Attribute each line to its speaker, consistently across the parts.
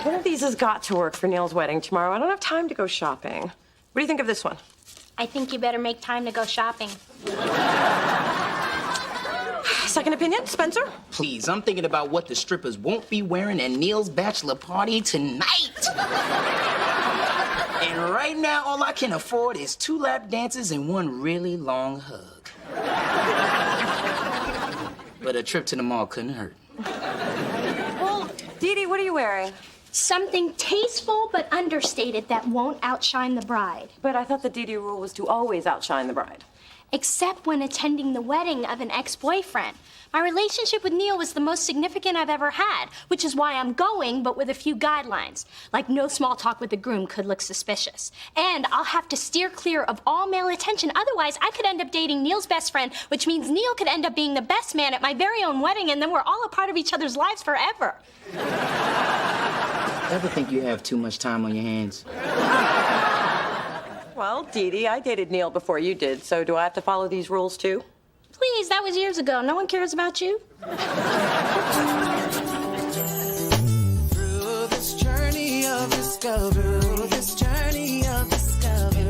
Speaker 1: One of these has got to work for Neil's wedding tomorrow. I don't have time to go shopping. What do you think of this one?
Speaker 2: I think you better make time to go shopping.
Speaker 1: Second opinion, Spencer?
Speaker 3: Please, I'm thinking about what the strippers won't be wearing at Neil's bachelor party tonight. And right now, all I can afford is 2 lap dances and 1 really long hug. But a trip to the mall couldn't hurt.
Speaker 1: Well, Dee Dee, what are you wearing?
Speaker 2: Something tasteful but understated that won't outshine the bride.
Speaker 1: But I thought the Dee Dee rule was to always outshine the bride.
Speaker 2: Except when attending the wedding of an ex-boyfriend. My relationship with Neil was the most significant I've ever had, which is why I'm going, but with a few guidelines. Like no small talk with the groom could look suspicious. And I'll have to steer clear of all male attention, otherwise I could end up dating Neil's best friend, which means Neil could end up being the best man at my very own wedding, and then we're all a part of each other's lives forever.
Speaker 3: Ever think you have too much time on your hands?
Speaker 1: Well, Dee Dee, I dated Neil before you did, so do I have to follow these rules too?
Speaker 2: Please, that was years ago. No one cares about you.
Speaker 4: Through this journey of discovery,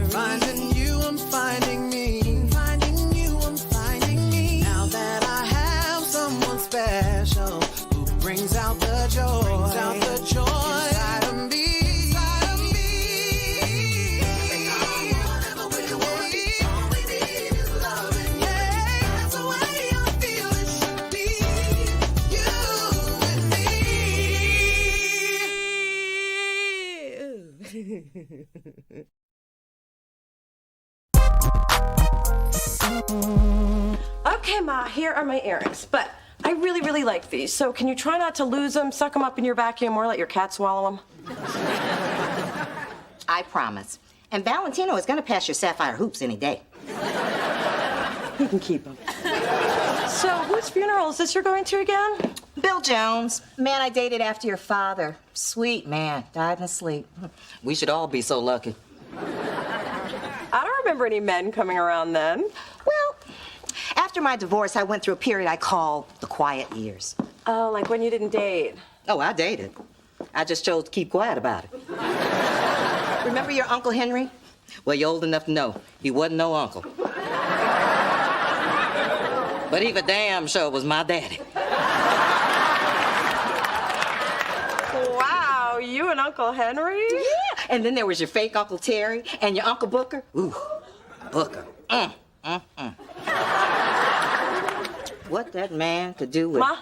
Speaker 4: finding you, I'm finding me. Finding you, I'm finding me. Now that I have someone special who brings out the joy, inside of me.
Speaker 1: Okay, Ma, here are my earrings, but I really, really like these, so can you try not to lose them, suck them up in your vacuum, or let your cat swallow them?
Speaker 5: I promise. And Valentino is going to pass your sapphire hoops any day.
Speaker 1: You can keep them. So, whose funeral is this you're going to again?
Speaker 5: Bill Jones, man I dated after your father. Sweet man, died in his sleep. We should all be so lucky.
Speaker 1: I don't remember any men coming around then.
Speaker 5: Well, after my divorce, I went through a period I call the quiet years.
Speaker 1: Oh, like when you didn't date.
Speaker 5: Oh, I dated. I just chose to keep quiet about it. Remember your Uncle Henry? Well, you're old enough to know he wasn't no uncle. But he for damn sure was my daddy.
Speaker 1: Wow, you and Uncle Henry?
Speaker 5: Yeah, and then there was your fake Uncle Terry and your Uncle Booker. Ooh, Booker. What that man could do with...
Speaker 1: Ma?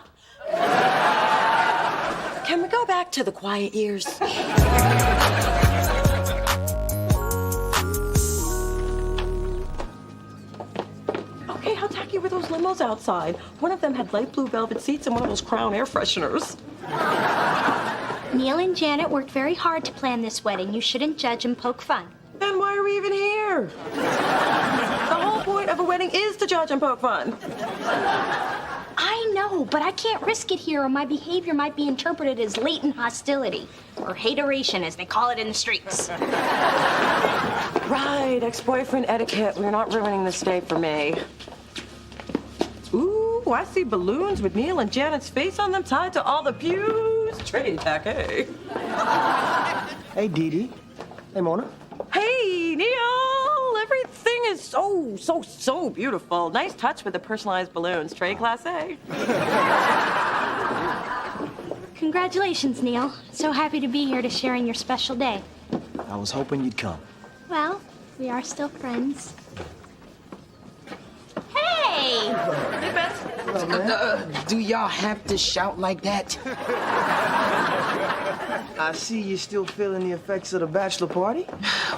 Speaker 1: Can we go back to the quiet years? Okay, how tacky were those limos outside? One of them had light blue velvet seats and one of those Crown air fresheners.
Speaker 2: Neil and Janet worked very hard to plan this wedding. You shouldn't judge and poke fun.
Speaker 1: Then why are we even here? The whole point of a wedding is to judge and poke fun.
Speaker 2: I know, but I can't risk it here or my behavior might be interpreted as latent hostility. Or hateration, as they call it in the streets.
Speaker 1: Right, ex-boyfriend etiquette. We're not ruining this day for me. Ooh, I see balloons with Neil and Janet's face on them tied to all the pews. Trade tacky.
Speaker 6: Hey, Dee Dee. Hey, Mona.
Speaker 1: Hey, Neil! Everything is so beautiful. Nice touch with the personalized balloons. Trade class A.
Speaker 2: Congratulations, Neil. So happy to be here to share in your special day.
Speaker 6: I was hoping you'd come.
Speaker 2: Well, we are still friends. Hey!
Speaker 1: Hey, Beth.
Speaker 3: Do y'all have to shout like that?
Speaker 6: I see you're still feeling the effects of the bachelor party.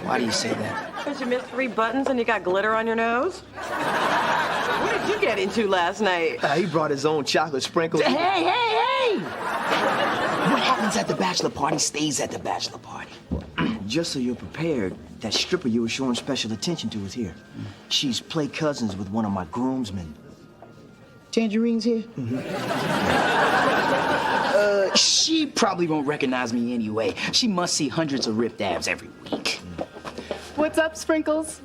Speaker 3: Why do you say that?
Speaker 1: Because you missed 3 buttons and you got glitter on your nose? What did you get into last night?
Speaker 6: He brought his own chocolate sprinkles.
Speaker 3: Hey! What happens at the bachelor party stays at the bachelor party.
Speaker 6: Just so you're prepared, that stripper you were showing special attention to is here. She's play cousins with one of my groomsmen.
Speaker 3: Tangerine's here? She probably won't recognize me anyway. She must see hundreds of ripped abs every week.
Speaker 7: What's up, Sprinkles?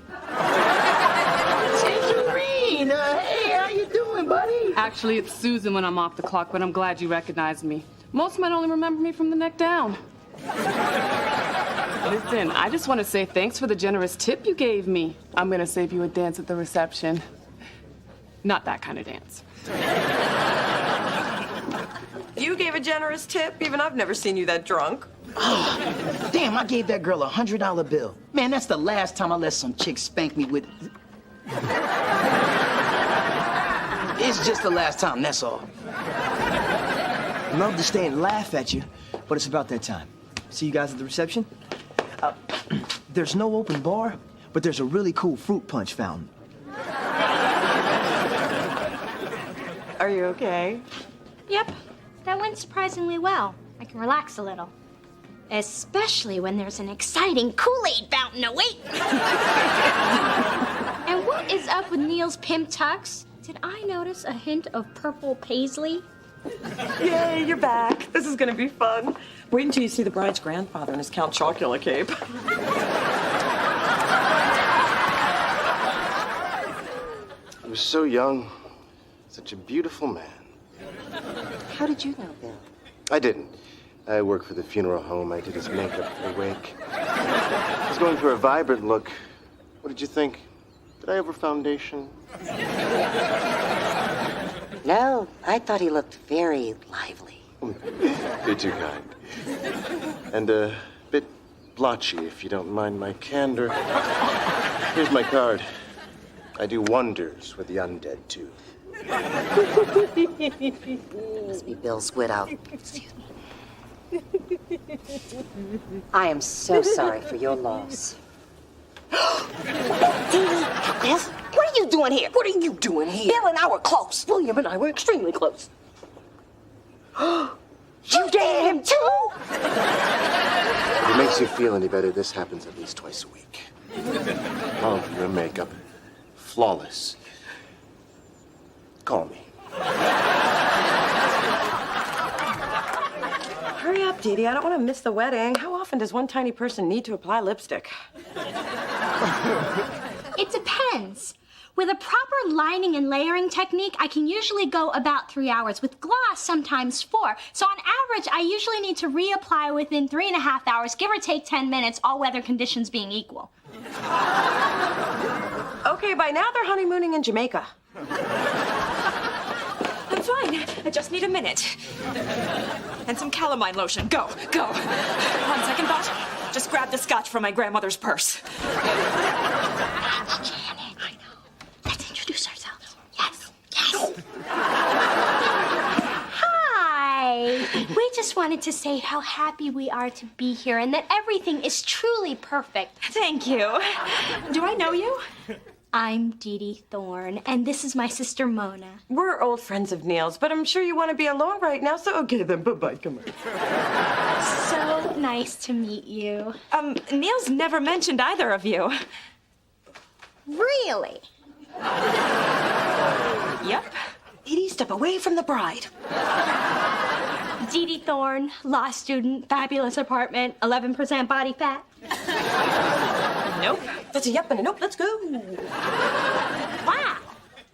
Speaker 3: Tangerine! Hey, how you doing, buddy?
Speaker 7: Actually, it's Susan when I'm off the clock, but I'm glad you recognized me. Most men only remember me from the neck down. Listen, I just want to say thanks for the generous tip you gave me. I'm gonna save you a dance at the reception. Not that kind of dance.
Speaker 1: You gave a generous tip. Even I've never seen you that drunk.
Speaker 3: Damn, I gave that girl a $100 bill. Man, that's the last time I let some chick spank me with... It's just the last time, that's all.
Speaker 6: Love to stay and laugh at you, but it's about that time. See you guys at the reception? There's no open bar, but there's a really cool fruit punch fountain.
Speaker 1: Are you okay?
Speaker 2: Yep, that went surprisingly well. I can relax a little. Especially when there's an exciting Kool-Aid fountain awaiting. And what is up with Neil's pimp tux? Did I notice a hint of purple paisley?
Speaker 1: Yay, you're back. This is gonna be fun. Wait until you see the bride's grandfather in his Count Chocula cape.
Speaker 8: He was so young, such a beautiful man.
Speaker 5: How did you know, Bill?
Speaker 8: I didn't. I worked for the funeral home. I did his makeup for the wake. I was going for a vibrant look. What did you think? Did I over foundation?
Speaker 5: No, I thought he looked very lively.
Speaker 8: You're too kind. And a bit blotchy, if you don't mind my candor. Here's my card. I do wonders with the undead, too.
Speaker 5: Must be Bill's widow. Excuse me. I am so sorry for your loss. Yes? What are you doing here? What are you doing here? Bill and I were close. William and I were extremely close. You dated him too?
Speaker 8: If it makes you feel any better, this happens at least twice a week. Oh, your makeup. Flawless. Call me.
Speaker 1: Hurry up, Dee Dee. I don't want to miss the wedding. How often does one tiny person need to apply lipstick?
Speaker 2: It depends. With a proper lining and layering technique, I can usually go about 3 hours. With gloss, sometimes 4. So on average, I usually need to reapply within 3.5 hours, give or take 10 minutes, all weather conditions being equal.
Speaker 1: Okay, by now they're honeymooning in Jamaica.
Speaker 9: I'm fine. I just need a minute. And some calamine lotion. Go. On second thought, just grab the scotch from my grandmother's purse.
Speaker 2: Janet, I know. Let's introduce ourselves. Yes. Hi. We just wanted to say how happy we are to be here and that everything is truly perfect.
Speaker 9: Thank you. Do I know you?
Speaker 2: I'm Dee Dee Thorne, and this is my sister Mona.
Speaker 1: We're old friends of Neil's, but I'm sure you want to be alone right now, so okay then. Bye-bye. Come on.
Speaker 2: So nice to meet you.
Speaker 9: Neil's never mentioned either of you.
Speaker 2: Really?
Speaker 9: Yep.
Speaker 1: Dee Dee, step away from the bride.
Speaker 2: Dee Dee Thorne, law student, fabulous apartment, 11% body fat.
Speaker 9: Nope.
Speaker 1: That's a yep and a nope. Let's go.
Speaker 2: Wow.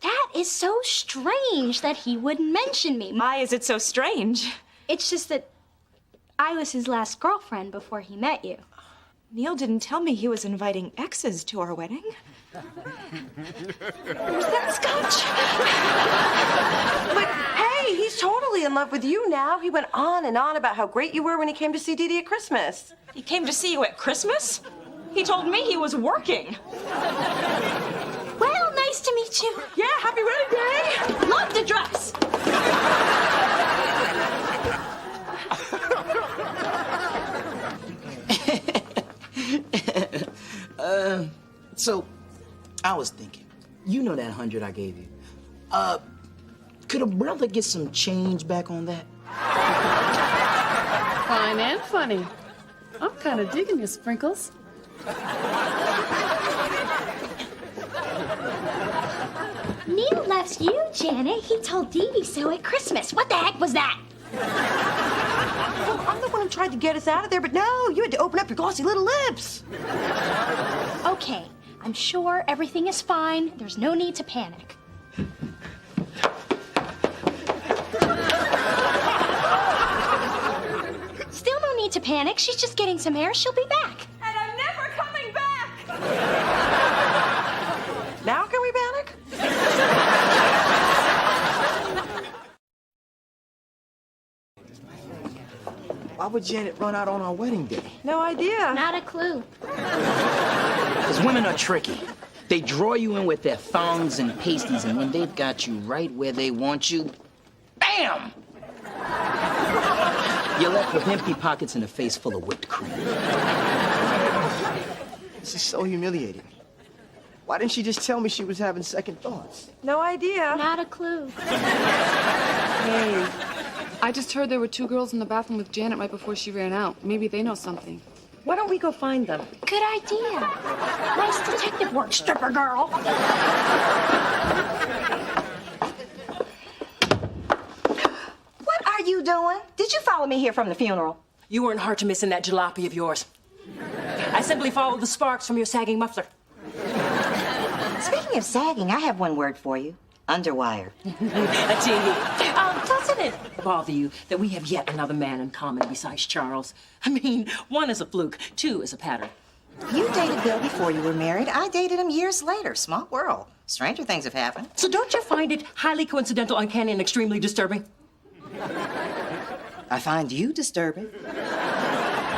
Speaker 2: That is so strange that he wouldn't mention me.
Speaker 9: Why is it so strange?
Speaker 2: It's just that I was his last girlfriend before he met you.
Speaker 9: Neil didn't tell me he was inviting exes to our wedding. Where's that scotch?
Speaker 1: But hey, he's totally in love with you now. He went on and on about how great you were when he came to see Dee Dee at Christmas.
Speaker 9: He came to see you at Christmas? He told me he was working.
Speaker 2: Well, nice to meet you.
Speaker 1: Yeah, happy wedding day.
Speaker 2: Love the dress.
Speaker 3: So, I was thinking, you know that 100 I gave you. Could a brother get some change back on that?
Speaker 7: Fine and funny. I'm kind of digging you, Sprinkles.
Speaker 2: Neil loves you, Janet. He told Dee Dee so at Christmas. What the heck was that?
Speaker 1: Well, I'm the one who tried to get us out of there, but no, you had to open up your glossy little lips.
Speaker 2: Okay, I'm sure everything is fine. There's no need to panic. panic. She's just getting some air. She'll be back.
Speaker 9: And I'm never coming back!
Speaker 1: Now can we panic?
Speaker 6: Why would Janet run out on our wedding day?
Speaker 1: No idea.
Speaker 2: Not a clue.
Speaker 3: Because women are tricky. They draw you in with their thongs and pasties, and when they've got you right where they want you, bam! You're left with empty pockets and a face full of whipped cream.
Speaker 6: This is so humiliating. Why didn't she just tell me she was having second thoughts?
Speaker 1: No idea.
Speaker 2: Not a clue.
Speaker 7: Hey, I just heard there were 2 girls in the bathroom with Janet right before she ran out. Maybe they know something.
Speaker 1: Why don't we go find them?
Speaker 2: Good idea. Nice detective work, stripper girl.
Speaker 5: What are you doing? Did you follow me here from the funeral?
Speaker 1: You weren't hard to miss in that jalopy of yours. I simply followed the sparks from your sagging muffler.
Speaker 5: Speaking of sagging, I have one word for you. Underwire.
Speaker 1: Doesn't it bother you that we have yet another man in common besides Charles? I mean, 1 is a fluke, 2 is a pattern.
Speaker 5: You dated Bill before you were married. I dated him years later. Small world. Stranger things have happened.
Speaker 1: So don't you find it highly coincidental, uncanny, and extremely disturbing?
Speaker 5: I find you disturbing.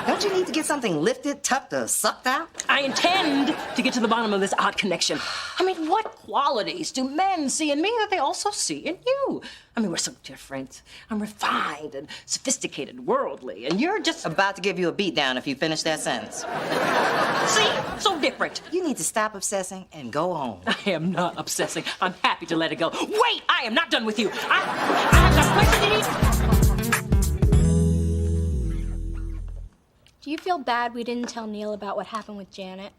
Speaker 5: Don't you need to get something lifted, tucked, or sucked out?
Speaker 1: I intend to get to the bottom of this odd connection. I mean, what qualities do men see in me that they also see in you? I mean, we're so different. I'm refined and sophisticated, worldly, and you're just...
Speaker 5: About to give you a beat down if you finish that sentence.
Speaker 1: See? So different.
Speaker 5: You need to stop obsessing and go home.
Speaker 1: I am not obsessing. I'm happy to let it go. Wait! I am not done with you. I have got questions to eat.
Speaker 2: Do you feel bad we didn't tell Neil about what happened with Janet?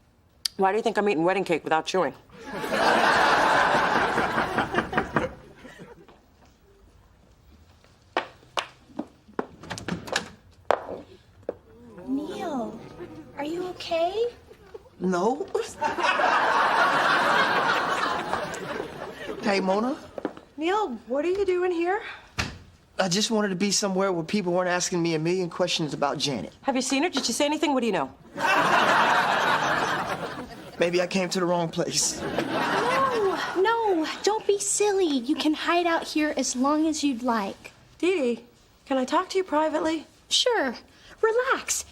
Speaker 1: Why do you think I'm eating wedding cake without chewing?
Speaker 2: Neil, are you okay?
Speaker 6: No. Hey, Mona.
Speaker 1: Neil, what are you doing here?
Speaker 6: I just wanted to be somewhere where people weren't asking me a million questions about Janet.
Speaker 1: Have you seen her? Did she say anything? What do you know?
Speaker 6: Maybe I came to the wrong place.
Speaker 2: No, don't be silly. You can hide out here as long as you'd like.
Speaker 1: Dee Dee, can I talk to you privately?
Speaker 2: Sure. Relax.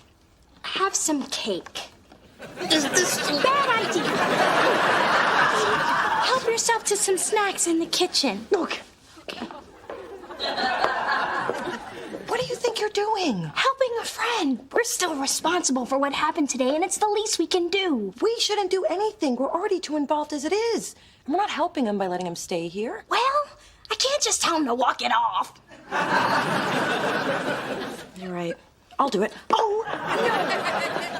Speaker 2: Have some cake. Is this a bad idea? Help yourself to some snacks in the kitchen.
Speaker 1: Okay.
Speaker 2: Okay.
Speaker 1: What do you think you're doing?
Speaker 2: Helping a friend. We're still responsible for what happened today, and it's the least we can do.
Speaker 1: We shouldn't do anything. We're already too involved as it is. And we're not helping him by letting him stay here.
Speaker 2: Well, I can't just tell him to walk it off.
Speaker 1: You're right. I'll do it.
Speaker 2: Oh,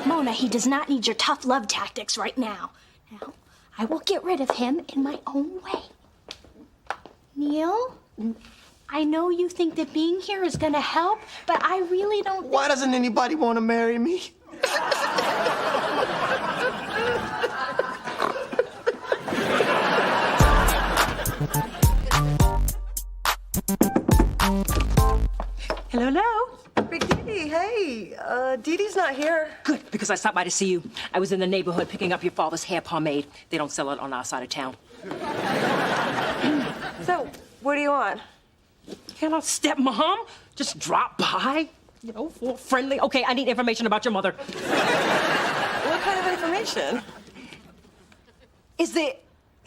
Speaker 2: no. Mona, he does not need your tough love tactics right now. Now, I will get rid of him in my own way. Neil, I know you think that being here is gonna help, but I really don't think...
Speaker 6: Why doesn't anybody want to marry me?
Speaker 1: Hello, hello. Big Dee Dee, hey. Dee Dee's not here. Good, because I stopped by to see you. I was in the neighborhood picking up your father's hair pomade. They don't sell it on our side of town. So, what do you want? Can I stepmom just drop by? You know, for friendly. Okay, I need information about your mother. What kind of information? Is there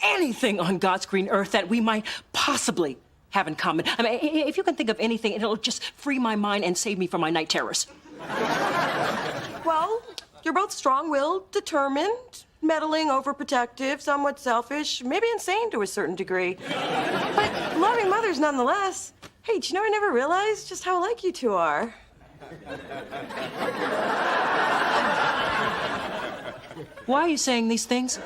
Speaker 1: anything on God's green earth that we might possibly have in common? I mean, if you can think of anything, it'll just free my mind and save me from my night terrors. Well, you're both strong-willed, determined, meddling, overprotective, somewhat selfish, maybe insane to a certain degree. But loving mothers nonetheless. Hey, do you know I never realized just how alike you two are? Why are you saying these things?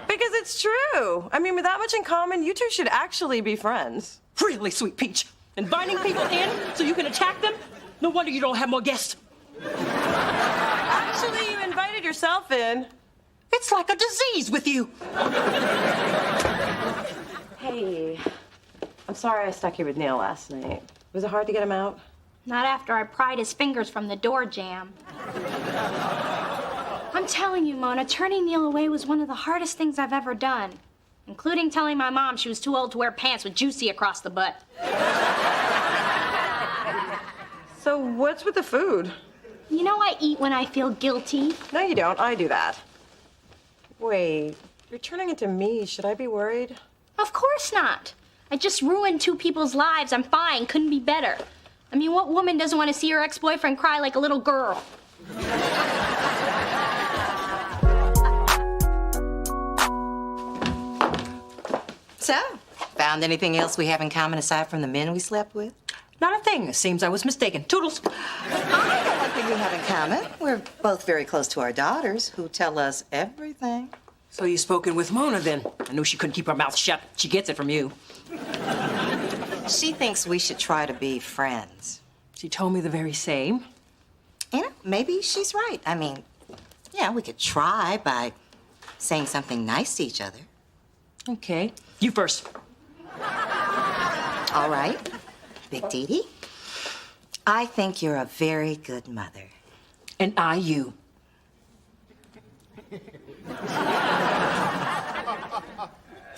Speaker 1: Because it's true. I mean, with that much in common, you two should actually be friends. Really, Sweet Peach. Inviting people in so you can attack them? No wonder you don't have more guests. Actually, you invited yourself in. It's like a disease with you. Hey, I'm sorry I stuck you with Neil last night. Was it hard to get him out?
Speaker 2: Not after I pried his fingers from the door jamb. I'm telling you, Mona, turning Neil away was one of the hardest things I've ever done, including telling my mom she was too old to wear pants with juicy across the butt.
Speaker 1: So what's with the food?
Speaker 2: You know I eat when I feel guilty.
Speaker 1: No, you don't. I do that. Wait, you're turning into me. Should I be worried?
Speaker 2: Of course not. I just ruined 2 people's lives. I'm fine. Couldn't be better. I mean, what woman doesn't want to see her ex-boyfriend cry like a little girl?
Speaker 5: So, found anything else we have in common aside from the men we slept with?
Speaker 1: Not a thing. Seems I was mistaken. Toodles.
Speaker 5: I know one thing we have in common. We're both very close to our daughters, who tell us everything.
Speaker 1: So you spoken with Mona then? I knew she couldn't keep her mouth shut. She gets it from you.
Speaker 5: She thinks we should try to be friends.
Speaker 1: She told me the very same.
Speaker 5: You know, maybe she's right. I mean, yeah, we could try by saying something nice to each other.
Speaker 1: Okay. You first.
Speaker 5: All right. Big Dee, I think you're a very good mother.
Speaker 1: And I you.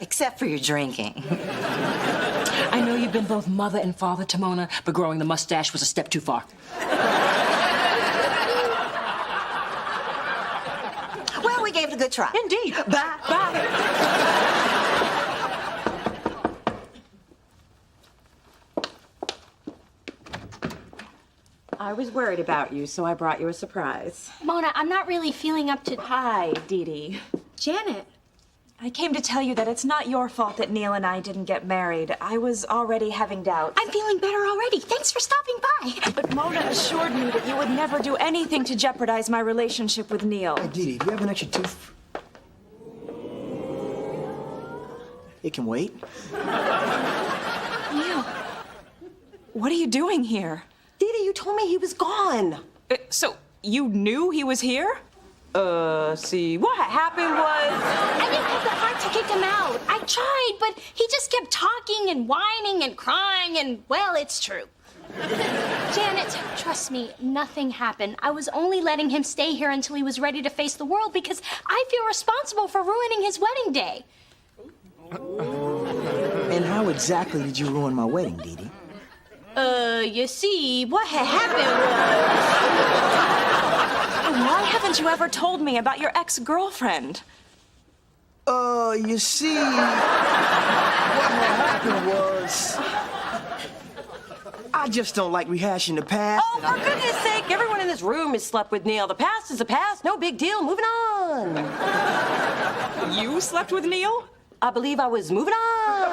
Speaker 5: Except for your drinking.
Speaker 1: I know you've been both mother and father to Mona, but growing the mustache was a step too far.
Speaker 5: Well, we gave it a good try.
Speaker 1: Indeed.
Speaker 5: Bye.
Speaker 1: Bye. I was worried about you, so I brought you a surprise.
Speaker 2: Mona, I'm not really feeling up to...
Speaker 9: Hi, Dee Dee.
Speaker 2: Janet.
Speaker 9: I came to tell you that it's not your fault that Neil and I didn't get married. I was already having doubts.
Speaker 2: I'm feeling better already. Thanks for stopping by.
Speaker 9: But Mona assured me that you would never do anything to jeopardize my relationship with Neil.
Speaker 6: Hey, Dee Dee, do you have an extra tooth? It can wait.
Speaker 9: Neil, what are you doing here?
Speaker 1: Dee Dee, you told me he was gone.
Speaker 9: So you knew he was here?
Speaker 1: See, what happened was...
Speaker 2: I didn't have the heart to kick him out. I tried, but he just kept talking and whining and crying, and, well, it's true. Janet, trust me, nothing happened. I was only letting him stay here until he was ready to face the world because I feel responsible for ruining his wedding day.
Speaker 6: And how exactly did you ruin my wedding, Dee Dee?
Speaker 2: You see, what had happened was...
Speaker 9: Why haven't you ever told me about your ex-girlfriend?
Speaker 6: You see, what happened was... I just don't like rehashing the past.
Speaker 1: Oh, for goodness sake, everyone in this room has slept with Neil. The past is the past. No big deal. Moving on.
Speaker 9: You slept with Neil?
Speaker 1: I believe I was moving on.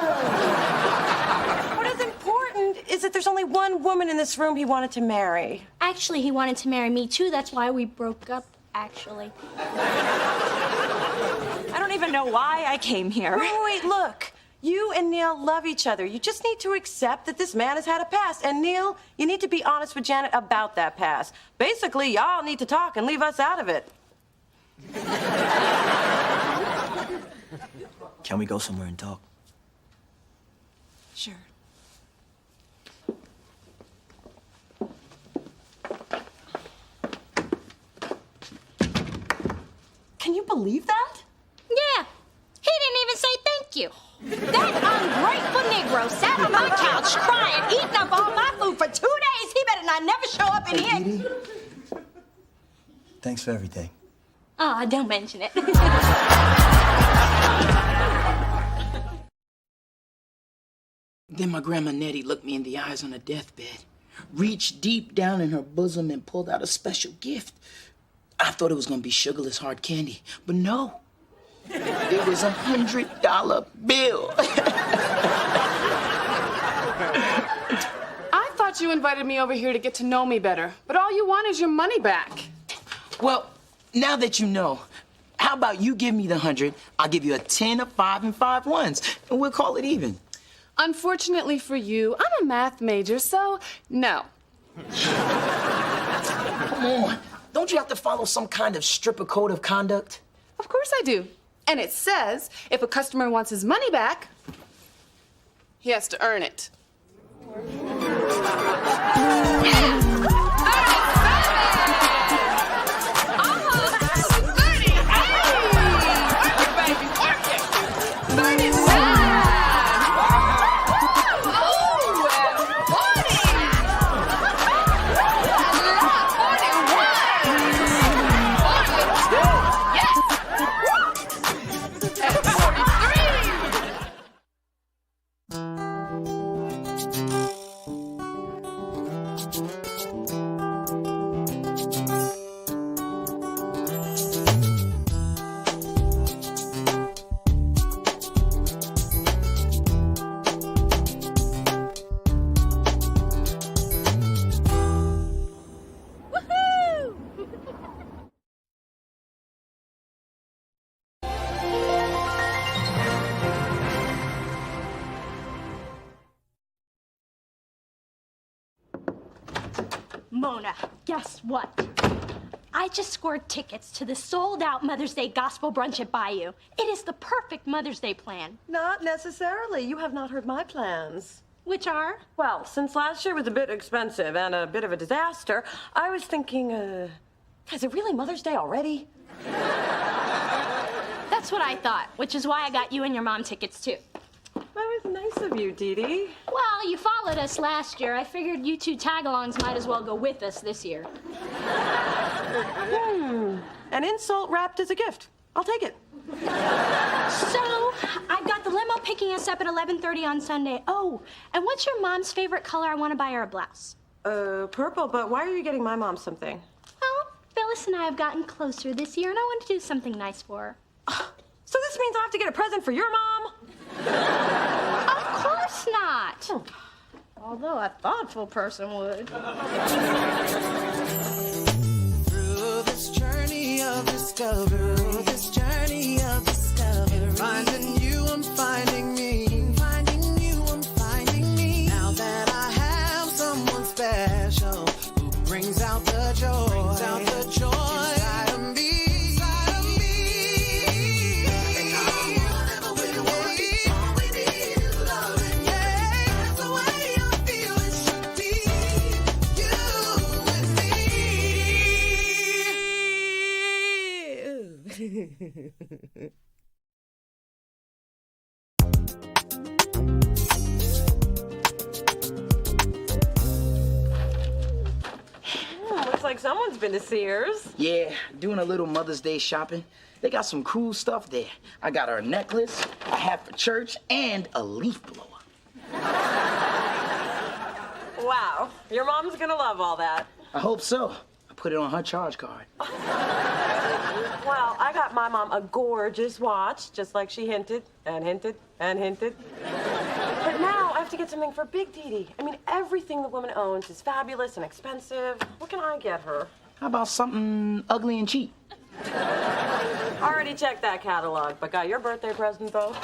Speaker 1: What is important is that there's only one woman in this room he wanted to marry.
Speaker 2: Actually, he wanted to marry me, too. That's why we broke up, actually.
Speaker 9: I don't even know why I came here.
Speaker 1: Wait, look. You and Neil love each other. You just need to accept that this man has had a past. And Neil, you need to be honest with Janet about that past. Basically, y'all need to talk and leave us out of it.
Speaker 6: Can we go somewhere and talk?
Speaker 9: Sure.
Speaker 1: Can you believe that?
Speaker 2: Yeah. He didn't even say thank you. That ungrateful Negro sat on my couch crying, eating up all my food for 2 days. He better not never show up in here.
Speaker 6: Dee Dee, thanks for everything.
Speaker 2: Oh, don't mention it.
Speaker 3: Then my grandma Nettie looked me in the eyes on her deathbed, reached deep down in her bosom and pulled out a special gift. I thought it was gonna be sugarless hard candy, but no. It was $100 bill.
Speaker 7: I thought you invited me over here to get to know me better, but all you want is your money back.
Speaker 3: Well, now that you know, how about you give me the 100, I'll give you a 10, a 5, and 5 ones, and we'll call it even.
Speaker 7: Unfortunately for you, I'm a math major, so no.
Speaker 3: Come on, don't you have to follow some kind of stripper code of conduct?
Speaker 7: Of course I do. And it says if a customer wants his money back, he has to earn it.
Speaker 2: Mona, guess what? I just scored tickets to the sold-out Mother's Day gospel brunch at Bayou. It is the perfect Mother's Day plan.
Speaker 1: Not necessarily. You have not heard my plans.
Speaker 2: Which are?
Speaker 1: Well, since last year was a bit expensive and a bit of a disaster, I was thinking, is it really Mother's Day already?
Speaker 2: That's what I thought, which is why I got you and your mom tickets, too.
Speaker 1: That was nice of you, Dee Dee.
Speaker 2: Well, you followed us last year. I figured you two tag-alongs might as well go with us this year.
Speaker 1: An insult wrapped as a gift. I'll take it.
Speaker 2: So, I've got the limo picking us up at 11:30 on Sunday. Oh, and what's your mom's favorite color? I want to buy her a blouse.
Speaker 1: Purple, but why are you getting my mom something?
Speaker 2: Well, Phyllis and I have gotten closer this year, and I want to do something nice for her.
Speaker 1: So this means I have to get a present for your mom?
Speaker 2: Of course not. Although a thoughtful person would.
Speaker 4: Through this journey of discovery, finding you, I'm finding me. Finding you, I'm finding me. Now that I have someone special who brings out the joy, inside of me.
Speaker 1: Looks like someone's been to Sears.
Speaker 3: Yeah, doing a little Mother's Day shopping. They got some cool stuff there. I got her a necklace, a hat for church, and a leaf blower.
Speaker 1: Wow, your mom's gonna love all that.
Speaker 3: I hope so. I put it on her charge card.
Speaker 1: Well, I got my mom a gorgeous watch, just like she hinted and hinted and hinted. But now I have to get something for Big Dee Dee. I mean, everything the woman owns is fabulous and expensive. What can I get her?
Speaker 3: How about something ugly and cheap?
Speaker 1: Already checked that catalog, but got your birthday present, though.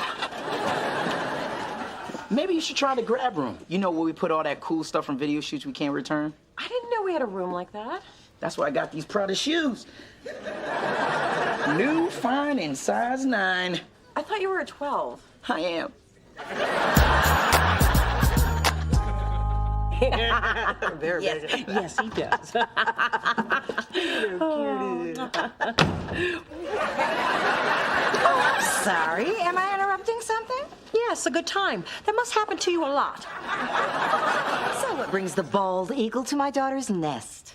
Speaker 3: Maybe you should try the grab room. You know where we put all that cool stuff from video shoots we can't return?
Speaker 1: I didn't know we had a room like that.
Speaker 3: That's why I got these Prada shoes. New, fine, in size 9.
Speaker 1: I thought you were a 12.
Speaker 3: I am.
Speaker 1: Very big.
Speaker 10: Yes, he does. Oh, I'm sorry. Am I interrupting something?
Speaker 1: Yes, a good time. That must happen to you a lot.
Speaker 10: So what brings the bald eagle to my daughter's nest?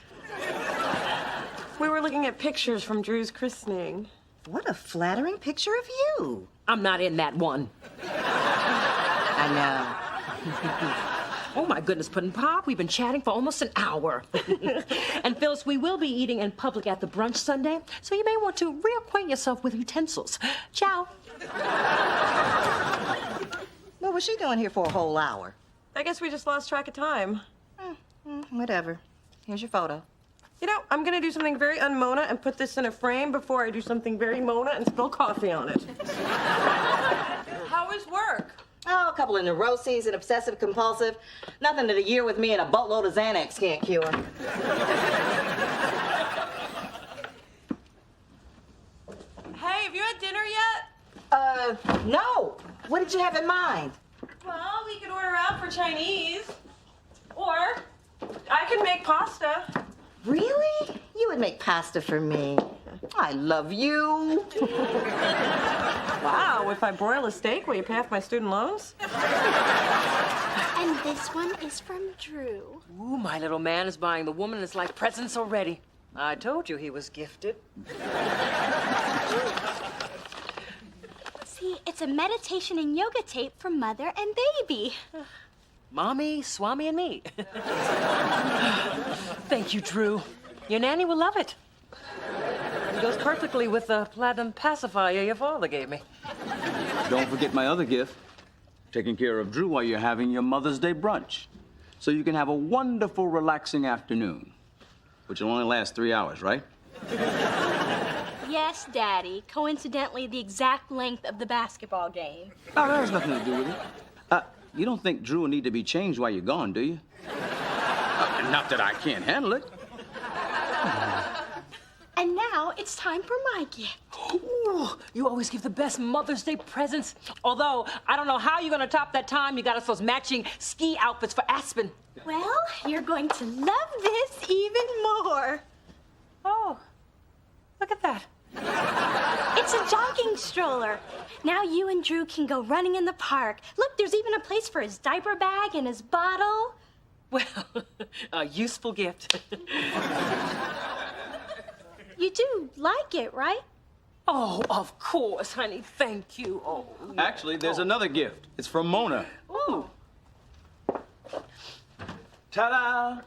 Speaker 1: We were looking at pictures from Drew's christening.
Speaker 10: What a flattering picture of you.
Speaker 1: I'm not in that one.
Speaker 10: I know.
Speaker 1: Oh, my goodness, Puddin' Pop, we've been chatting for almost an hour. And Phyllis, we will be eating in public at the brunch Sunday, so you may want to reacquaint yourself with utensils. Ciao.
Speaker 10: What was she doing here for a whole hour?
Speaker 1: I guess we just lost track of time.
Speaker 10: Whatever. Here's your photo.
Speaker 1: You know, I'm gonna do something very un-Mona and put this in a frame before I do something very Mona and spill coffee on it. How is work?
Speaker 5: Oh, a couple of neuroses and obsessive compulsive. Nothing that a year with me and a boatload of Xanax can't cure.
Speaker 1: Hey, have you had dinner yet?
Speaker 5: No. What did you have in mind?
Speaker 1: Well, we could order out for Chinese. Or I can make pasta.
Speaker 10: Really? You would make pasta for me. I love you.
Speaker 1: Wow, if I broil a steak, will you pay off my student loans?
Speaker 2: And this one is from Drew.
Speaker 1: Ooh, my little man is buying the woman that's like presents already. I told you he was gifted.
Speaker 2: See, it's a meditation and yoga tape for mother and baby.
Speaker 1: Mommy, Swami, and me. Thank you, Drew. Your nanny will love it. It goes perfectly with the platinum pacifier your father gave me.
Speaker 11: Don't forget my other gift. Taking care of Drew while you're having your Mother's Day brunch. So you can have a wonderful, relaxing afternoon. Which will only last 3 hours, right?
Speaker 2: Yes, Daddy. Coincidentally, the exact length of the basketball game.
Speaker 11: Oh, that has nothing to do with it. You don't think Drew will need to be changed while you're gone, do you? Not that I can't handle it.
Speaker 2: And now it's time for my gift.
Speaker 1: Ooh, you always give the best Mother's Day presents. Although, I don't know how you're gonna top that time you got us those matching ski outfits for Aspen.
Speaker 2: Well, you're going to love this even more.
Speaker 1: Oh, look at that.
Speaker 2: It's a jogging stroller. Now you and Drew can go running in the park. Look, there's even a place for his diaper bag and his bottle.
Speaker 1: Well, a useful gift.
Speaker 2: You do like it, right?
Speaker 1: Oh, of course, honey. Thank you. Oh.
Speaker 11: Actually, there's another gift. It's from Mona.
Speaker 1: Ooh.
Speaker 11: Ta-da!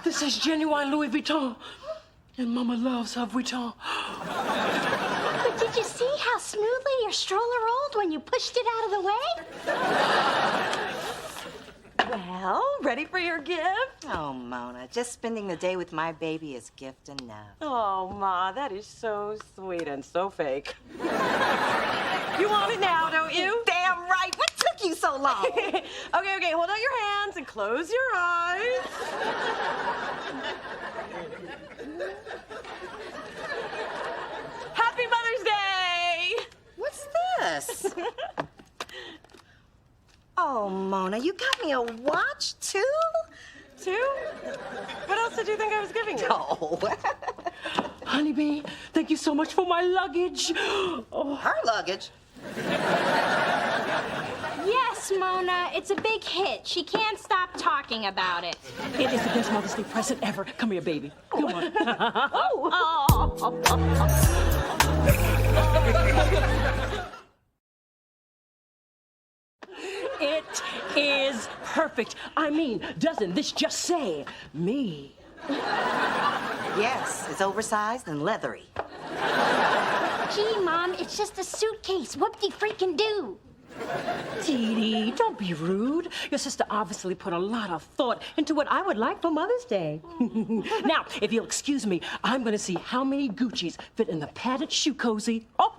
Speaker 1: This is genuine Louis Vuitton. And Mama loves her Vuitton.
Speaker 2: But did you see how smoothly your stroller rolled when you pushed it out of the way?
Speaker 1: Well, ready for your gift?
Speaker 10: Oh, Mona, just spending the day with my baby is gift enough.
Speaker 1: Oh, Ma, that is so sweet and so fake. You want it now, don't you?
Speaker 10: Damn right. What took you so long?
Speaker 1: Okay, hold out your hands and close your eyes. Happy Mother's Day!
Speaker 10: What's this? Oh, Mona, you got me a watch, too?
Speaker 1: Two? What else did you think I was giving you?
Speaker 10: Oh.
Speaker 1: Honeybee, thank you so much for my luggage. Oh.
Speaker 10: Her luggage?
Speaker 2: Yes, Mona, it's a big hit. She can't stop talking about it.
Speaker 1: It is the best Mother's Day present ever. Come here, baby. Come on. It is perfect. I mean, doesn't this just say me?
Speaker 10: Yes, it's oversized and leathery.
Speaker 2: Gee, Mom, it's just a suitcase. Whoop-de-freaking-do.
Speaker 1: Dee Dee, don't be rude. Your sister obviously put a lot of thought into what I would like for Mother's Day. Now, if you'll excuse me, I'm going to see how many Gucci's fit in the padded shoe cozy. Oh!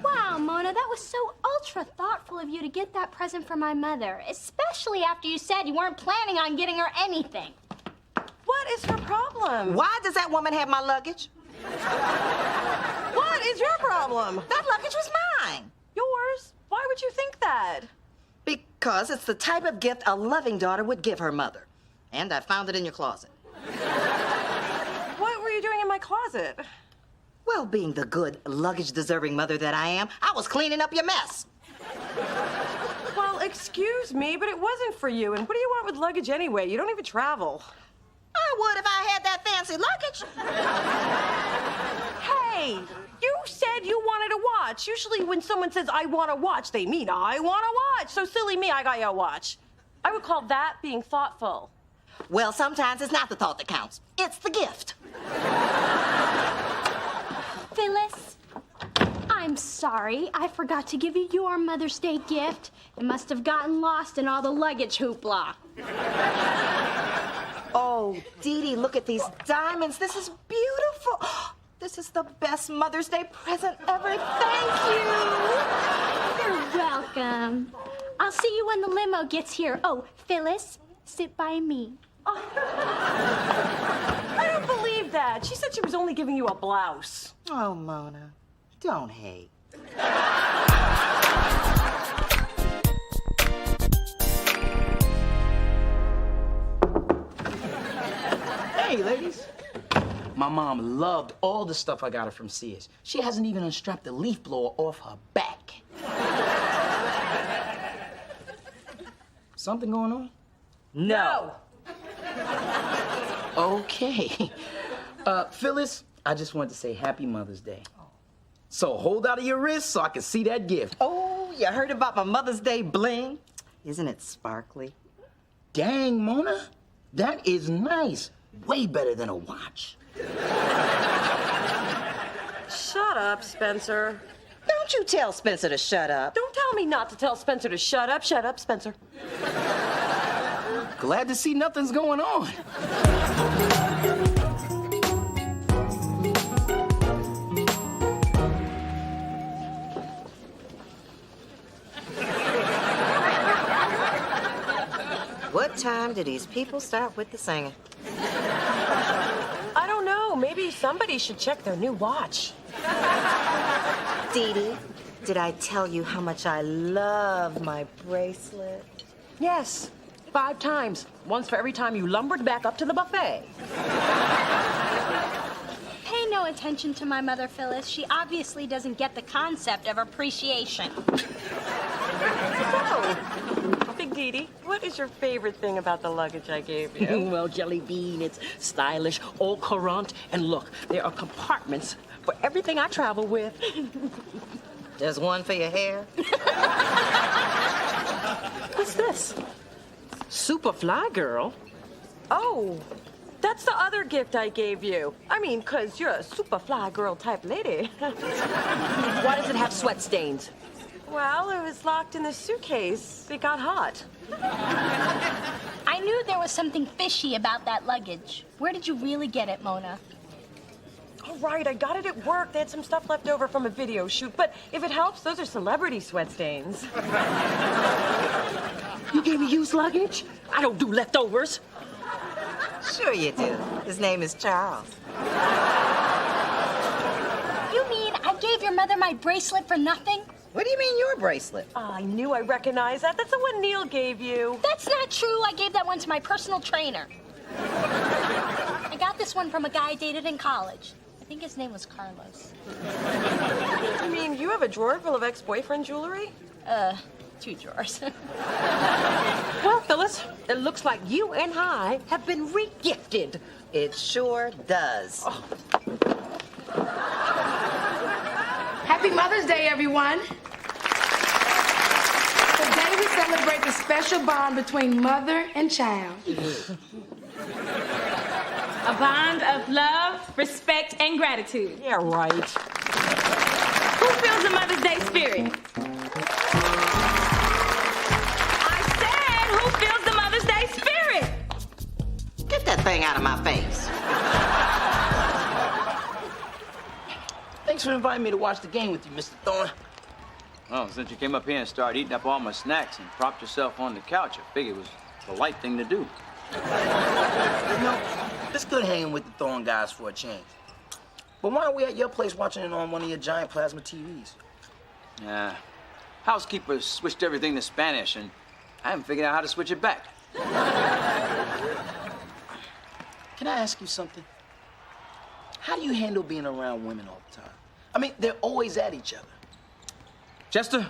Speaker 2: Wow, Mona, that was so ultra thoughtful of you to get that present for my mother, especially after you said you weren't planning on getting her anything.
Speaker 1: What is her problem?
Speaker 10: Why does that woman have my luggage?
Speaker 1: What is your problem?
Speaker 10: That luggage was mine.
Speaker 1: Yours? Why would you think that?
Speaker 10: Because it's the type of gift a loving daughter would give her mother. And I found it in your closet.
Speaker 1: What were you doing in my closet?
Speaker 10: Well, being the good, luggage-deserving mother that I am, I was cleaning up your mess.
Speaker 1: Well, excuse me, but it wasn't for you. And what do you want with luggage anyway? You don't even travel.
Speaker 10: I would if I had that fancy luggage.
Speaker 1: Hey, you said you wanted a watch. Usually when someone says, I want a watch, they mean, I want a watch. So silly me, I got you a watch. I would call that being thoughtful.
Speaker 10: Well, sometimes it's not the thought that counts. It's the gift.
Speaker 2: Phyllis, I'm sorry. I forgot to give you your Mother's Day gift. It must have gotten lost in all the luggage hoopla.
Speaker 10: Oh, Dee Dee, look at these diamonds. This is beautiful. This is the best Mother's Day present ever. Thank you.
Speaker 2: You're welcome. I'll see you when the limo gets here. Oh, Phyllis, sit by me.
Speaker 1: I don't believe that. She said she was only giving you a blouse.
Speaker 10: Oh, Mona, don't hate.
Speaker 3: Hey, ladies. My mom loved all the stuff I got her from Sears. She hasn't even unstrapped the leaf blower off her back. Something going on?
Speaker 1: No.
Speaker 3: Okay. Phyllis, I just wanted to say Happy Mother's Day. So hold out of your wrist so I can see that gift.
Speaker 5: Oh, you heard about my Mother's Day bling? Isn't it sparkly?
Speaker 3: Dang, Mona. That is nice. Way better than a watch.
Speaker 1: Shut up, Spencer.
Speaker 5: Don't you tell Spencer to shut up.
Speaker 1: Don't tell me not to tell Spencer to shut up. Shut up, Spencer.
Speaker 3: Glad to see nothing's going on.
Speaker 5: What time do these people start with the singing?
Speaker 1: I don't know. Maybe somebody should check their new watch.
Speaker 10: Dee Dee, did I tell you how much I love my bracelet?
Speaker 1: Yes, 5 times. Once for every time you lumbered back up to the buffet.
Speaker 2: Pay no attention to my mother, Phyllis. She obviously doesn't get the concept of appreciation.
Speaker 1: Big Dee Dee, what is your favorite thing about the luggage I gave you? Well, Jelly Bean, it's stylish, au courant, and look, there are compartments for everything I travel with.
Speaker 5: There's one for your hair.
Speaker 1: What's this? Super Fly Girl? Oh, that's the other gift I gave you. I mean, 'cause you're a super fly girl type lady. Why does it have sweat stains? Well, it was locked in the suitcase. It got hot.
Speaker 2: I knew there was something fishy about that luggage. Where did you really get it, Mona?
Speaker 1: All right, I got it at work. They had some stuff left over from a video shoot. But if it helps, those are celebrity sweat stains. You gave me used luggage? I don't do leftovers.
Speaker 5: Sure you do. His name is Charles.
Speaker 2: You mean I gave your mother my bracelet for nothing?
Speaker 5: What do you mean your bracelet?
Speaker 1: Oh, I knew I recognized that. That's the one Neil gave you.
Speaker 2: That's not true. I gave that one to my personal trainer. I got this one from a guy I dated in college. I think his name was Carlos.
Speaker 1: I mean, you have a drawer full of ex-boyfriend jewelry?
Speaker 2: 2 drawers.
Speaker 1: Well, Phyllis, it looks like you and I have been re-gifted.
Speaker 5: It sure does.
Speaker 1: Oh.
Speaker 12: Happy Mother's Day, everyone. Today we celebrate the special bond between mother and child.
Speaker 13: A bond of love, respect, and gratitude.
Speaker 1: Yeah, right.
Speaker 13: Who feels the Mother's Day spirit? I said, who feels the Mother's Day spirit?
Speaker 5: Get that thing out of my face.
Speaker 3: Thanks for inviting me to watch the game with you, Mr. Thorne.
Speaker 11: Well, since you came up here and started eating up all my snacks and propped yourself on the couch, I figured it was the right thing to do.
Speaker 3: You know, it's good hanging with the Thorne guys for a change. But why aren't we at your place watching it on one of your giant plasma TVs?
Speaker 11: Yeah. Housekeeper switched everything to Spanish, and I haven't figured out how to switch it back.
Speaker 3: Can I ask you something? How do you handle being around women all the time? I mean, they're always at each other.
Speaker 11: Chester,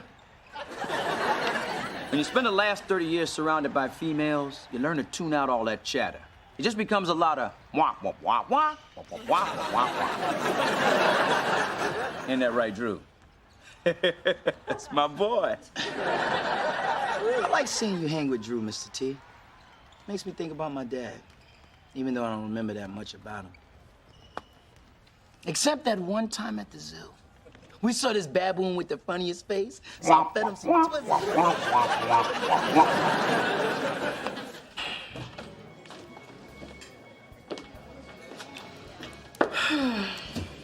Speaker 11: when you spend the last 30 years surrounded by females, you learn to tune out all that chatter. It just becomes a lot of wah, wah, wah, wah, wah, wah, wah, wah, wah. Ain't that right, Drew? That's my boy.
Speaker 3: I like seeing you hang with Drew, Mr. T. Makes me think about my dad, even though I don't remember that much about him. Except that one time at the zoo. We saw this baboon with the funniest face, so I fed him some Twizzlers.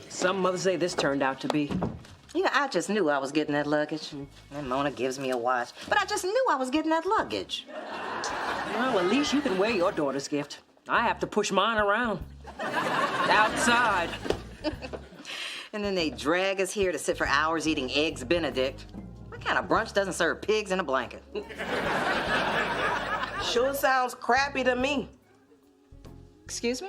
Speaker 1: Some Mother's Day this turned out to be.
Speaker 5: You know, I just knew I was getting that luggage. And Mona gives me a watch. But I just knew I was getting that luggage.
Speaker 1: Well, at least you can wear your daughter's gift. I have to push mine around. Outside.
Speaker 5: And then they drag us here to sit for hours eating eggs Benedict. What kind of brunch doesn't serve pigs in a blanket?
Speaker 10: Sure sounds crappy to me.
Speaker 5: Excuse me?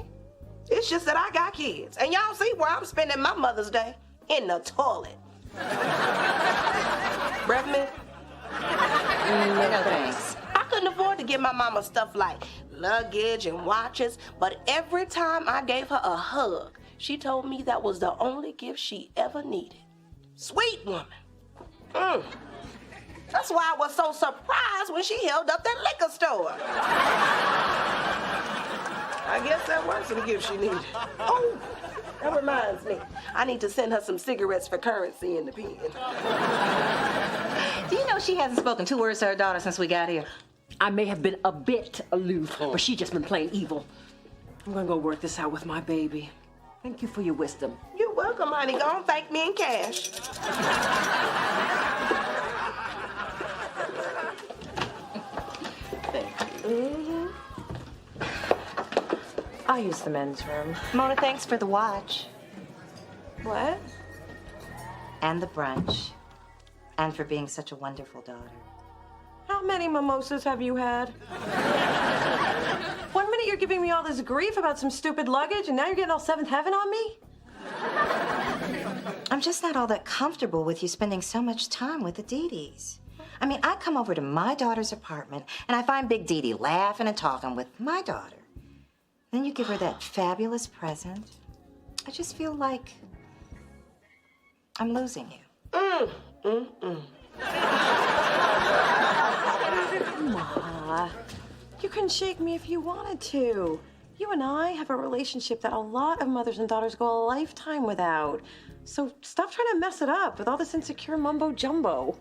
Speaker 10: It's just that I got kids. And y'all see where I'm spending my Mother's Day? In the toilet. Breath mint?
Speaker 5: No thanks.
Speaker 10: I couldn't afford to give my mama stuff like luggage and watches, but every time I gave her a hug, she told me that was the only gift she ever needed. Sweet woman. That's why I was so surprised when she held up that liquor store. I guess that was the gift she needed. Oh, that reminds me. I need to send her some cigarettes for currency in the pen.
Speaker 5: Do you know she hasn't spoken 2 words to her daughter since we got here?
Speaker 1: I may have been a bit aloof, but she just been playing evil. I'm gonna go work this out with my baby. Thank you for your wisdom.
Speaker 10: You're welcome, honey. Go on, thank me in cash.
Speaker 9: I'll use the men's room.
Speaker 5: Mona, thanks for the watch.
Speaker 9: What?
Speaker 5: And the brunch. And for being such a wonderful daughter.
Speaker 9: How many mimosas have you had? 1 minute you're giving me all this grief about some stupid luggage, and now you're getting all seventh heaven on me?
Speaker 5: I'm just not all that comfortable with you spending so much time with the Dee-Dees. I mean, I come over to my daughter's apartment, and I find Big Dee-Dee laughing and talking with my daughter. Then you give her that fabulous present. I just feel like I'm losing you.
Speaker 9: Ma, you couldn't shake me if you wanted to. You and I have a relationship that a lot of mothers and daughters go a lifetime without. So stop trying to mess it up with all this insecure mumbo jumbo.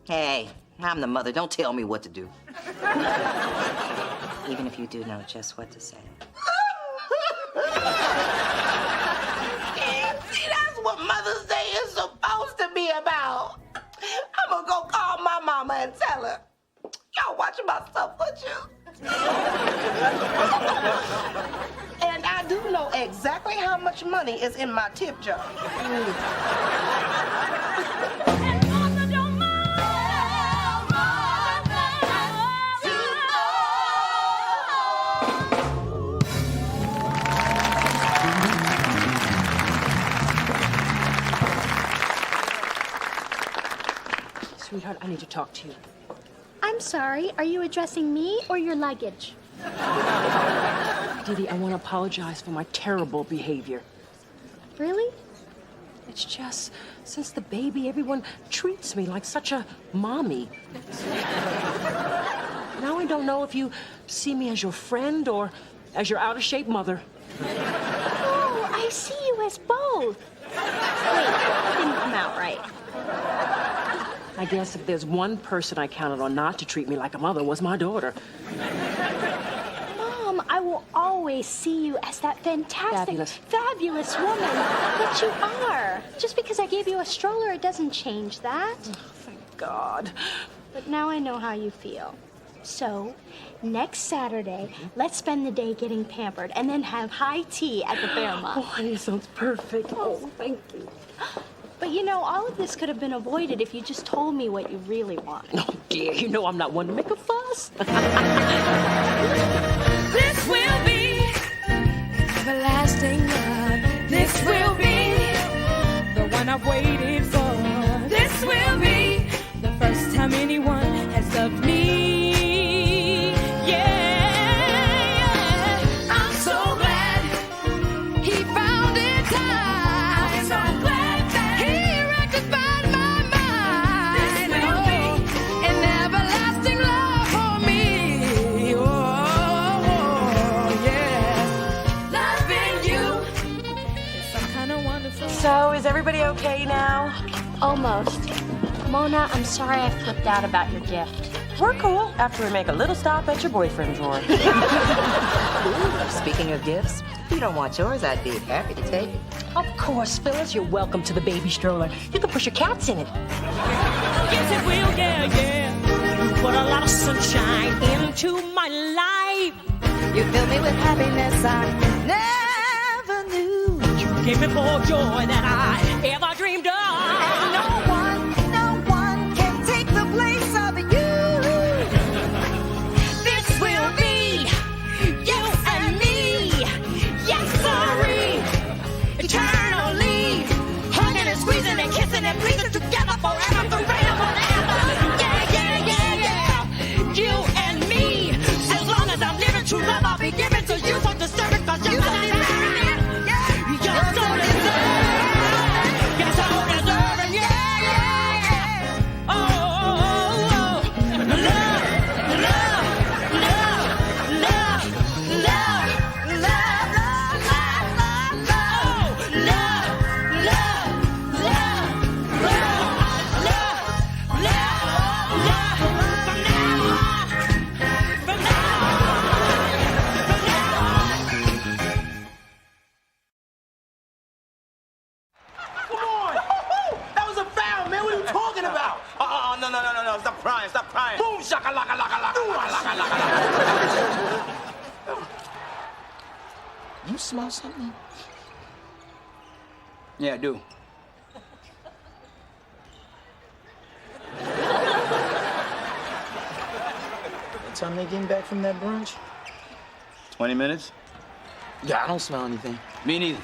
Speaker 5: Hey, I'm the mother. Don't tell me what to do. Even if you do know just what to say.
Speaker 10: See, that's what Mother's Day is supposed to be about. I'm gonna go call my mama and tell her. Y'all watching my stuff, would you? And I do know exactly how much money is in my tip jar.
Speaker 1: Sweetheart, I need to talk to you.
Speaker 2: I'm sorry, are you addressing me or your luggage?
Speaker 1: Dee, I want to apologize for my terrible behavior.
Speaker 2: Really?
Speaker 1: It's just, since the baby, everyone treats me like such a mommy. Now I don't know if you see me as your friend or as your out-of-shape mother.
Speaker 2: Oh, I see you as both. Wait, that didn't come out right.
Speaker 1: I guess if there's one person I counted on not to treat me like a mother was my daughter.
Speaker 2: Mom, I will always see you as that fantastic, fabulous woman that you are. Just because I gave you a stroller, it doesn't change that.
Speaker 1: Oh, thank God.
Speaker 2: But now I know how you feel. So, next Saturday, let's spend the day getting pampered and then have high tea at the Fairmont.
Speaker 1: Oh, honey, sounds perfect. Oh, thank you.
Speaker 2: But you know, all of this could have been avoided if you just told me what you really want.
Speaker 1: Oh, dear, you know I'm not one to make a fuss.
Speaker 13: This will be everlasting love. This will be the one I've waited for. This will be the first time anyone has loved me. Yeah, I'm so glad he found it time. I'm so glad that he rectified my mind. This will be an everlasting love for me. Oh, yeah. Loving you is some kind of wonderful.
Speaker 9: So, is everybody okay now?
Speaker 2: Almost. Mona, I'm sorry I flipped out about your gift.
Speaker 9: We're cool after we make a little stop at your boyfriend's drawer.
Speaker 5: Speaking of gifts, if you don't want yours, I'd be happy to take it.
Speaker 1: Of course, Phyllis, you're welcome to the baby stroller. You can push your cats in it.
Speaker 13: Yes, it will, yeah, yeah.
Speaker 1: You put a lot of sunshine into my life.
Speaker 5: You fill me with happiness I never knew.
Speaker 1: You gave me more joy than I ever dreamed of.
Speaker 5: And no one can take the place of you.
Speaker 13: This will be you and me. Yes, sir.
Speaker 3: talking about?
Speaker 6: No. Stop crying.
Speaker 3: Boom, shakalaka, laka, laka, laka, laka, laka. You smell something?
Speaker 6: Yeah, I do.
Speaker 3: What time they getting back from that brunch?
Speaker 11: 20 minutes?
Speaker 3: Yeah, I don't smell anything.
Speaker 11: Me neither.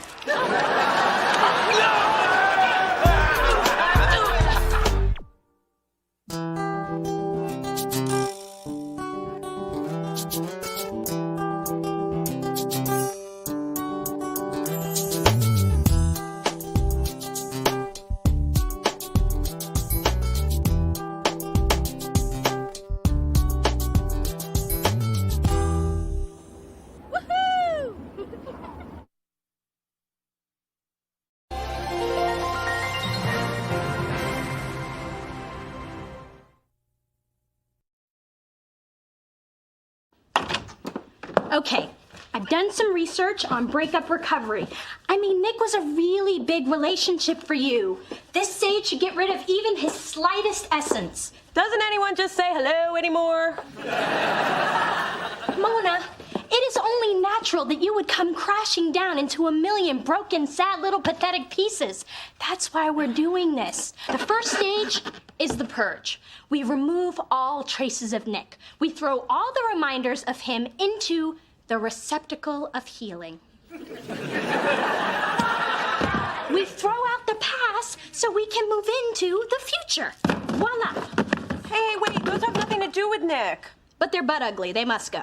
Speaker 2: Okay, I've done some research on breakup recovery. I mean, Nick was a really big relationship for you. This sage should get rid of even his slightest essence.
Speaker 1: Doesn't anyone just say hello anymore?
Speaker 2: Mona, it is only natural that you would come crashing down into a million broken, sad little pathetic pieces. That's why we're doing this. The first stage is the purge. We remove all traces of Nick. We throw all the reminders of him into the receptacle of healing. We throw out the past so we can move into the future. Voila.
Speaker 1: Hey, wait, those have nothing to do with Nick.
Speaker 2: But they're butt ugly. They must go.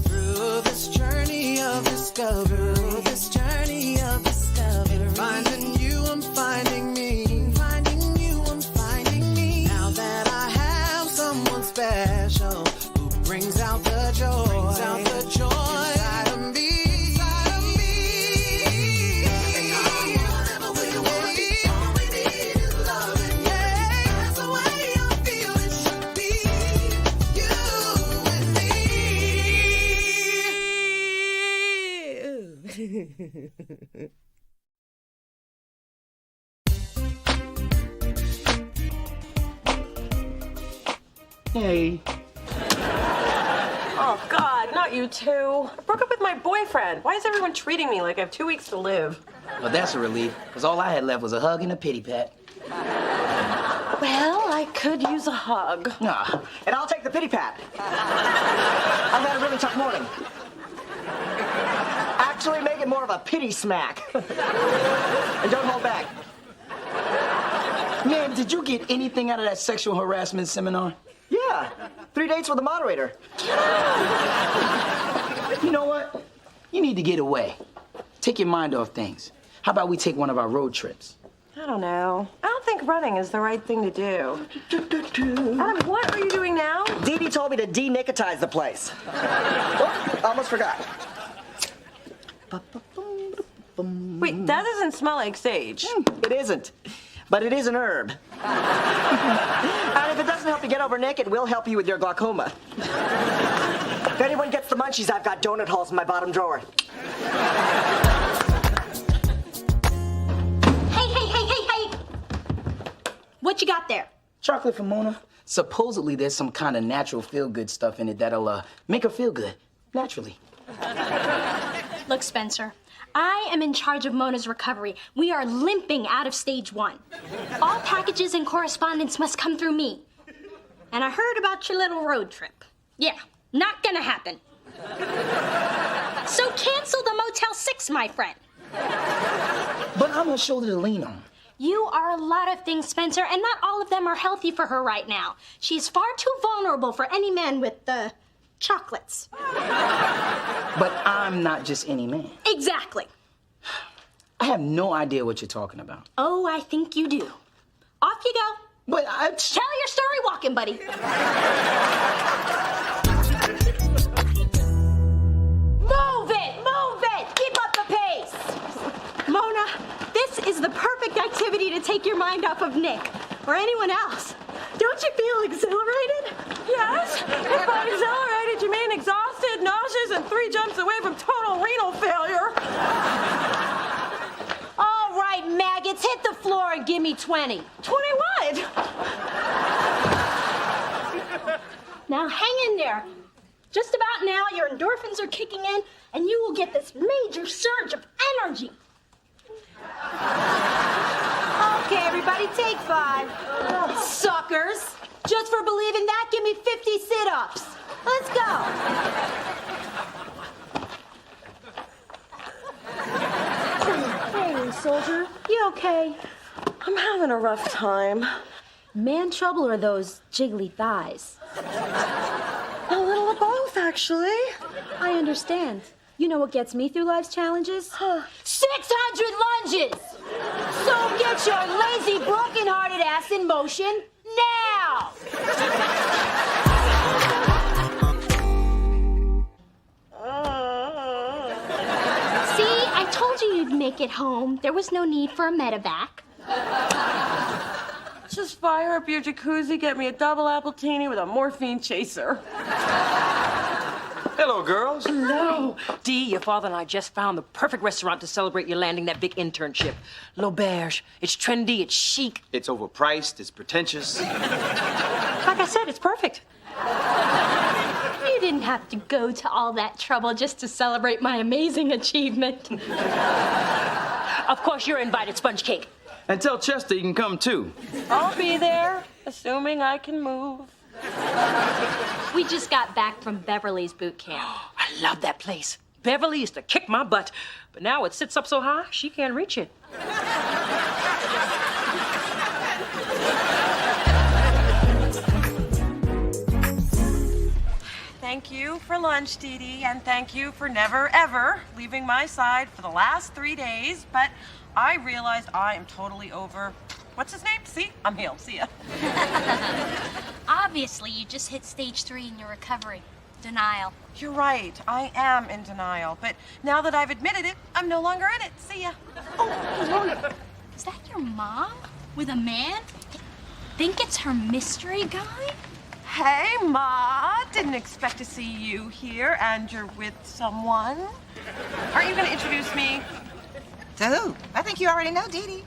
Speaker 4: Through this journey of discovery, finding you, I'm finding me. Finding you, I'm finding me. Now that I have someone special who brings out the joy, inside of me. Whatever we want, all we need is loving. That's the way I feel it should be. You and me.
Speaker 3: Hey.
Speaker 1: Oh, God, not you two. I broke up with my boyfriend. Why is everyone treating me like I have 2 weeks to live?
Speaker 3: Well, that's a relief, because all I had left was a hug and a pity pat.
Speaker 1: Well, I could use a hug.
Speaker 6: Nah, and I'll take the pity pat. I've had a really tough morning. Actually, make it more of a pity smack. And don't hold back.
Speaker 3: Man, did you get anything out of that sexual harassment seminar?
Speaker 6: Yeah, 3 dates with the moderator.
Speaker 3: You know what? You need to get away. Take your mind off things. How about we take one of our road trips?
Speaker 1: I don't know. I don't think running is the right thing to do. Adam, what are you doing now?
Speaker 6: Dee Dee told me to de-nickotize the place. Oh, almost forgot.
Speaker 1: Wait, that doesn't smell like sage.
Speaker 6: It isn't. But it is an herb. And if it doesn't help you get over Nick, it will help you with your glaucoma. If anyone gets the munchies, I've got donut holes in my bottom drawer.
Speaker 2: Hey. What you got there?
Speaker 3: Chocolate for Mona. Supposedly there's some kind of natural feel-good stuff in it that'll make her feel good, naturally.
Speaker 2: Look, Spencer, I am in charge of Mona's recovery. We are limping out of stage 1. All packages and correspondence must come through me. And I heard about your little road trip. Yeah, not gonna happen. So cancel the Motel 6, my friend.
Speaker 3: But I'm her shoulder to lean on.
Speaker 2: You are a lot of things, Spencer, and not all of them are healthy for her right now. She's far too vulnerable for any man with chocolates.
Speaker 3: But I'm not just any man.
Speaker 2: Exactly.
Speaker 3: I have no idea what you're talking about.
Speaker 2: Oh, I think you do. Off you go.
Speaker 3: But
Speaker 2: Tell your story walking, buddy. Move it! Keep up the pace! Mona, this is the perfect activity to take your mind off of Nick or anyone else. Don't you feel exhilarated?
Speaker 1: Yes. If by exhilarated, you mean exhausted, nauseous, and 3 jumps away from total renal failure.
Speaker 2: All right, Maggie.
Speaker 1: seconds, hit the floor and give me 20.
Speaker 9: 20 what?
Speaker 2: Now hang in there. Just about now, your endorphins are kicking in, and you will get this major surge of energy.
Speaker 1: Okay, everybody, take 5. Suckers. Just for believing that, give me 50 sit-ups. Let's go.
Speaker 2: Hey, soldier, you okay?
Speaker 9: I'm having a rough time.
Speaker 2: Man trouble or those jiggly thighs?
Speaker 9: A little of both, actually.
Speaker 2: I understand. You know what gets me through life's challenges?
Speaker 1: 600 lunges. So get your lazy, broken-hearted ass in motion now.
Speaker 2: See, I told you you'd make it home. There was no need for a medevac.
Speaker 9: Just fire up your jacuzzi, get me a double appletini with a morphine chaser.
Speaker 11: Hello, girls.
Speaker 1: Hello. Dee, your father and I just found the perfect restaurant to celebrate your landing that big internship. L'Auberge. It's trendy, it's chic.
Speaker 11: It's overpriced, it's pretentious.
Speaker 1: Like I said, it's perfect.
Speaker 2: You didn't have to go to all that trouble just to celebrate my amazing achievement.
Speaker 1: Of course, you're invited, Sponge Cake.
Speaker 11: And tell Chester he can come too.
Speaker 9: I'll be there, assuming I can move.
Speaker 2: We just got back from Beverly's boot camp.
Speaker 1: I love that place. Beverly used to kick my butt, but now it sits up so high, she can't reach it.
Speaker 9: Thank you for lunch, Dee Dee, and thank you for never, ever leaving my side for the last 3 days, but I realized I am totally over... What's his name? See? I'm healed. See ya.
Speaker 2: Obviously, you just hit stage 3 in your recovery. Denial.
Speaker 9: You're right. I am in denial, but now that I've admitted it, I'm no longer in it. See ya.
Speaker 2: Oh, is that your mom? With a man? Think it's her mystery guy?
Speaker 9: Hey, Ma. Didn't expect to see you here, and you're with someone. Aren't you going to introduce me?
Speaker 5: To who? I think you already know, Dee Dee.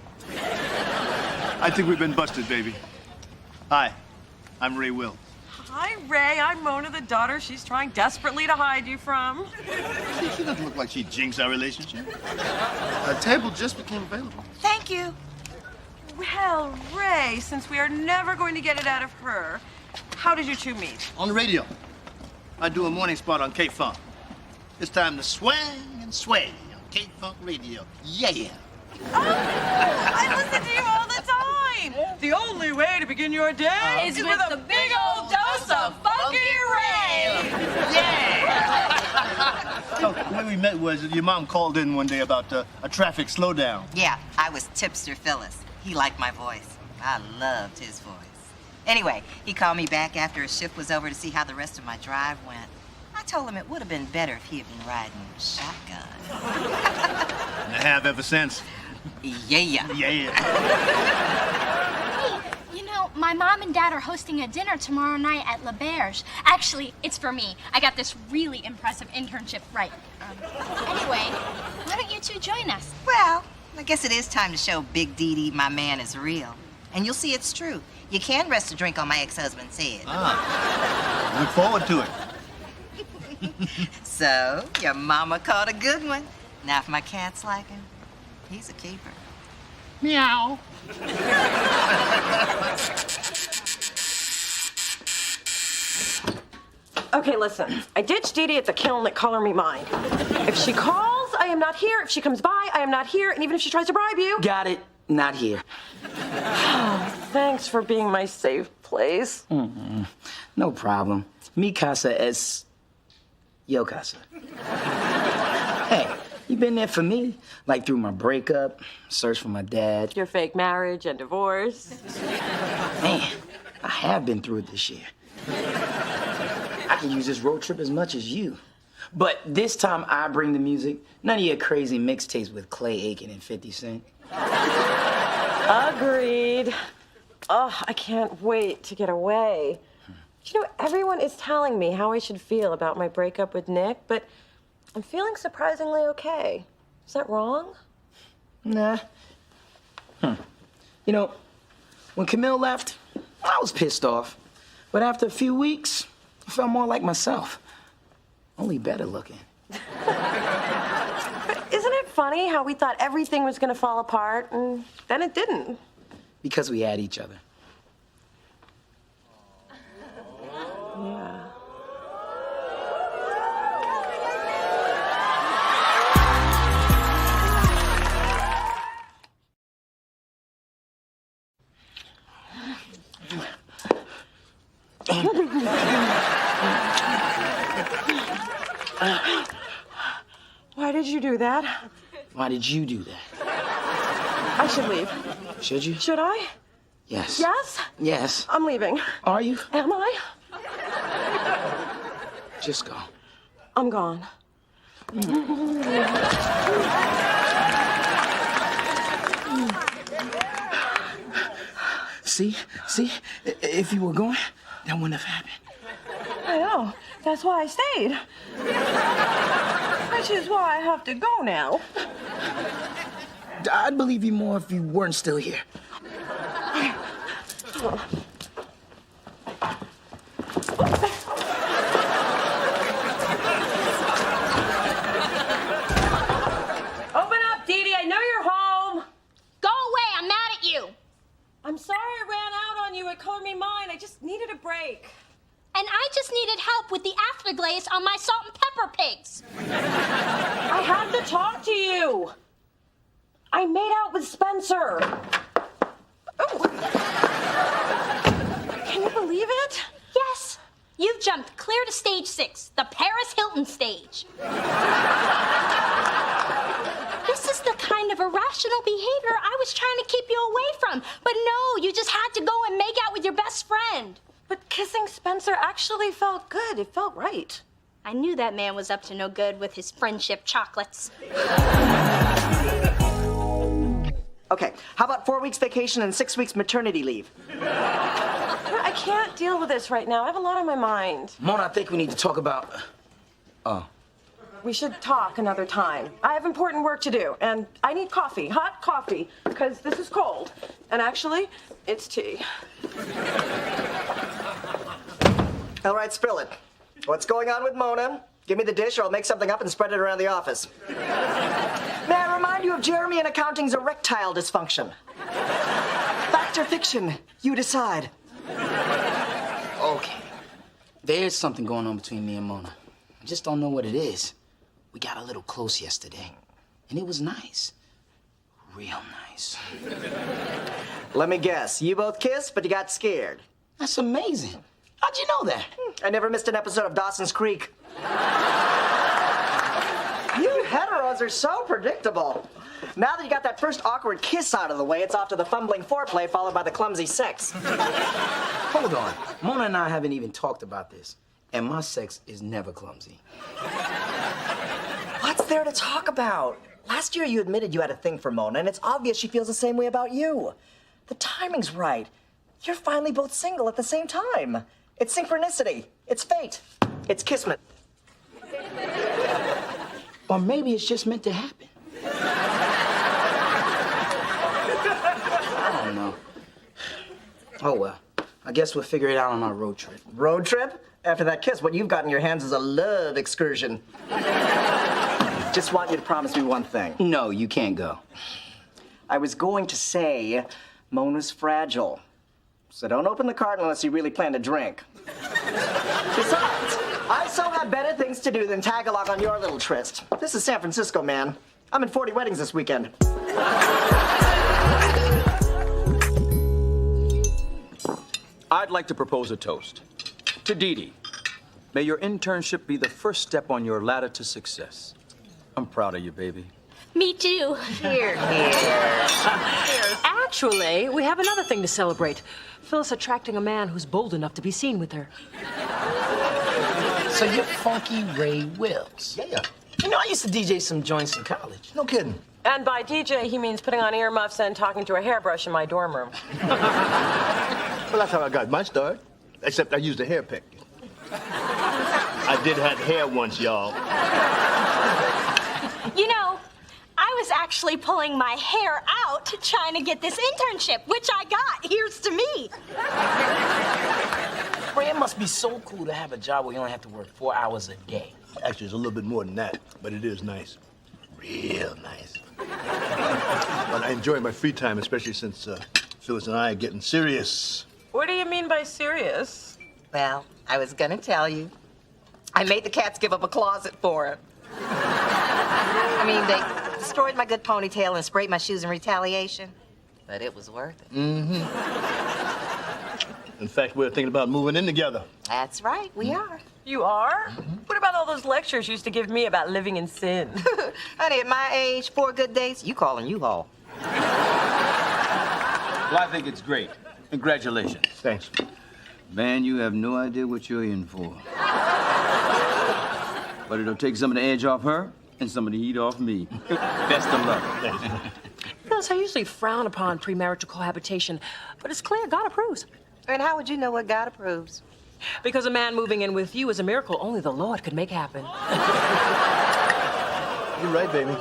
Speaker 14: I think we've been busted, baby. Hi, I'm Ray Will.
Speaker 9: Hi, Ray. I'm Mona, the daughter she's trying desperately to hide you from.
Speaker 14: She doesn't look like she jinxed our relationship. A table just became available.
Speaker 5: Thank you.
Speaker 9: Well, Ray, since we are never going to get it out of her, how did you two meet?
Speaker 14: On the radio. I do a morning spot on K-Funk. It's time to swing and sway on K-Funk Radio. Yeah.
Speaker 9: Oh, I listen to you all the time. The only way to begin your day is with a big old dose of Funky Ray.
Speaker 14: Yeah. So the way we met was your mom called in one day about a traffic slowdown.
Speaker 5: Yeah, I was Tipster Phyllis. He liked my voice. I loved his voice. Anyway, he called me back after his shift was over to see how the rest of my drive went. I told him it would have been better if he had been riding shotgun.
Speaker 14: And I have ever since.
Speaker 5: Yeah.
Speaker 2: Hey, you know, my mom and dad are hosting a dinner tomorrow night at L'Auberge. Actually, it's for me. I got this really impressive internship right. Anyway, why don't you two join us?
Speaker 5: Well, I guess it is time to show Big Dee Dee my man is real. And you'll see it's true. You can rest a drink on my ex-husband's head.
Speaker 14: Ah, look forward to it.
Speaker 5: So, your mama caught a good one. Now, if my cat's like him, he's a keeper.
Speaker 14: Meow.
Speaker 9: Okay, listen. I ditched Dee Dee at the kiln at Color Me Mine. If she calls, I am not here. If she comes by, I am not here. And even if she tries to bribe you...
Speaker 3: Got it. Not here.
Speaker 9: Thanks for being my safe place.
Speaker 3: No problem. Mi casa es yo casa. Hey, you been there for me? Like through my breakup, search for my dad.
Speaker 9: Your fake marriage and divorce.
Speaker 3: Man, I have been through it this year. I can use this road trip as much as you. But this time I bring the music. None of your crazy mixtapes with Clay Aiken and 50 Cent.
Speaker 9: Agreed. Oh, I can't wait to get away. You know, everyone is telling me how I should feel about my breakup with Nick, but I'm feeling surprisingly okay. Is that wrong?
Speaker 3: Nah. You know, when Camille left, I was pissed off. But after a few weeks, I felt more like myself. Only better looking.
Speaker 9: Isn't it funny how we thought everything was gonna fall apart and then it didn't?
Speaker 3: Because we had each other.
Speaker 9: Yeah. Why did you do that?
Speaker 3: Why did you do that?
Speaker 9: I should leave.
Speaker 3: Should you?
Speaker 9: Should I?
Speaker 3: Yes.
Speaker 9: Yes?
Speaker 3: Yes.
Speaker 9: I'm leaving.
Speaker 3: Are you?
Speaker 9: Am I?
Speaker 3: Just go.
Speaker 9: I'm gone.
Speaker 3: See? If you were going, that wouldn't have happened.
Speaker 9: I know. That's why I stayed. Which is why I have to go now.
Speaker 3: I'd believe you more if you weren't still here.
Speaker 1: Open up, Dee Dee. I know you're home.
Speaker 2: Go away, I'm mad at you.
Speaker 1: I'm sorry I ran out on you. It colored me mine. I just needed a break.
Speaker 2: And I just needed help with the afterglaze on my salt and pepper pigs.
Speaker 1: I had to talk to you. I made out with Spencer.
Speaker 9: Oh. Can you believe it?
Speaker 2: Yes, you've jumped clear to stage 6, the Paris Hilton stage. This is the kind of irrational behavior I was trying to keep you away from. But no, you just had to go and make out with your best friend.
Speaker 9: But kissing Spencer actually felt good. It felt right.
Speaker 2: I knew that man was up to no good with his friendship chocolates.
Speaker 6: Okay, how about 4 weeks vacation and 6 weeks maternity leave?
Speaker 9: I can't deal with this right now. I have a lot on my mind.
Speaker 3: Mona, I think we need to talk about... Oh.
Speaker 9: We should talk another time. I have important work to do, and I need coffee, hot coffee, because this is cold. And actually, it's tea.
Speaker 6: All right, spill it. What's going on with Mona? Give me the dish or I'll make something up and spread it around the office. May I remind you of Jeremy and accounting's erectile dysfunction? Fact or fiction? You decide.
Speaker 3: Okay. There's something going on between me and Mona. I just don't know what it is. We got a little close yesterday, and it was nice. Real nice.
Speaker 6: Let me guess. You both kissed, but you got scared.
Speaker 3: That's amazing. How'd you know that?
Speaker 6: I never missed an episode of Dawson's Creek. You heteros are so predictable. Now that you got that first awkward kiss out of the way, it's off to the fumbling foreplay followed by the clumsy sex.
Speaker 3: Hold on. Mona and I haven't even talked about this, and my sex is never clumsy.
Speaker 6: What's there to talk about? Last year you admitted you had a thing for Mona, and it's obvious she feels the same way about you. The timing's right. You're finally both single at the same time. It's synchronicity. It's fate. It's kismet.
Speaker 3: Or maybe it's just meant to happen. I don't know. Oh, well. I guess we'll figure it out on our road trip.
Speaker 6: Road trip? After that kiss, what you've got in your hands is a love excursion. Just want you to promise me one thing.
Speaker 3: No, you can't go.
Speaker 6: I was going to say Mona's fragile. So don't open the cart unless you really plan to drink. Besides, I so have better things to do than tag along on your little tryst. This is San Francisco, man. I'm in 40 weddings this weekend.
Speaker 11: I'd like to propose a toast. To Dee Dee, may your internship be the first step on your ladder to success. I'm proud of you, baby.
Speaker 2: Me too.
Speaker 1: Here. Actually, we have another thing to celebrate. Phyllis attracting a man who's bold enough to be seen with her.
Speaker 3: So you're Funky Ray Wills.
Speaker 14: Yeah.
Speaker 3: You know, I used to DJ some joints in college.
Speaker 14: No kidding.
Speaker 9: And by DJ, he means putting on earmuffs and talking to a hairbrush in my dorm room.
Speaker 14: Well, that's how I got my start. Except I used a hair pick. I did have hair once, y'all.
Speaker 2: You know, I was actually actually pulling my hair out trying to get this internship, which I got. Here's to me.
Speaker 3: Ray, it must be so cool to have a job where you only have to work 4 hours a day.
Speaker 14: Actually, it's a little bit more than that, but it is nice. Real nice. But I enjoy my free time, especially since Phyllis and I are getting serious.
Speaker 9: What do you mean by serious?
Speaker 5: Well, I was gonna tell you. I made the cats give up a closet for him. I mean, they destroyed my good ponytail and sprayed my shoes in retaliation. But it was worth it.
Speaker 14: Mm-hmm. In fact, we're thinking about moving in together.
Speaker 5: That's right, we are.
Speaker 9: You are? What about all those lectures you used to give me about living in sin?
Speaker 5: Honey, at my age, 4 good days, you calling U-Haul.
Speaker 11: Well, I think it's great. Congratulations.
Speaker 14: Thanks.
Speaker 11: Man, you have no idea what you're in for. But it'll take some of the edge off her and some of the heat off me. Best of luck.
Speaker 1: Phyllis, I usually frown upon premarital cohabitation, but it's clear God approves.
Speaker 5: And how would you know what God approves?
Speaker 1: Because a man moving in with you is a miracle only the Lord could make happen.
Speaker 14: You're right, baby.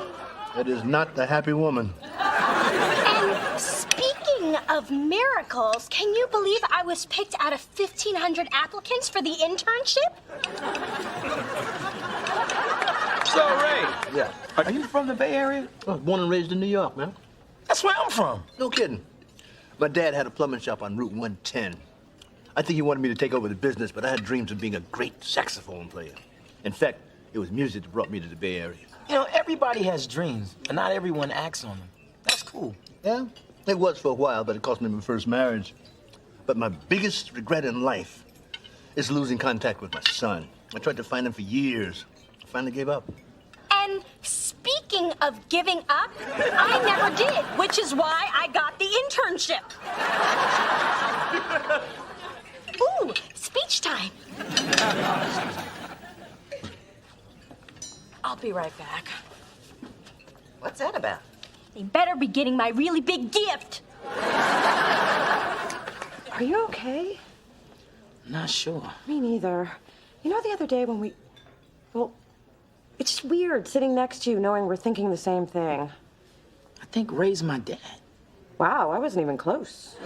Speaker 14: That is not the happy woman.
Speaker 2: And speaking of miracles, can you believe I was picked out of 1,500 applicants for the internship?
Speaker 11: So, Ray.
Speaker 14: Yeah.
Speaker 11: Are you from the Bay Area?
Speaker 14: I was born and raised in New York, man.
Speaker 3: That's where I'm from.
Speaker 14: No kidding. My dad had a plumbing shop on Route 110. I think he wanted me to take over the business, but I had dreams of being a great saxophone player. In fact, it was music that brought me to the Bay Area.
Speaker 3: You know, everybody has dreams, but not everyone acts on them. That's cool.
Speaker 14: Yeah, it was for a while, but it cost me my first marriage. But my biggest regret in life is losing contact with my son. I tried to find him for years. I finally gave up.
Speaker 2: And speaking of giving up, I never did, which is why I got the internship. Ooh, speech time.
Speaker 1: I'll be right back.
Speaker 5: What's that about?
Speaker 2: They better be getting my really big gift.
Speaker 9: Are you okay?
Speaker 3: Not sure.
Speaker 9: Me neither. You know, the other day when well, it's just weird sitting next to you knowing we're thinking the same thing.
Speaker 3: I think Ray's my dad.
Speaker 9: Wow, I wasn't even close.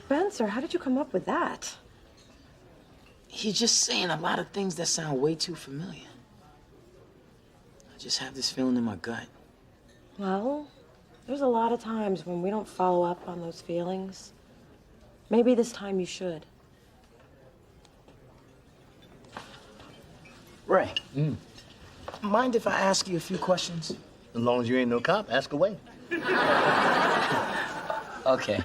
Speaker 9: Spencer, how did you come up with that?
Speaker 3: He's just saying a lot of things that sound way too familiar. I just have this feeling in my gut.
Speaker 9: Well, there's a lot of times when we don't follow up on those feelings. Maybe this time you should.
Speaker 3: Ray, mind if I ask you a few questions?
Speaker 14: As long as you ain't no cop, ask away.
Speaker 3: Okay.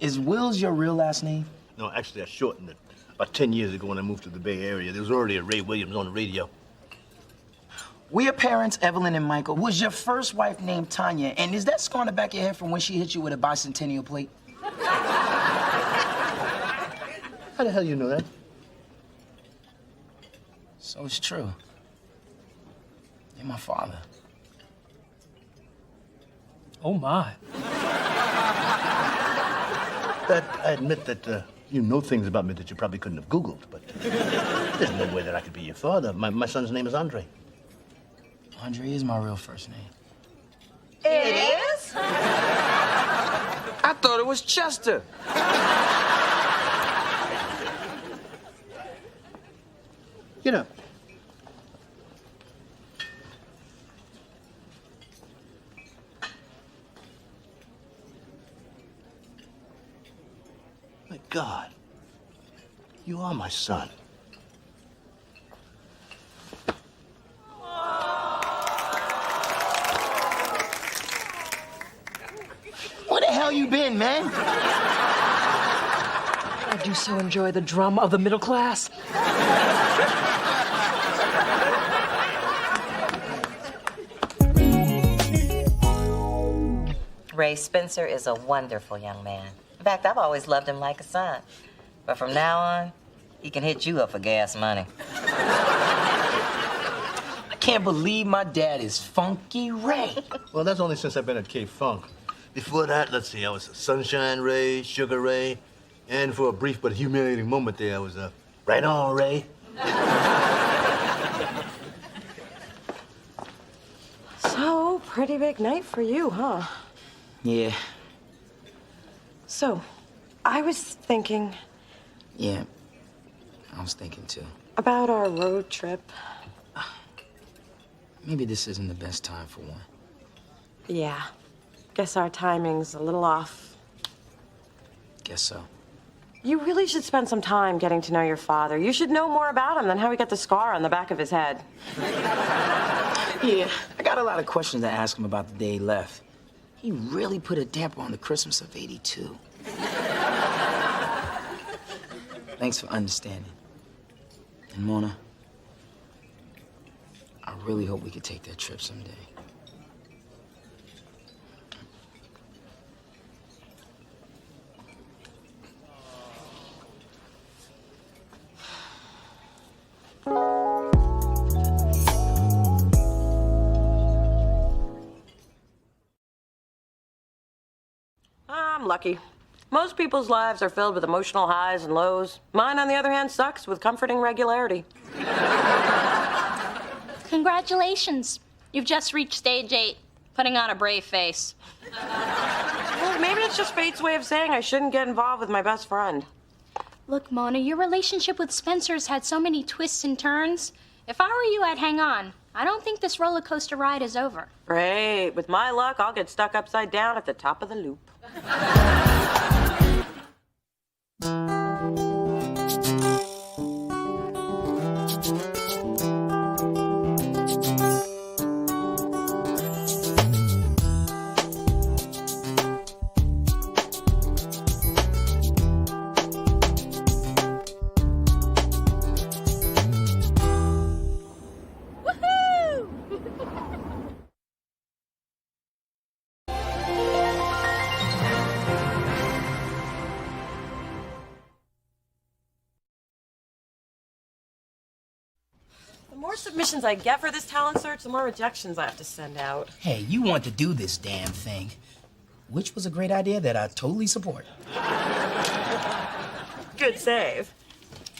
Speaker 3: Is Wills your real last name?
Speaker 14: No, actually, I shortened it. About 10 years ago when I moved to the Bay Area, there was already a Ray Williams on the radio.
Speaker 3: Were your parents, Evelyn and Michael, was your first wife named Tanya, and is that scar on the back of your head from when she hit you with a bicentennial plate?
Speaker 14: How the hell you know that?
Speaker 3: So it's true. You're my father.
Speaker 1: Oh, my.
Speaker 14: That, I admit that you know things about me that you probably couldn't have Googled, but there's no way that I could be your father. My son's name is Andre.
Speaker 3: Andre is my real first name.
Speaker 5: It is?
Speaker 11: I thought it was Chester.
Speaker 14: Get up. My God, you are my son.
Speaker 3: Where the hell you been, man?
Speaker 1: I do so enjoy the drum of the middle class.
Speaker 5: Ray Spencer is a wonderful young man. In fact, I've always loved him like a son. But from now on, he can hit you up for gas money.
Speaker 3: I can't believe my dad is Funky Ray.
Speaker 14: Well, that's only since I've been at K-Funk. Before that, let's see, I was Sunshine Ray, Sugar Ray, and for a brief but humiliating moment there, I was Right On Ray.
Speaker 9: So, pretty big night for you, huh?
Speaker 3: Yeah,
Speaker 9: So, I was thinking
Speaker 3: yeah. I was thinking too.
Speaker 9: about our road trip.
Speaker 3: Maybe this isn't the best time for one.
Speaker 9: Yeah. Guess our timing's a little off.
Speaker 3: Guess so.
Speaker 9: You really should spend some time getting to know your father. You should know more about him than how he got the scar on the back of his head.
Speaker 3: Yeah, I got a lot of questions to ask him about the day he left. He really put a damper on the Christmas of '82. Thanks for understanding. And Mona, I really hope we could take that trip someday.
Speaker 9: I'm lucky. Most people's lives are filled with emotional highs and lows. Mine, on the other hand, sucks with comforting regularity.
Speaker 2: Congratulations. You've just reached stage 8, putting on a brave face.
Speaker 9: Well, maybe it's just fate's way of saying I shouldn't get involved with my best friend.
Speaker 2: Look, Mona, your relationship with Spencer's had so many twists and turns. If I were you, I'd hang on. I don't think this roller coaster ride is over.
Speaker 9: Great. With my luck, I'll get stuck upside down at the top of the loop. The more submissions I get for this talent search, the more rejections I have to send out.
Speaker 3: Hey, you want to do this damn thing, which was a great idea that I totally support.
Speaker 9: Good save.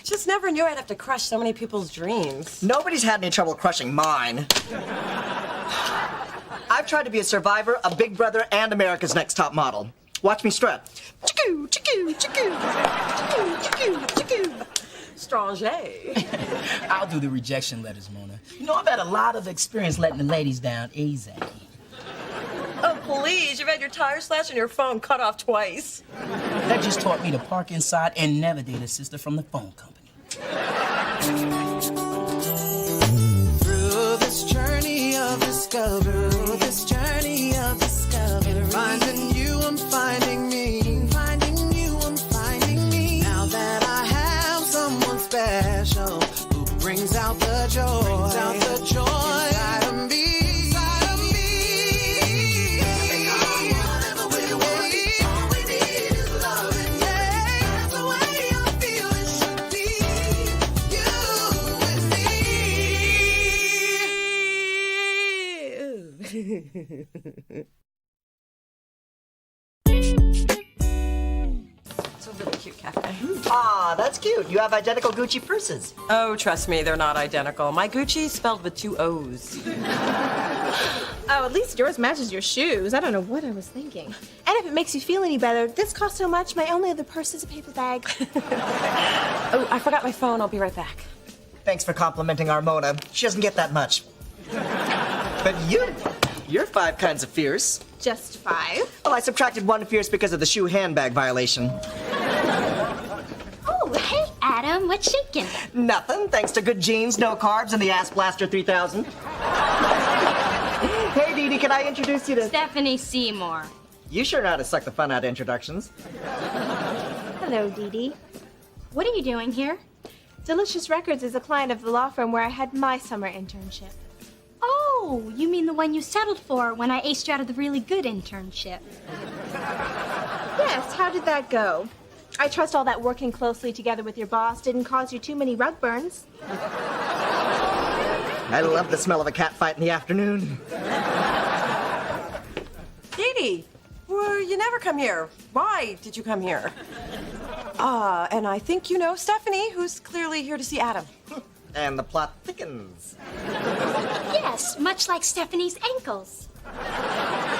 Speaker 9: Just never knew I'd have to crush so many people's dreams.
Speaker 6: Nobody's had any trouble crushing mine. I've tried to be a survivor, a big brother, and America's Next Top Model. Watch me strut. Chicoo, chicoo, chicoo, chicoo, chicoo, chicoo.
Speaker 9: Stranger.
Speaker 3: I'll do the rejection letters, Mona. You know, I've had a lot of experience letting the ladies down easy.
Speaker 9: Oh, please. You've had your tire slashed and your phone cut off twice.
Speaker 3: That just taught me to park inside and never date a sister from the phone company.
Speaker 4: Through this journey of discovery, finding you, I'm finding me. Finding you, I'm finding me. Now that I have someone special who brings out the joy, inside of me.
Speaker 9: It's a really cute cafe.
Speaker 6: Ah, that's cute. You have identical Gucci purses.
Speaker 9: Oh, trust me, they're not identical. My Gucci's spelled with 2 O's.
Speaker 15: Oh, at least yours matches your shoes. I don't know what I was thinking. And if it makes you feel any better, this costs so much, my only other purse is a paper bag.
Speaker 9: Oh, I forgot my phone. I'll be right back.
Speaker 6: Thanks for complimenting our Mona. She doesn't get that much. But you're 5 kinds of fierce.
Speaker 15: Just 5?
Speaker 6: Well, I subtracted 1 fierce because of the shoe handbag violation.
Speaker 2: Oh, hey, Adam, what's shaking?
Speaker 6: Nothing, thanks to good genes, no carbs, and the Ass Blaster 3000. Hey, Dee Dee, can I introduce you to...
Speaker 2: Stephanie Seymour.
Speaker 6: You sure know how to suck the fun out of introductions.
Speaker 15: Hello, Dee Dee.
Speaker 2: What are you doing here?
Speaker 15: Delicious Records is a client of the law firm where I had my summer internship.
Speaker 2: Oh, you mean the one you settled for when I aced you out of the really good internship?
Speaker 15: Yes, how did that go? I trust all that working closely together with your boss didn't cause you too many rug burns.
Speaker 6: I love the smell of a cat fight in the afternoon.
Speaker 9: Dee Dee, well, you never come here. Why did you come here? And I think you know Stephanie, who's clearly here to see Adam.
Speaker 6: And the plot thickens.
Speaker 2: Yes, much like Stephanie's ankles.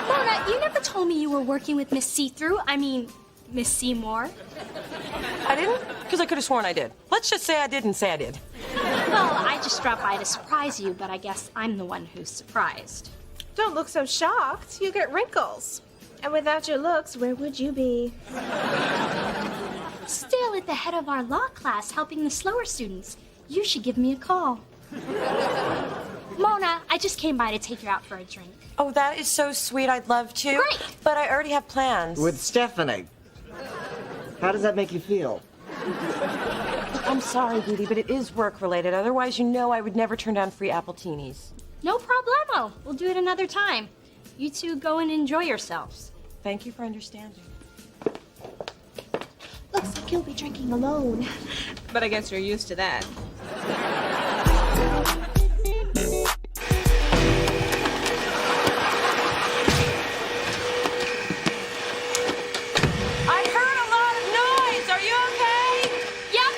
Speaker 2: Mona, you never told me you were working with Miss Miss Seymour.
Speaker 1: I didn't? Because I could have sworn I did. Let's just say I didn't say I did.
Speaker 2: Well, I just dropped by to surprise you, but I guess I'm the one who's surprised.
Speaker 15: Don't look so shocked. You get wrinkles. And without your looks, where would you be?
Speaker 2: Still at the head of our law class helping the slower students. You should give me a call. Mona, I just came by to take you out for a drink.
Speaker 1: Oh, that is so sweet. I'd love to.
Speaker 2: Great.
Speaker 1: But I already have plans.
Speaker 6: With Stephanie. How does that make you feel?
Speaker 1: I'm sorry, Dee Dee, but it is work-related. Otherwise, you know I would never turn down free appletinis.
Speaker 2: No problemo. We'll do it another time. You two go and enjoy yourselves.
Speaker 1: Thank you for understanding.
Speaker 15: Looks like you'll be drinking alone. But I guess you're used to that.
Speaker 1: I heard a lot of noise. Are you okay?
Speaker 2: Yep.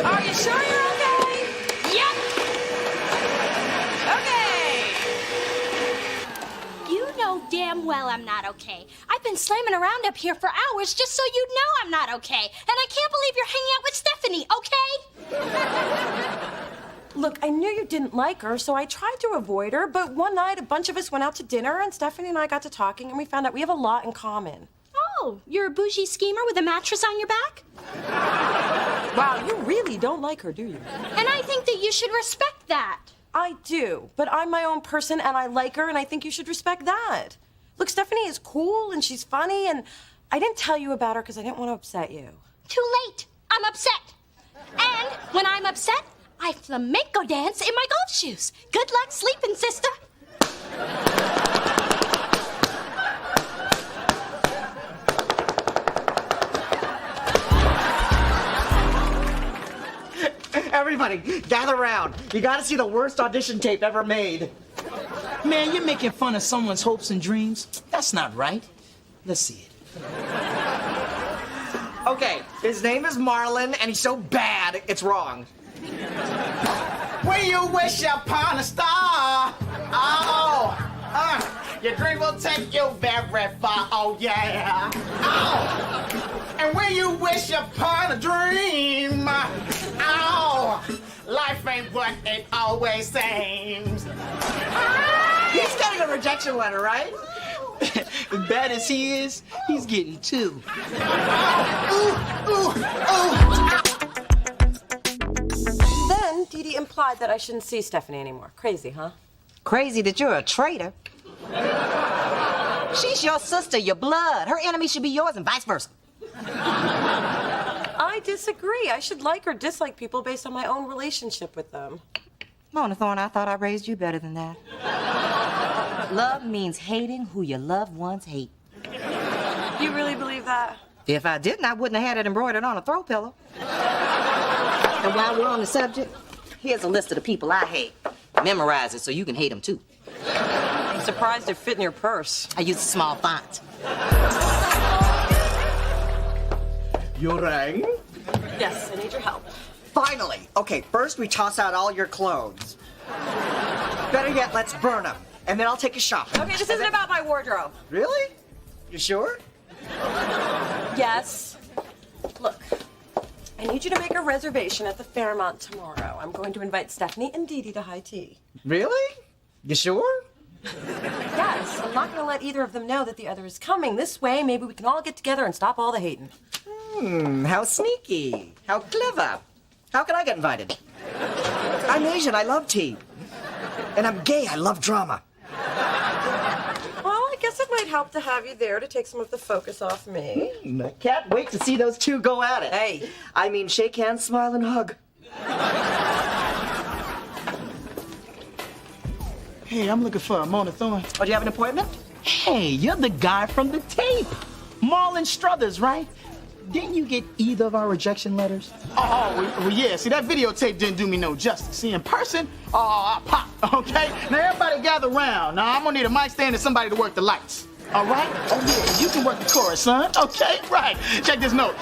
Speaker 1: Are you sure you're okay?
Speaker 2: Yep.
Speaker 1: Okay.
Speaker 2: You know damn well I'm not okay. I've been slamming around up here for hours just so you know I'm not okay. And I can't believe you're hanging out with Stephanie, okay?
Speaker 1: Look, I knew you didn't like her, so I tried to avoid her, but one night a bunch of us went out to dinner and Stephanie and I got to talking and we found out we have a lot in common.
Speaker 2: Oh, you're a bougie schemer with a mattress on your back?
Speaker 1: Wow, you really don't like her, do you?
Speaker 2: And I think that you should respect that.
Speaker 1: I do, but I'm my own person and I like her and I think you should respect that. Look, Stephanie is cool and she's funny and I didn't tell you about her because I didn't want to upset you.
Speaker 2: Too late. I'm upset. And when I'm upset, I flamenco dance in my golf shoes. Good luck sleeping, sister.
Speaker 6: Everybody, gather around. You gotta see the worst audition tape ever made.
Speaker 3: Man, you're making fun of someone's hopes and dreams. That's not right. Let's see it.
Speaker 6: Okay, his name is Marlon, and he's so bad, it's wrong.
Speaker 16: When you wish upon a star, your dream will take you very far, oh yeah. Oh, and when you wish upon a dream, life ain't what it always seems.
Speaker 6: He's getting a rejection letter, right?
Speaker 3: As bad as he is, he's getting two.
Speaker 1: Then Dee Dee implied that I shouldn't see Stephanie anymore. Crazy, huh?
Speaker 5: Crazy that you're a traitor. She's your sister, your blood. Her enemy should be yours and vice versa.
Speaker 1: I disagree. I should like or dislike people based on my own relationship with them.
Speaker 5: Mona Thorne, I thought I raised you better than that. Love means hating who your loved ones hate.
Speaker 1: You really believe that?
Speaker 5: If I didn't, I wouldn't have had it embroidered on a throw pillow. And while we're on the subject, here's a list of the people I hate. Memorize it so you can hate them too.
Speaker 1: I'm surprised it fit in your purse.
Speaker 5: I use a small font.
Speaker 6: You rang?
Speaker 1: Yes, I need your help.
Speaker 6: Finally. Okay, first we toss out all your clothes. Better yet, let's burn them. And then I'll take a shopping.
Speaker 1: Okay, this isn't about my wardrobe.
Speaker 6: Really? You sure?
Speaker 1: Yes. Look, I need you to make a reservation at the Fairmont tomorrow. I'm going to invite Stephanie and Dee Dee to high tea.
Speaker 6: Really? You sure?
Speaker 1: Yes, I'm not going to let either of them know that the other is coming. This way, maybe we can all get together and stop all the hating.
Speaker 6: How sneaky. How clever. How can I get invited? I'm Asian, I love tea. And I'm gay, I love drama.
Speaker 1: Well, I guess it might help to have you there to take some of the focus off me.
Speaker 6: I can't wait to see those two go at it.
Speaker 1: Hey.
Speaker 6: I mean, shake hands, smile, and hug.
Speaker 3: Hey, I'm looking for Mona Thorne.
Speaker 6: Oh, do you have an appointment?
Speaker 3: Hey, you're the guy from the tape. Marlon Struthers, right? Didn't you get either of our rejection letters?
Speaker 16: Well, yeah. See, that videotape didn't do me no justice. See, in person, I pop, okay? Now, everybody gather around. Now, I'm gonna need a mic stand and somebody to work the lights. All right? Oh, yeah, you can work the chorus, son. Okay, right. Check this note.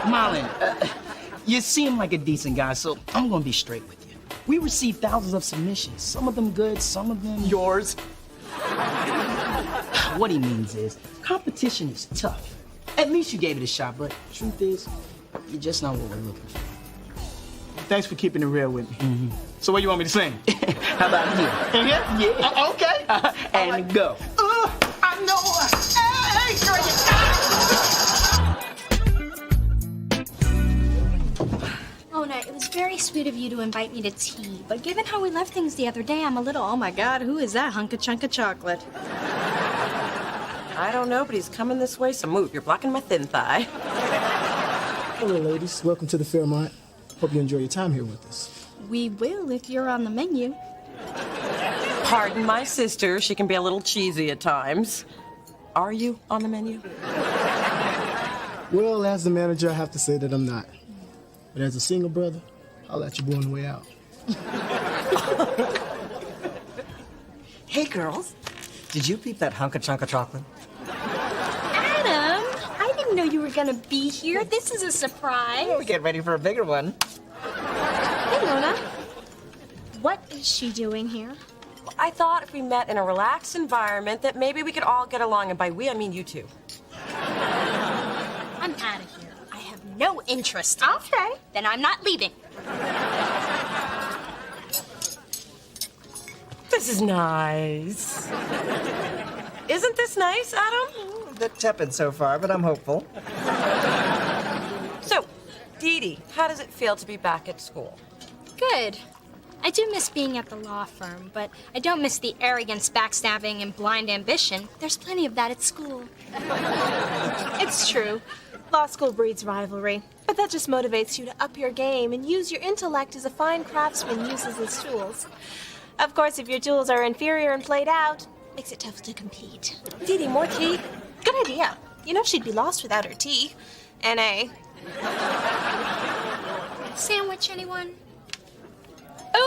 Speaker 3: Marlon, you seem like a decent guy, so I'm gonna be straight with you. We received thousands of submissions. Some of them good, some of them...
Speaker 6: Yours?
Speaker 3: What he means is, competition is tough. At least you gave it a shot, but truth is, you're just not what we're looking for.
Speaker 16: Thanks for keeping it real with me. So what you want me to sing?
Speaker 3: How about here?
Speaker 16: In here?
Speaker 3: Yeah.
Speaker 16: Okay.
Speaker 3: And
Speaker 16: right.
Speaker 3: Go.
Speaker 16: I know. Hey, girl,
Speaker 2: Mona, it was very sweet of you to invite me to tea, but given how we left things the other day, I'm a little, oh my God, who is that hunk of chunk of chocolate?
Speaker 1: I don't know, but he's coming this way, so move. You're blocking my thin thigh.
Speaker 17: Hello, ladies. Welcome to the Fairmont. Hope you enjoy your time here with us.
Speaker 2: We will if you're on the menu.
Speaker 1: Pardon my sister. She can be a little cheesy at times. Are you on the menu?
Speaker 17: Well, as the manager, I have to say that I'm not. But as a single brother, I'll let you boy on the way out.
Speaker 6: Hey, girls. Did you peep that hunk of chunk of chocolate?
Speaker 2: Adam, I didn't know you were gonna be here. This is a surprise.
Speaker 6: We'll get ready for a bigger one.
Speaker 15: Hey, Mona. What is she doing here?
Speaker 1: I thought if we met in a relaxed environment that maybe we could all get along, and by we, I mean you two.
Speaker 2: I'm out of here. I have no interest. Okay. Then I'm not leaving.
Speaker 1: This is nice. Isn't this nice, Adam?
Speaker 6: A bit tepid so far, but I'm hopeful.
Speaker 1: So, Dee Dee, how does it feel to be back at school?
Speaker 2: Good. I do miss being at the law firm, but I don't miss the arrogance, backstabbing, and blind ambition. There's plenty of that at school.
Speaker 15: It's true. Law school breeds rivalry, but that just motivates you to up your game and use your intellect as a fine craftsman uses his tools. Of course, if your tools are inferior and played out, makes it tough to compete.
Speaker 1: Dee Dee, more tea?
Speaker 15: Good idea. You know she'd be lost without her tea. N.A.
Speaker 2: Sandwich, anyone?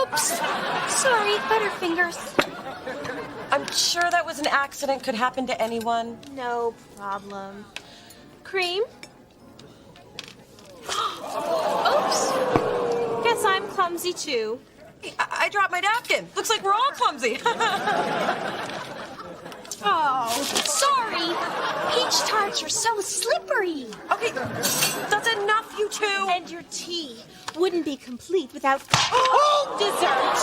Speaker 2: Oops. Sorry, Butterfingers.
Speaker 1: I'm sure that was an accident. Could happen to anyone.
Speaker 15: No problem. Cream? Oops. Guess I'm clumsy too.
Speaker 1: I dropped my napkin. Looks like we're all clumsy.
Speaker 2: Oh, sorry. Peach tarts are so slippery.
Speaker 1: Okay, that's enough, you two.
Speaker 15: And your tea wouldn't be complete without dessert.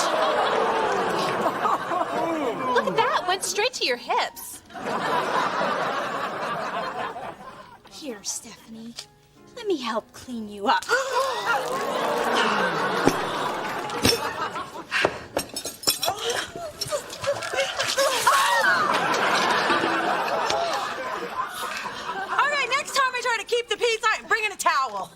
Speaker 15: Look at that. Went straight to your hips.
Speaker 2: Here, Stephanie. Let me help clean you up.
Speaker 1: Keep the peace. I'm bringing a towel.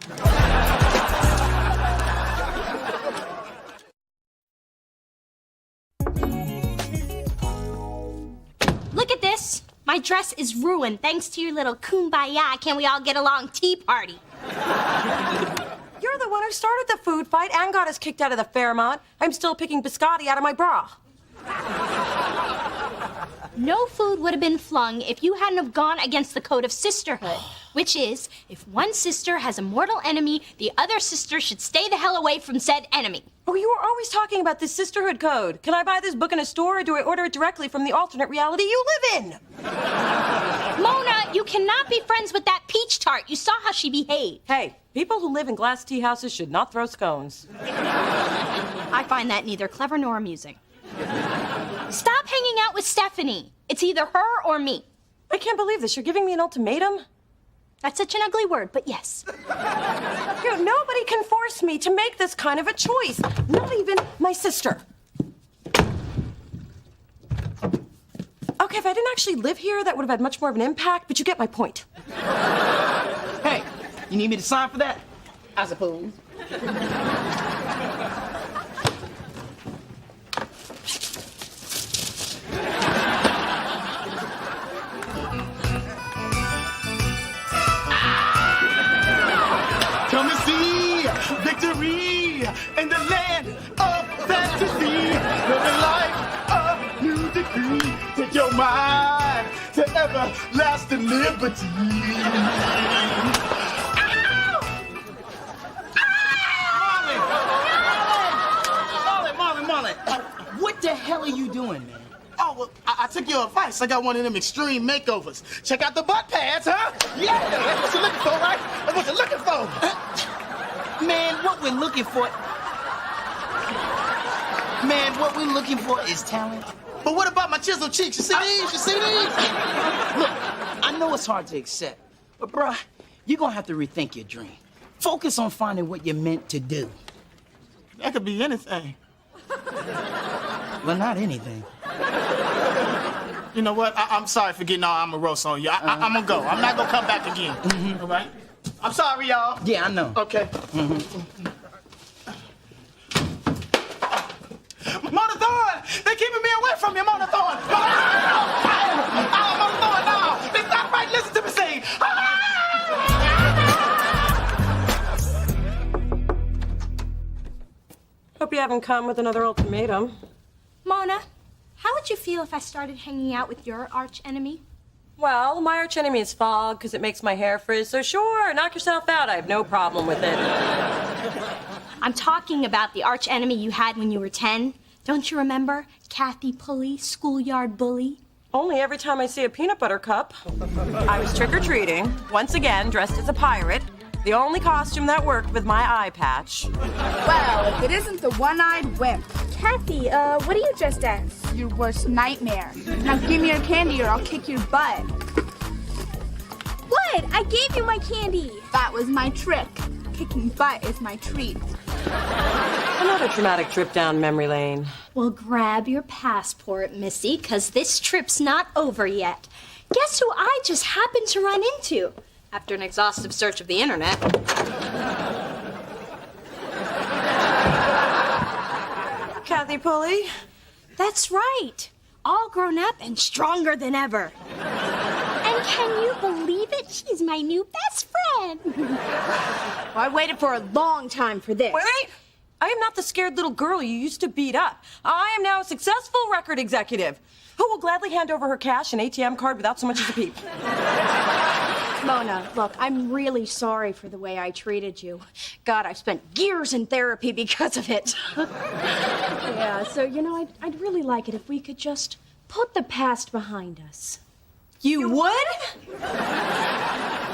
Speaker 2: Look at this. My dress is ruined thanks to your little kumbaya, can we all get along tea party.
Speaker 1: You're the one who started the food fight and got us kicked out of the Fairmont. I'm still picking biscotti out of my bra.
Speaker 2: No food would have been flung if you hadn't have gone against the code of sisterhood, which is, if one sister has a mortal enemy, the other sister should stay the hell away from said enemy.
Speaker 1: Oh, you were always talking about this sisterhood code. Can I buy this book in a store, or do I order it directly from the alternate reality you live in?
Speaker 2: Mona, you cannot be friends with that peach tart. You saw how she behaved.
Speaker 1: Hey, people who live in glass tea houses should not throw scones.
Speaker 2: I find that neither clever nor amusing. Stop hanging out with Stephanie. It's either her or me.
Speaker 1: I can't believe this. You're giving me an ultimatum?
Speaker 2: That's such an ugly word, but yes.
Speaker 1: Nobody can force me to make this kind of a choice. Not even my sister. Okay, if I didn't actually live here, that would have had much more of an impact, but you get my point.
Speaker 3: Hey, you need me to sign for that? I suppose.
Speaker 16: Come and see victory in the land of fantasy. Living life a new degree. Take your mind to everlasting liberty.
Speaker 3: the hell are you doing, man?
Speaker 16: Oh, well, I took your advice. I got one of them extreme makeovers. Check out the butt pads, huh? Yeah, that's what you're looking for, right? That's what you're looking for.
Speaker 3: Man, what we're looking for... Man, what we're looking for is talent.
Speaker 16: But what about my chiseled cheeks? You see these? You see these?
Speaker 3: Look, I know it's hard to accept, but bruh, you're gonna have to rethink your dream. Focus on finding what you're meant to do.
Speaker 16: That could be anything.
Speaker 3: Well, not anything.
Speaker 16: You know what? I'm sorry for getting all amorous on you. I'm gonna go. I'm not gonna come back again. All right? I'm sorry, y'all.
Speaker 3: Yeah, I know.
Speaker 16: Okay. Mona Thorne! They're keeping me away from you, Mona Thorne! Mona Thorne, no! They stop right, listen to me sing!
Speaker 1: Hope you haven't come with another ultimatum.
Speaker 2: Mona, how would you feel if I started hanging out with your arch enemy?
Speaker 1: Well, my arch enemy is fog because it makes my hair frizz, so sure, knock yourself out. I have no problem with it.
Speaker 2: I'm talking about the arch enemy you had when you were 10. Don't you remember? Kathy Pulley, schoolyard bully.
Speaker 1: Only every time I see a peanut butter cup. I was trick-or-treating, once again dressed as a pirate. The only costume that worked with my eye patch.
Speaker 12: Well, if it isn't the one-eyed wimp.
Speaker 15: Kathy, what are you dressed as?
Speaker 12: Your worst nightmare. Now give me your candy or I'll kick your butt.
Speaker 15: What? I gave you my candy.
Speaker 12: That was my trick. Kicking butt is my treat.
Speaker 1: Another dramatic trip down memory lane.
Speaker 2: Well, grab your passport, Missy, because this trip's not over yet. Guess who I just happened to run into after an exhaustive search of the internet?
Speaker 1: Kathy Pulley?
Speaker 2: That's right. All grown up and stronger than ever. And can you believe it? She's my new best friend.
Speaker 15: Well, I waited for a long time for this.
Speaker 1: Wait! I am not the scared little girl you used to beat up. I am now a successful record executive who will gladly hand over her cash and ATM card without so much as a peep.
Speaker 2: Mona, look, I'm really sorry for the way I treated you. God, I've spent years in therapy because of it. Yeah, so, you know, I'd really like it if we could just put the past behind us.
Speaker 1: You would?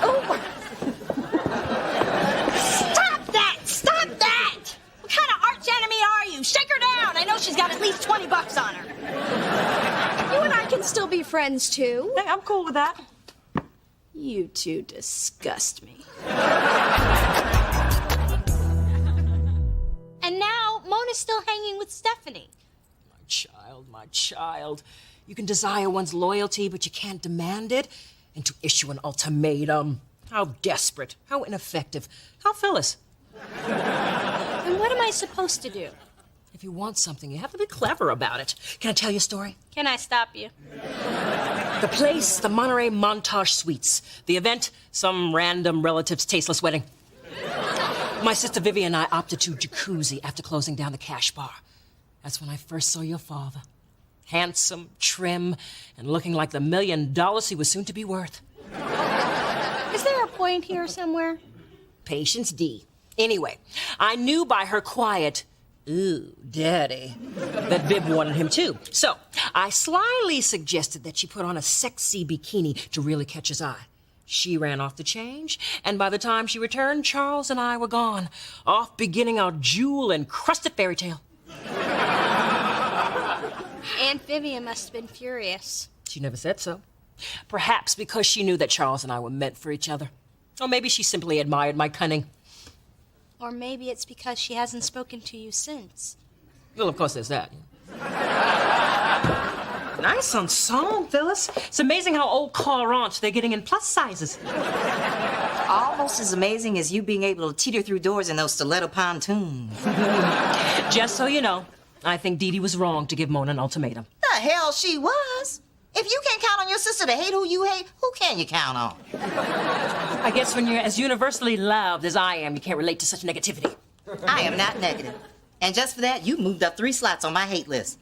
Speaker 2: Oh! Stop that! Stop that! What kind of arch enemy are you? Shake her down! I know she's got at least $20 on her.
Speaker 15: You and I can still be friends, too.
Speaker 1: Hey, I'm cool with that.
Speaker 2: You two disgust me. And now, Mona's still hanging with Stephanie.
Speaker 1: My child. You can desire one's loyalty, but you can't demand it. And to issue an ultimatum. How desperate. How ineffective. How Phyllis.
Speaker 2: And what am I supposed to do?
Speaker 1: If you want something, you have to be clever about it. Can I tell you a story?
Speaker 2: Can I stop you?
Speaker 1: The place, the Monterey Montage Suites. The event, some random relative's tasteless wedding. My sister Vivian and I opted to jacuzzi after closing down the cash bar. That's when I first saw your father. Handsome, trim, and looking like the $1 million he was soon to be worth.
Speaker 2: Is there a point here somewhere?
Speaker 1: Patience D. Anyway, I knew by her quiet, "Ooh, Daddy," that Viv wanted him too. So I slyly suggested that she put on a sexy bikini to really catch his eye. She ran off the change, and by the time she returned, Charles and I were gone, off beginning our jewel-encrusted fairy tale.
Speaker 2: Aunt Vivian must have been furious.
Speaker 1: She never said so. Perhaps because she knew that Charles and I were meant for each other. Or maybe she simply admired my cunning.
Speaker 2: Or maybe it's because she hasn't spoken to you since.
Speaker 1: Well, of course there's that. Nice on song, Phyllis. It's amazing how old car ranch they're getting in plus sizes.
Speaker 5: Almost as amazing as you being able to teeter through doors in those stiletto pontoons.
Speaker 1: Just so you know, I think Dee Dee was wrong to give Mona an ultimatum.
Speaker 5: The hell she was. If you can't count on your sister to hate who you hate, who can you count on?
Speaker 1: I guess when you're as universally loved as I am, you can't relate to such negativity.
Speaker 5: I am not negative. And just for that, you moved up 3 slots on my hate list.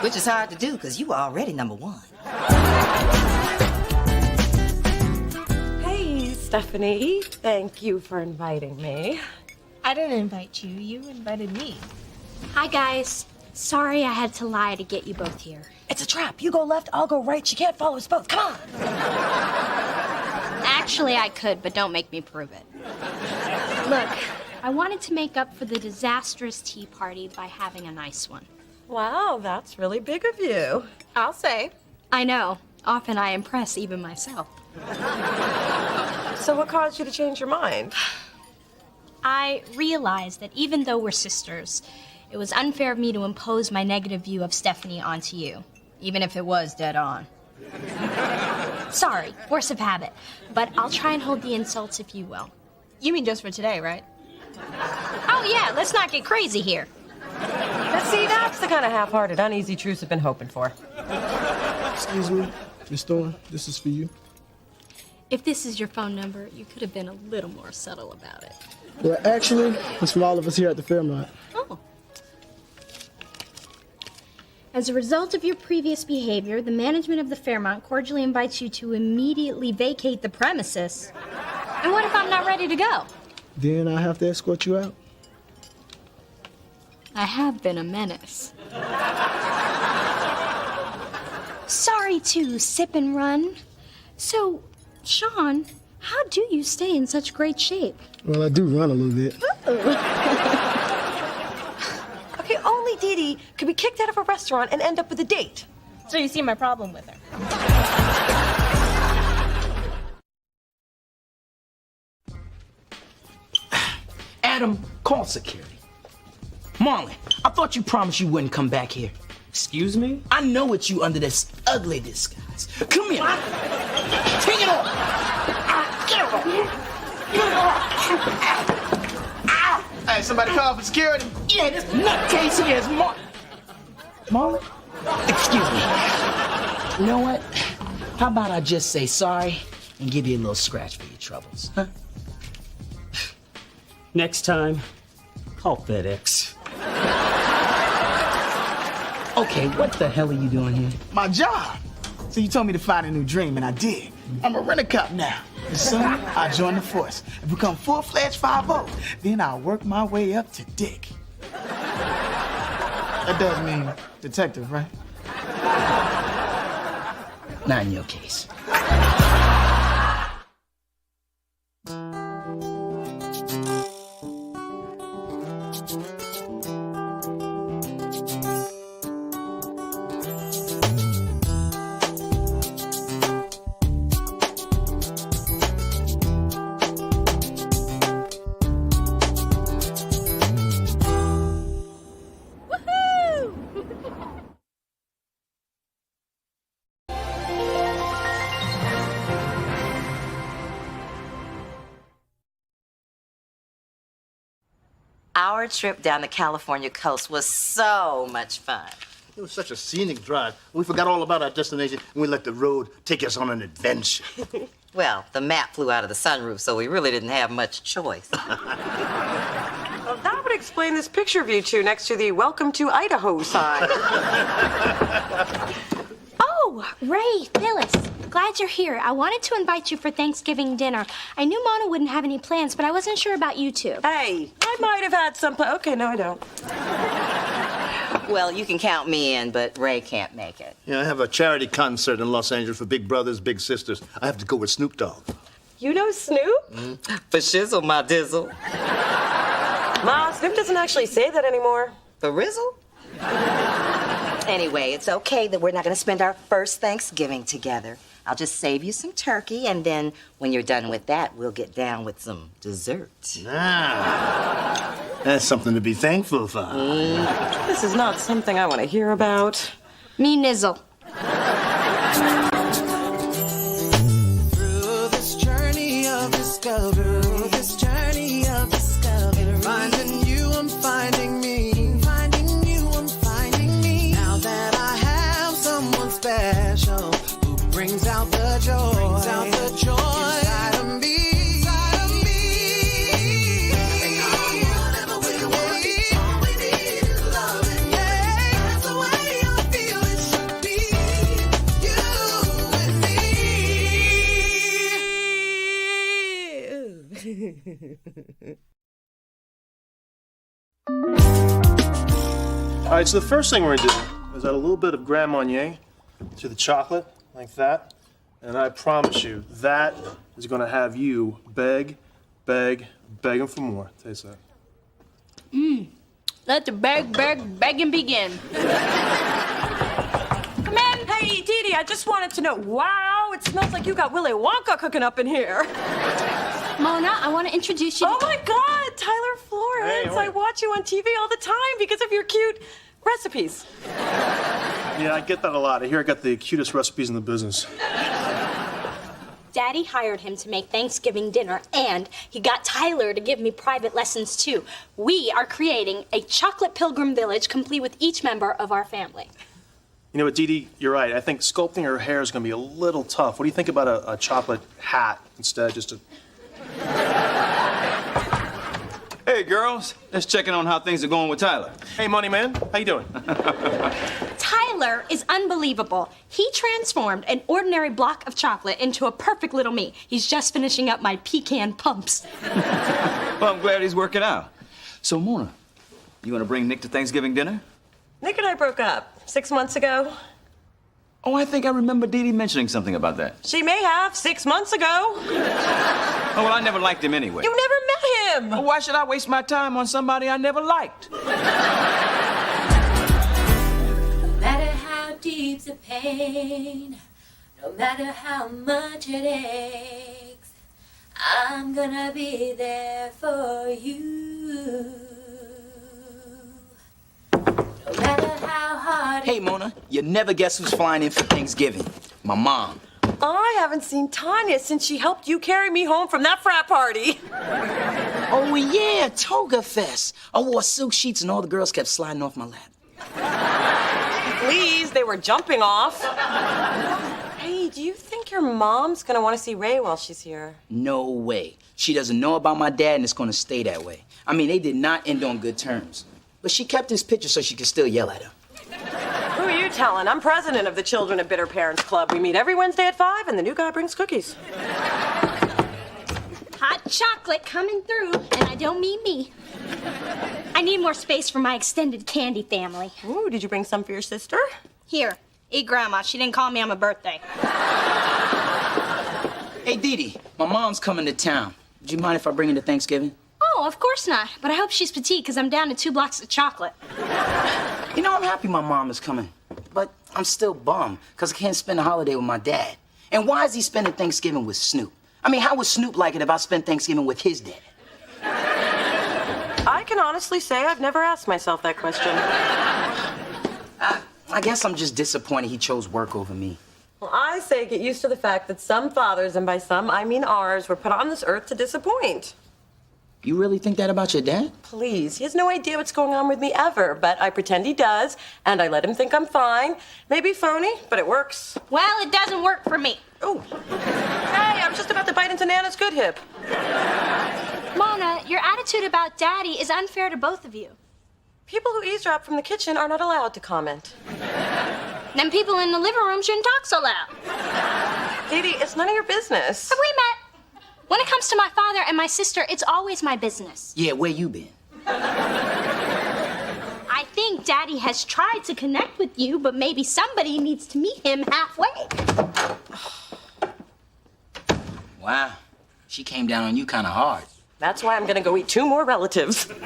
Speaker 5: Which is hard to do, because you are already #1.
Speaker 1: Hey, Stephanie. Thank you for inviting me.
Speaker 15: I didn't invite you. You invited me.
Speaker 2: Hi, guys. Sorry I had to lie to get you both here.
Speaker 1: It's a trap. You go left, I'll go right. She can't follow us both. Come on.
Speaker 2: Actually, I could, but don't make me prove it. Look, I wanted to make up for the disastrous tea party by having a nice one.
Speaker 9: Wow, that's really big of you.
Speaker 15: I'll say.
Speaker 2: I know. Often I impress even myself.
Speaker 9: So what caused you to change your mind?
Speaker 2: I realized that even though we're sisters, it was unfair of me to impose my negative view of Stephanie onto you, even if it was dead on. Sorry, force of habit, but I'll try and hold the insults if you will.
Speaker 15: You mean just for today, right?
Speaker 2: Oh yeah, let's not get crazy here.
Speaker 9: But see, that's the kind of half-hearted, uneasy truce I've been hoping for.
Speaker 17: Excuse me, Miss Thorne, this is for you.
Speaker 2: If this is your phone number, you could have been a little more subtle about it.
Speaker 17: Well, actually, it's from all of us here at the Fairmont.
Speaker 2: Oh. As a result of your previous behavior, the management of the Fairmont cordially invites you to immediately vacate the premises. And what if I'm not ready to go?
Speaker 17: Then I have to escort you out.
Speaker 2: I have been a menace. Sorry to sip and run. So, Sean, how do you stay in such great shape?
Speaker 17: Well, I do run a little bit.
Speaker 9: Okay, only Dee Dee could be kicked out of a restaurant and end up with a date.
Speaker 15: So you see my problem with her.
Speaker 3: Adam, call security. Marlon, I thought you promised you wouldn't come back here.
Speaker 18: Excuse me?
Speaker 3: I know it's you under this ugly disguise. Come here. Take it off. Get it off.
Speaker 16: Hey, somebody call for security?
Speaker 3: Yeah, this nutcase here is Marlon? Excuse me. You know what? How about I just say sorry and give you a little scratch for your troubles, huh?
Speaker 18: Next time, call FedEx.
Speaker 3: Okay, what the hell are you doing here?
Speaker 16: My job. So you told me to find a new dream, and I did. I'm a rent-a-cop now. And soon, I'll join the force and become full-fledged 5-0. Then I'll work my way up to Dick. That does mean detective, right?
Speaker 3: Not in your case.
Speaker 5: Our trip down the California coast was so much fun.
Speaker 14: It was such a scenic drive. We forgot all about our destination and we let the road take us on an adventure.
Speaker 5: Well, the map flew out of the sunroof, so we really didn't have much choice.
Speaker 9: Well, that would explain this picture of you two next to the Welcome to Idaho sign.
Speaker 2: Oh, Ray, Phyllis, glad you're here. I wanted to invite you for Thanksgiving dinner. I knew Mona wouldn't have any plans, but I wasn't sure about you two.
Speaker 9: Hey, I might have had some Okay, no, I don't.
Speaker 5: Well, you can count me in, but Ray can't make it.
Speaker 14: Yeah, I have a charity concert in Los Angeles for big brothers, big sisters. I have to go with Snoop Dogg.
Speaker 9: You know Snoop?
Speaker 5: For shizzle, my dizzle.
Speaker 9: Ma, Snoop doesn't actually say that anymore.
Speaker 5: For rizzle? Anyway, it's okay that we're not going to spend our first Thanksgiving together. I'll just save you some turkey, and then when you're done with that, we'll get down with some dessert.
Speaker 14: Ah, that's something to be thankful for.
Speaker 9: This is not something I want to hear about.
Speaker 2: Me nizzle.
Speaker 4: Through this journey of discovery, finding you, I'm finding me. Finding you, I'm finding me. Now that I have someone special who brings out the joy, inside of me. Whatever we want, all we need is loving. Yeah, that's the way I feel it should be. You and me.
Speaker 19: All right, so the first thing we're gonna do is add a little bit of Grand Marnier to the chocolate, like that. And I promise you, that is gonna have you begging for more. Taste that.
Speaker 2: Let the begging begin.
Speaker 1: Come in. Hey, Dee Dee, I just wanted to know, wow, it smells like you got Willy Wonka cooking up in here.
Speaker 2: Mona, I want to introduce you to...
Speaker 1: Oh my God, Tyler Florence.
Speaker 19: Hey,
Speaker 1: I watch you on TV all the time because of your cute recipes.
Speaker 19: Yeah, I get that a lot. I hear I got the cutest recipes in the business.
Speaker 2: Daddy hired him to make Thanksgiving dinner, and he got Tyler to give me private lessons too. We are creating a chocolate pilgrim village complete with each member of our family.
Speaker 19: You know what, Dee Dee, you're right. I think sculpting her hair is gonna be a little tough. What do you think about a chocolate hat instead? Just a...
Speaker 11: Hey, girls. Just checking on how things are going with Tyler.
Speaker 19: Hey, Money Man. How you doing?
Speaker 2: Tyler is unbelievable. He transformed an ordinary block of chocolate into a perfect little me. He's just finishing up my pecan pumps.
Speaker 11: Well, I'm glad he's working out. So, Mona, you want to bring Nick to Thanksgiving dinner?
Speaker 1: Nick and I broke up 6 months ago.
Speaker 11: Oh, I think I remember Dee Dee mentioning something about that.
Speaker 1: She may have 6 months ago.
Speaker 11: Oh, well, I never liked him anyway.
Speaker 1: You never met him.
Speaker 11: Well, why should I waste my time on somebody I never liked?
Speaker 13: No matter how deep the pain, no matter how much it aches, I'm gonna be there for you. No matter how hard.
Speaker 3: Hey, Mona, you never guess who's flying in for Thanksgiving. My mom.
Speaker 1: I haven't seen Tanya since she helped you carry me home from that frat party.
Speaker 3: Oh, yeah, Toga Fest. I wore silk sheets and all the girls kept sliding off my lap.
Speaker 1: Please, they were jumping off. Hey, do you think your mom's gonna want to see Ray while she's here?
Speaker 3: No way. She doesn't know about my dad and it's gonna stay that way. I mean, they did not end on good terms. But she kept his picture so she could still yell at him.
Speaker 1: Who are you telling? I'm president of the Children of Bitter Parents Club. We meet every Wednesday at 5 and the new guy brings cookies.
Speaker 2: Hot chocolate coming through, and I don't mean me. I need more space for my extended candy family.
Speaker 1: Ooh, did you bring some for your sister?
Speaker 2: Here, eat Grandma. She didn't call me on my birthday.
Speaker 3: Hey, Dee Dee, my mom's coming to town. Would you mind if I bring her to Thanksgiving?
Speaker 2: Oh, of course not. But I hope she's petite because I'm down to 2 blocks of chocolate.
Speaker 3: You know, I'm happy my mom is coming. But I'm still bummed because I can't spend a holiday with my dad. And why is he spending Thanksgiving with Snoop? I mean, how would Snoop like it if I spent Thanksgiving with his dad?
Speaker 1: I can honestly say I've never asked myself that question.
Speaker 3: I guess I'm just disappointed he chose work over me.
Speaker 1: Well, I say get used to the fact that some fathers, and by some I mean ours, were put on this earth to disappoint.
Speaker 3: You really think that about your dad?
Speaker 1: Please, he has no idea what's going on with me ever, but I pretend he does, and I let him think I'm fine. Maybe phony, but it works.
Speaker 2: Well, it doesn't work for me.
Speaker 1: Oh. Hey, I was just about to bite into Nana's good hip.
Speaker 2: Mona, your attitude about Daddy is unfair to both of you.
Speaker 1: People who eavesdrop from the kitchen are not allowed to comment.
Speaker 2: Then people in the living room shouldn't talk so loud.
Speaker 1: Dee Dee, it's none of your business.
Speaker 2: Have we met? When it comes to my father and my sister, it's always my business.
Speaker 3: Yeah, where you been?
Speaker 2: I think Daddy has tried to connect with you, but maybe somebody needs to meet him halfway.
Speaker 3: Wow, she came down on you kind of hard.
Speaker 1: That's why I'm gonna go eat 2 more relatives.
Speaker 19: It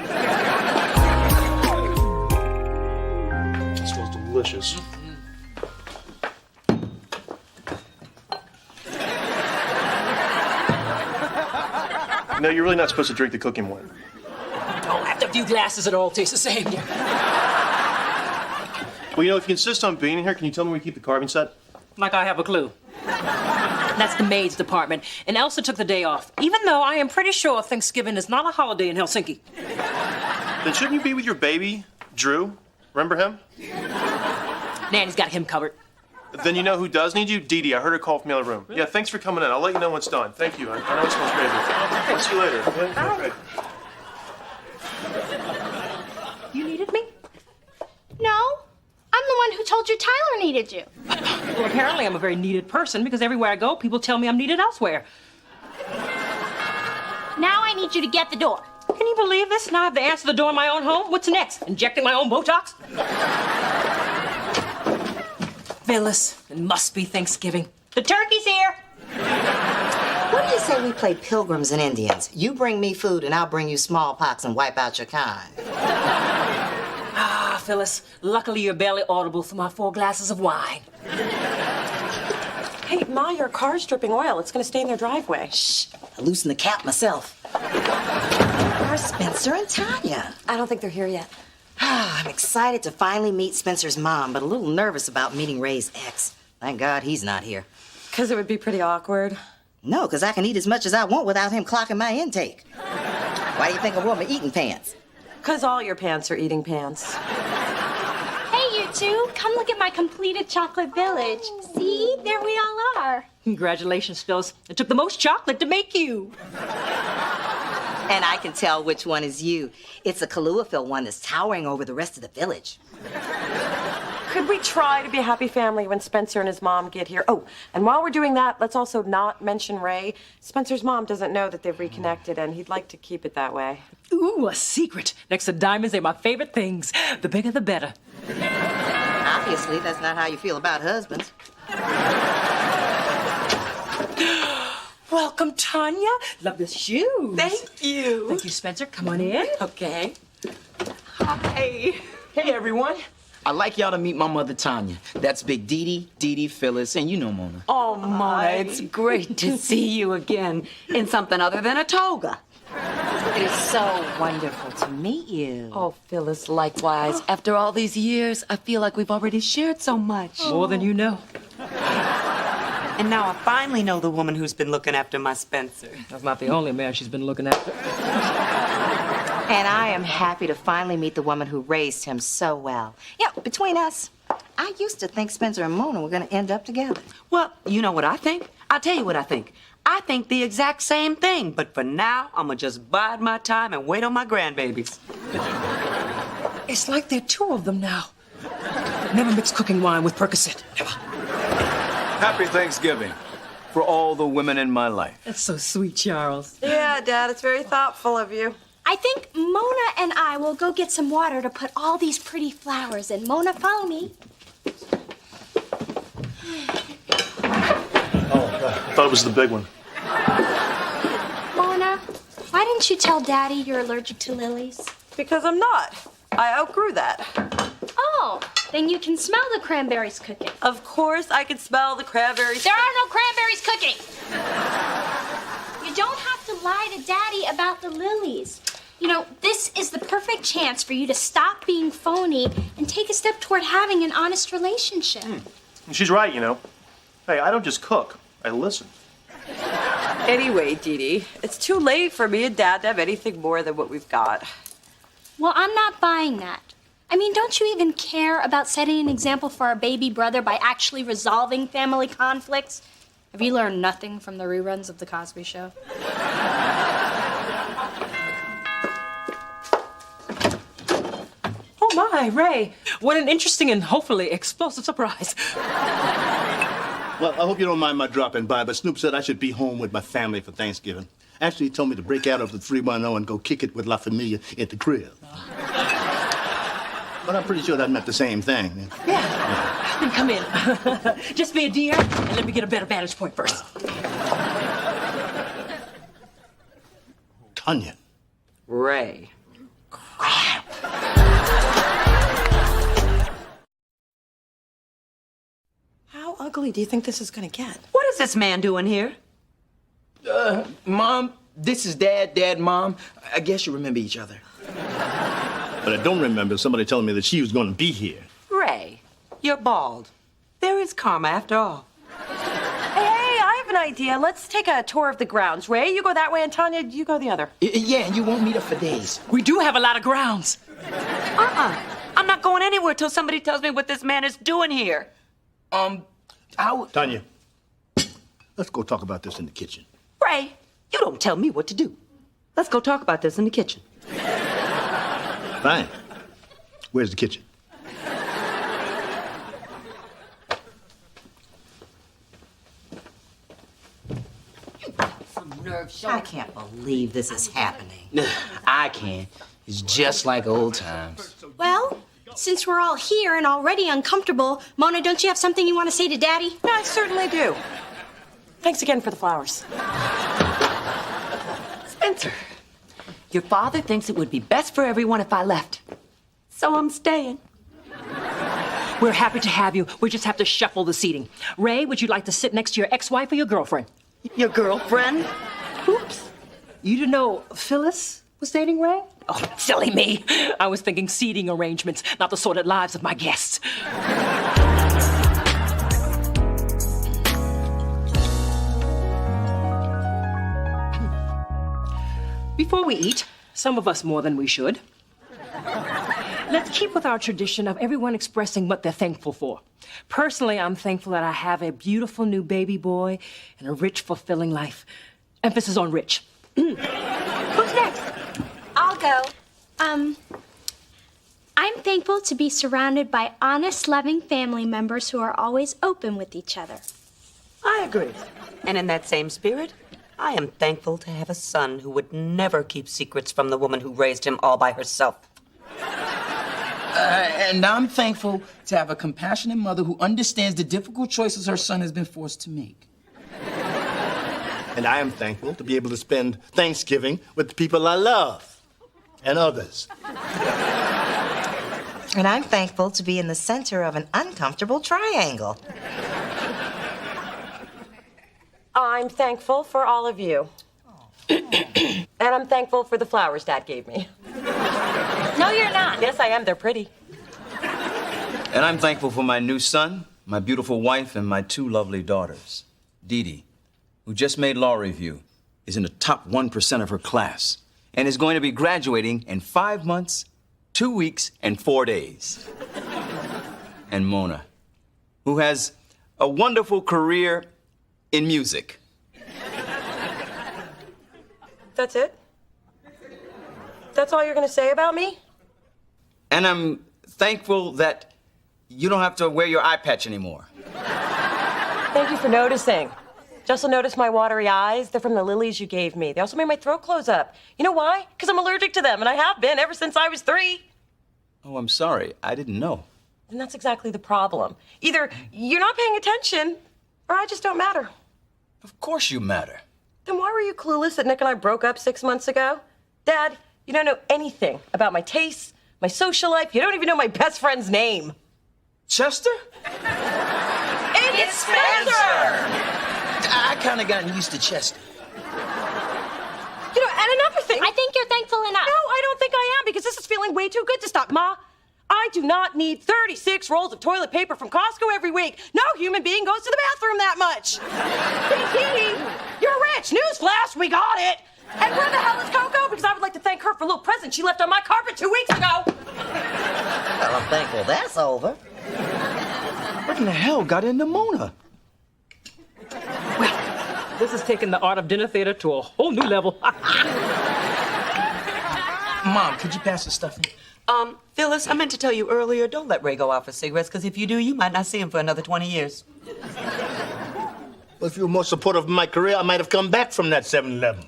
Speaker 19: smells delicious. No, you're really not supposed to drink the cooking wine.
Speaker 18: Oh, after a few glasses, it all tastes the same.
Speaker 19: Well, you know, if you insist on being in here, can you tell me where you keep the carving set?
Speaker 18: Like I have a clue.
Speaker 1: That's the maid's department, and Elsa took the day off, even though I am pretty sure Thanksgiving is not a holiday in Helsinki.
Speaker 19: Then shouldn't you be with your baby, Drew? Remember him?
Speaker 1: Nanny's got him covered.
Speaker 19: Then you know who does need you? Dee Dee. I heard her call from the other room. Yeah, thanks for coming in. I'll let you know when it's done. Thank you. I know it smells great. I'll see you later. Okay?
Speaker 1: You needed me?
Speaker 2: No, I'm the one who told you Tyler needed you.
Speaker 1: Well, apparently I'm a very needed person because everywhere I go, people tell me I'm needed elsewhere.
Speaker 2: Now I need you to get the door.
Speaker 1: Can you believe this? Now I have to answer the door in my own home? What's next? Injecting my own Botox? Phyllis, it must be Thanksgiving. The turkey's here.
Speaker 5: What do you say we play pilgrims and Indians? You bring me food and I'll bring you smallpox and wipe out your kind.
Speaker 1: Ah, Phyllis, luckily you're barely audible through my 4 glasses of wine.
Speaker 9: Hey, Ma, your car's dripping oil. It's gonna stay in their driveway.
Speaker 5: Shh, I loosened the cap myself. Where's Spencer and Tanya?
Speaker 9: I don't think they're here yet.
Speaker 5: I'm excited to finally meet Spencer's mom, but a little nervous about meeting Ray's ex. Thank God he's not here.
Speaker 9: Because it would be pretty awkward.
Speaker 5: No, because I can eat as much as I want without him clocking my intake. Why do you think I wore my eating pants?
Speaker 9: Because all your pants are eating pants.
Speaker 2: Hey, you two, come look at my completed chocolate village. See, there we all are.
Speaker 1: Congratulations, Phyllis. It took the most chocolate to make you.
Speaker 5: And I can tell which one is you. It's a Kahlua one that's towering over the rest of the village.
Speaker 9: Could we try to be a happy family when Spencer and his mom get here? Oh, and while we're doing that, let's also not mention Ray. Spencer's mom doesn't know that they've reconnected, and he'd like to keep it that way.
Speaker 1: Ooh, a secret. Next to diamonds, they're my favorite things. The bigger, the better.
Speaker 5: Obviously, that's not how you feel about husbands.
Speaker 1: Welcome, Tanya. Love the shoes.
Speaker 20: Thank you.
Speaker 1: Thank you, Spencer. Come on in.
Speaker 20: Okay. Hi.
Speaker 3: Hey, everyone. I'd like y'all to meet my mother, Tanya. That's Big Dee, Phyllis, and you know Mona.
Speaker 20: Oh, Mona, it's great to see you again in something other than a toga.
Speaker 5: It is so wonderful to meet you.
Speaker 20: Oh, Phyllis, likewise. After all these years, I feel like we've already shared so much.
Speaker 1: More than you know.
Speaker 20: And now I finally know the woman who's been looking after my Spencer.
Speaker 1: That's not the only man she's been looking after.
Speaker 5: And I am happy to finally meet the woman who raised him so well. Yeah, between us, I used to think Spencer and Mona were going to end up together.
Speaker 20: Well, you know what I think? I'll tell you what I think. I think the exact same thing, but for now, I'm gonna just bide my time and wait on my grandbabies.
Speaker 1: It's like there are 2 of them now. Never mix cooking wine with Percocet. Never.
Speaker 11: Happy Thanksgiving for all the women in my life.
Speaker 1: That's so sweet, Charles.
Speaker 9: Yeah, Dad, it's very thoughtful of you.
Speaker 2: I think Mona and I will go get some water to put all these pretty flowers in. Mona, follow me.
Speaker 19: I thought it was the big one.
Speaker 2: Mona, why didn't you tell Daddy you're allergic to lilies?
Speaker 9: Because I'm not. I outgrew that.
Speaker 2: Oh, then you can smell the cranberries cooking.
Speaker 9: Of course I can smell the cranberries.
Speaker 2: There are no cranberries cooking. You don't have to lie to Daddy about the lilies. You know, this is the perfect chance for you to stop being phony and take a step toward having an honest relationship.
Speaker 19: She's right, you know. Hey, I don't just cook. I listen.
Speaker 9: Anyway, Dee Dee, it's too late for me and Dad to have anything more than what we've got.
Speaker 2: Well, I'm not buying that. I mean, don't you even care about setting an example for our baby brother by actually resolving family conflicts? Have you learned nothing from the reruns of The Cosby Show?
Speaker 1: Oh my, Ray. What an interesting and hopefully explosive surprise.
Speaker 14: Well, I hope you don't mind my dropping by, but Snoop said I should be home with my family for Thanksgiving. Actually, he told me to break out of the 310 and go kick it with La Familia at the crib. But I'm pretty sure that meant the same thing.
Speaker 1: Yeah. Then come in. Just be a dear, and let me get a better vantage point first.
Speaker 14: Tanya.
Speaker 20: Ray.
Speaker 9: How ugly do you think this is gonna get?
Speaker 20: What is this man doing here?
Speaker 3: Mom, this is Dad, Mom. I guess you remember each other.
Speaker 14: But I don't remember somebody telling me that she was going to be here.
Speaker 20: Ray, you're bald. There is karma after all.
Speaker 9: Hey, I have an idea. Let's take a tour of the grounds. Ray, you go that way, and Tanya, you go the other.
Speaker 3: Yeah, and you won't meet her for days.
Speaker 1: We do have a lot of grounds.
Speaker 20: I'm not going anywhere till somebody tells me what this man is doing here.
Speaker 14: Tanya, let's go talk about this in the kitchen.
Speaker 20: Ray, you don't tell me what to do. Let's go talk about this in the kitchen.
Speaker 14: Fine. Where's the kitchen?
Speaker 20: some nerve.
Speaker 5: I can't believe this is happening.
Speaker 3: I can. It's just like old times.
Speaker 2: Well, since we're all here and already uncomfortable, Mona, don't you have something you want to say to Daddy?
Speaker 1: Yeah, I certainly do. Thanks again for the flowers.
Speaker 20: Spencer, your father thinks it would be best for everyone if I left. So I'm staying.
Speaker 1: We're happy to have you. We just have to shuffle the seating. Ray, would you like to sit next to your ex-wife or your girlfriend?
Speaker 20: Your girlfriend?
Speaker 1: Oops. You didn't know Phyllis was dating Ray? Oh, silly me. I was thinking seating arrangements, not the sordid lives of my guests. Before we eat, some of us more than we should, let's keep with our tradition of everyone expressing what they're thankful for. Personally, I'm thankful that I have a beautiful new baby boy and a rich, fulfilling life. Emphasis on rich. Who's next?
Speaker 2: I'll go. I'm thankful to be surrounded by honest, loving family members who are always open with each other.
Speaker 20: I agree. And in that same spirit, I am thankful to have a son who would never keep secrets from the woman who raised him all by herself.
Speaker 3: And I'm thankful to have a compassionate mother who understands the difficult choices her son has been forced to make.
Speaker 14: And I am thankful to be able to spend Thanksgiving with the people I love and others.
Speaker 5: And I'm thankful to be in the center of an uncomfortable triangle.
Speaker 1: I'm thankful for all of you. And I'm thankful for the flowers Dad gave me.
Speaker 2: No, you're not.
Speaker 1: Yes, I am. They're pretty.
Speaker 11: And I'm thankful for my new son, my beautiful wife, and my 2 lovely daughters. Dee Dee, who just made law review, is in the top 1% of her class and is going to be graduating in 5 months, 2 weeks, and 4 days. And Mona, who has a wonderful career in music.
Speaker 1: That's it? That's all you're going to say about me?
Speaker 11: And I'm thankful that you don't have to wear your eye patch anymore.
Speaker 1: Thank you for noticing. Just notice my watery eyes. They're from the lilies you gave me. They also made my throat close up. You know why? Because I'm allergic to them, and I have been ever since I was 3.
Speaker 11: Oh, I'm sorry. I didn't know.
Speaker 1: And that's exactly the problem. Either you're not paying attention, or I just don't matter.
Speaker 11: Of course you matter.
Speaker 1: Then why were you clueless that Nick and I broke up 6 months ago? Dad, you don't know anything about my tastes, my social life. You don't even know my best friend's name.
Speaker 11: Chester?
Speaker 1: It's Spencer!
Speaker 3: I kind of gotten used to Chester.
Speaker 1: You know, and another thing.
Speaker 2: I think you're thankful enough.
Speaker 1: No, I don't think I am, because this is feeling way too good to stop. Ma, I do not need 36 rolls of toilet paper from Costco every week. No human being goes to the bathroom that much. Kiki, you're rich. Newsflash, we got it. And where the hell is Coco? Because I would like to thank her for a little present she left on my carpet 2 weeks ago.
Speaker 5: Well, I'm thankful that's over.
Speaker 11: What in the hell got into Mona?
Speaker 1: This has taken the art of dinner theater to a whole new level.
Speaker 3: Mom, could you pass the stuffing?
Speaker 20: Phyllis, I meant to tell you earlier, don't let Ray go out for cigarettes, because if you do, you might not see him for another 20 years.
Speaker 14: Well, if you were more supportive of my career, I might have come back from that 7-Eleven.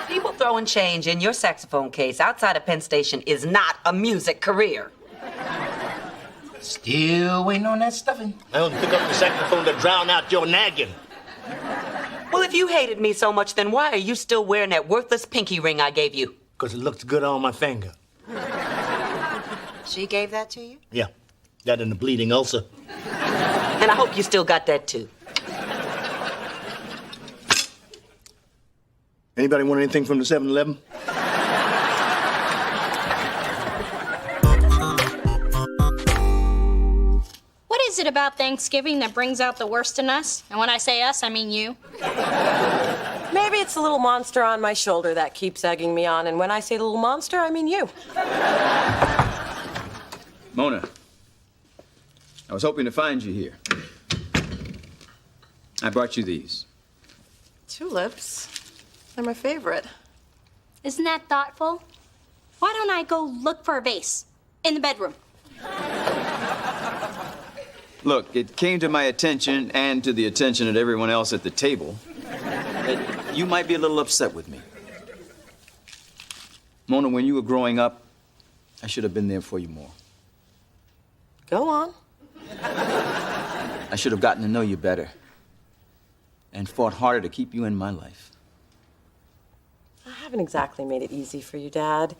Speaker 20: People throwing change in your saxophone case outside of Penn Station is not a music career.
Speaker 3: Still waiting on that stuffing.
Speaker 14: I don't pick up the saxophone to drown out your nagging.
Speaker 20: Well, if you hated me so much, then why are you still wearing that worthless pinky ring I gave you?
Speaker 14: Because it looks good on my finger.
Speaker 5: She gave that to you?
Speaker 14: Yeah, that and the bleeding ulcer.
Speaker 20: And I hope you still got that, too.
Speaker 14: Anybody want anything from the 7-Eleven?
Speaker 2: What is it about Thanksgiving that brings out the worst in us? And when I say us, I mean you.
Speaker 1: Maybe it's the little monster on my shoulder that keeps egging me on. And when I say little monster, I mean you.
Speaker 11: Mona, I was hoping to find you here. I brought you these.
Speaker 1: Tulips. They're my favorite.
Speaker 2: Isn't that thoughtful? Why don't I go look for a vase in the bedroom?
Speaker 11: Look, it came to my attention and to the attention of everyone else at the table that You might be a little upset with me. Mona, when you were growing up, I should have been there for you more.
Speaker 9: Go on.
Speaker 11: I should have gotten to know you better and fought harder to keep you in my life.
Speaker 9: I haven't exactly made it easy for you, Dad.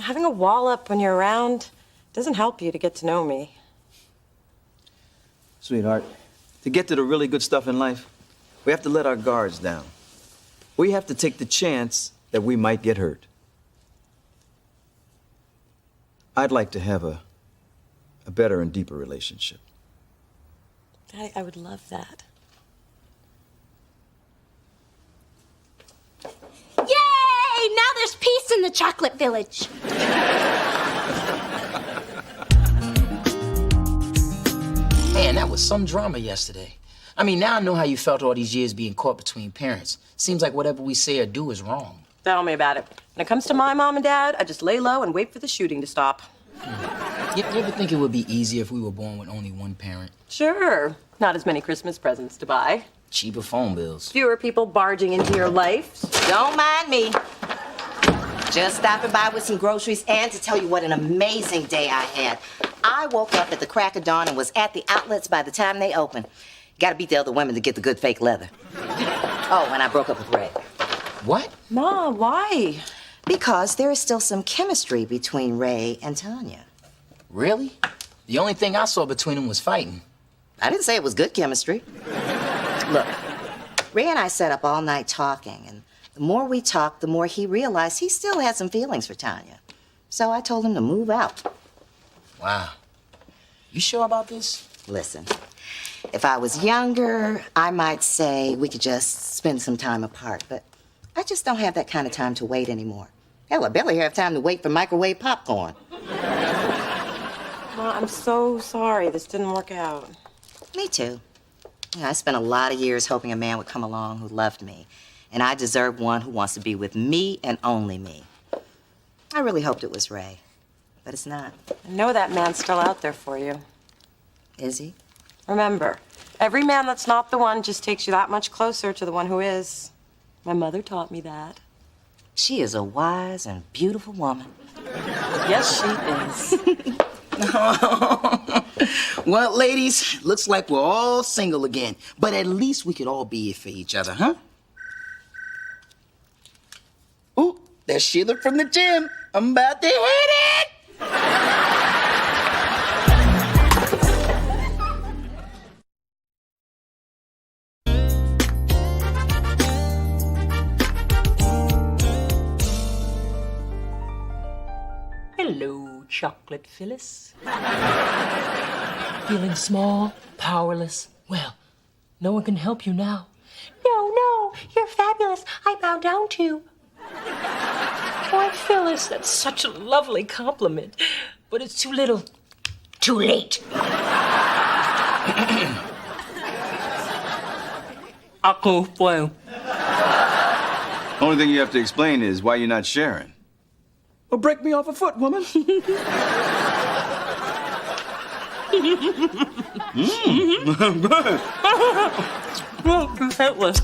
Speaker 9: Having a wall up when you're around doesn't help you to get to know me.
Speaker 11: Sweetheart, to get to the really good stuff in life, we have to let our guards down. We have to take the chance that we might get hurt. I'd like to have a better and deeper relationship.
Speaker 9: Daddy, I would love that.
Speaker 2: Yay! Now there's peace in the chocolate village.
Speaker 3: Man, that was some drama yesterday. I mean, now I know how you felt all these years being caught between parents. Seems like whatever we say or do is wrong.
Speaker 9: Tell me about it. When it comes to my mom and dad, I just lay low and wait for the shooting to stop.
Speaker 3: You ever think it would be easier if we were born with only one parent?
Speaker 9: Sure. Not as many Christmas presents to buy.
Speaker 3: Cheaper phone bills.
Speaker 9: Fewer people barging into your life.
Speaker 5: Don't mind me. Just stopping by with some groceries and to tell you what an amazing day I had. I woke up at the crack of dawn and was at the outlets by the time they opened. Gotta beat the other women to get the good fake leather. Oh, and I broke up with Ray.
Speaker 3: What?
Speaker 9: Ma, why?
Speaker 5: Because there is still some chemistry between Ray and Tanya.
Speaker 3: Really? The only thing I saw between them was fighting.
Speaker 5: I didn't say it was good chemistry. Look, Ray and I sat up all night talking, and the more we talked, the more he realized he still had some feelings for Tanya. So I told him to move out.
Speaker 3: Wow. You sure about this?
Speaker 5: Listen, if I was younger, I might say we could just spend some time apart, but I just don't have that kind of time to wait anymore. Hell, I barely have time to wait for microwave popcorn.
Speaker 9: Ma, I'm so sorry this didn't work out.
Speaker 5: Me too. I spent a lot of years hoping a man would come along who loved me, and I deserve one who wants to be with me and only me. I really hoped it was Ray, but it's not.
Speaker 9: I know that man's still out there for you.
Speaker 5: Is he?
Speaker 9: Remember, every man that's not the one just takes you that much closer to the one who is. My mother taught me that.
Speaker 5: She is a wise and beautiful woman.
Speaker 9: Yes, she is.
Speaker 3: Well, ladies, looks like we're all single again. But at least we could all be here for each other, huh? Ooh, there's Sheila from the gym. I'm about to hit it!
Speaker 18: Hello, Chocolate Phyllis. Feeling small, powerless? Well, no one can help you now. No, you're fabulous. I bow down to you. Why, Phyllis, that's such a lovely compliment. But it's too little. Too late. Uncle Blue.
Speaker 11: Only thing you have to explain is why you're not sharing. Well, break me off a foot, woman.
Speaker 18: Good. Hitless.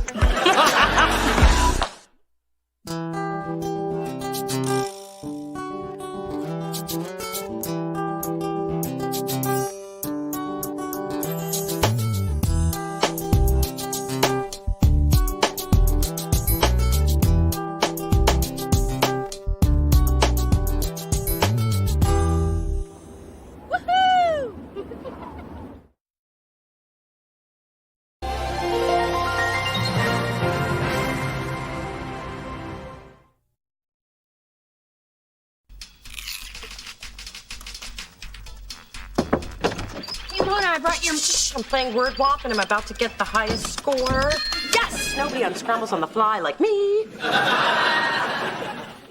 Speaker 1: I brought your...
Speaker 9: I'm playing word wop and I'm about to get the highest score. Yes! Nobody unscrambles on the fly like me.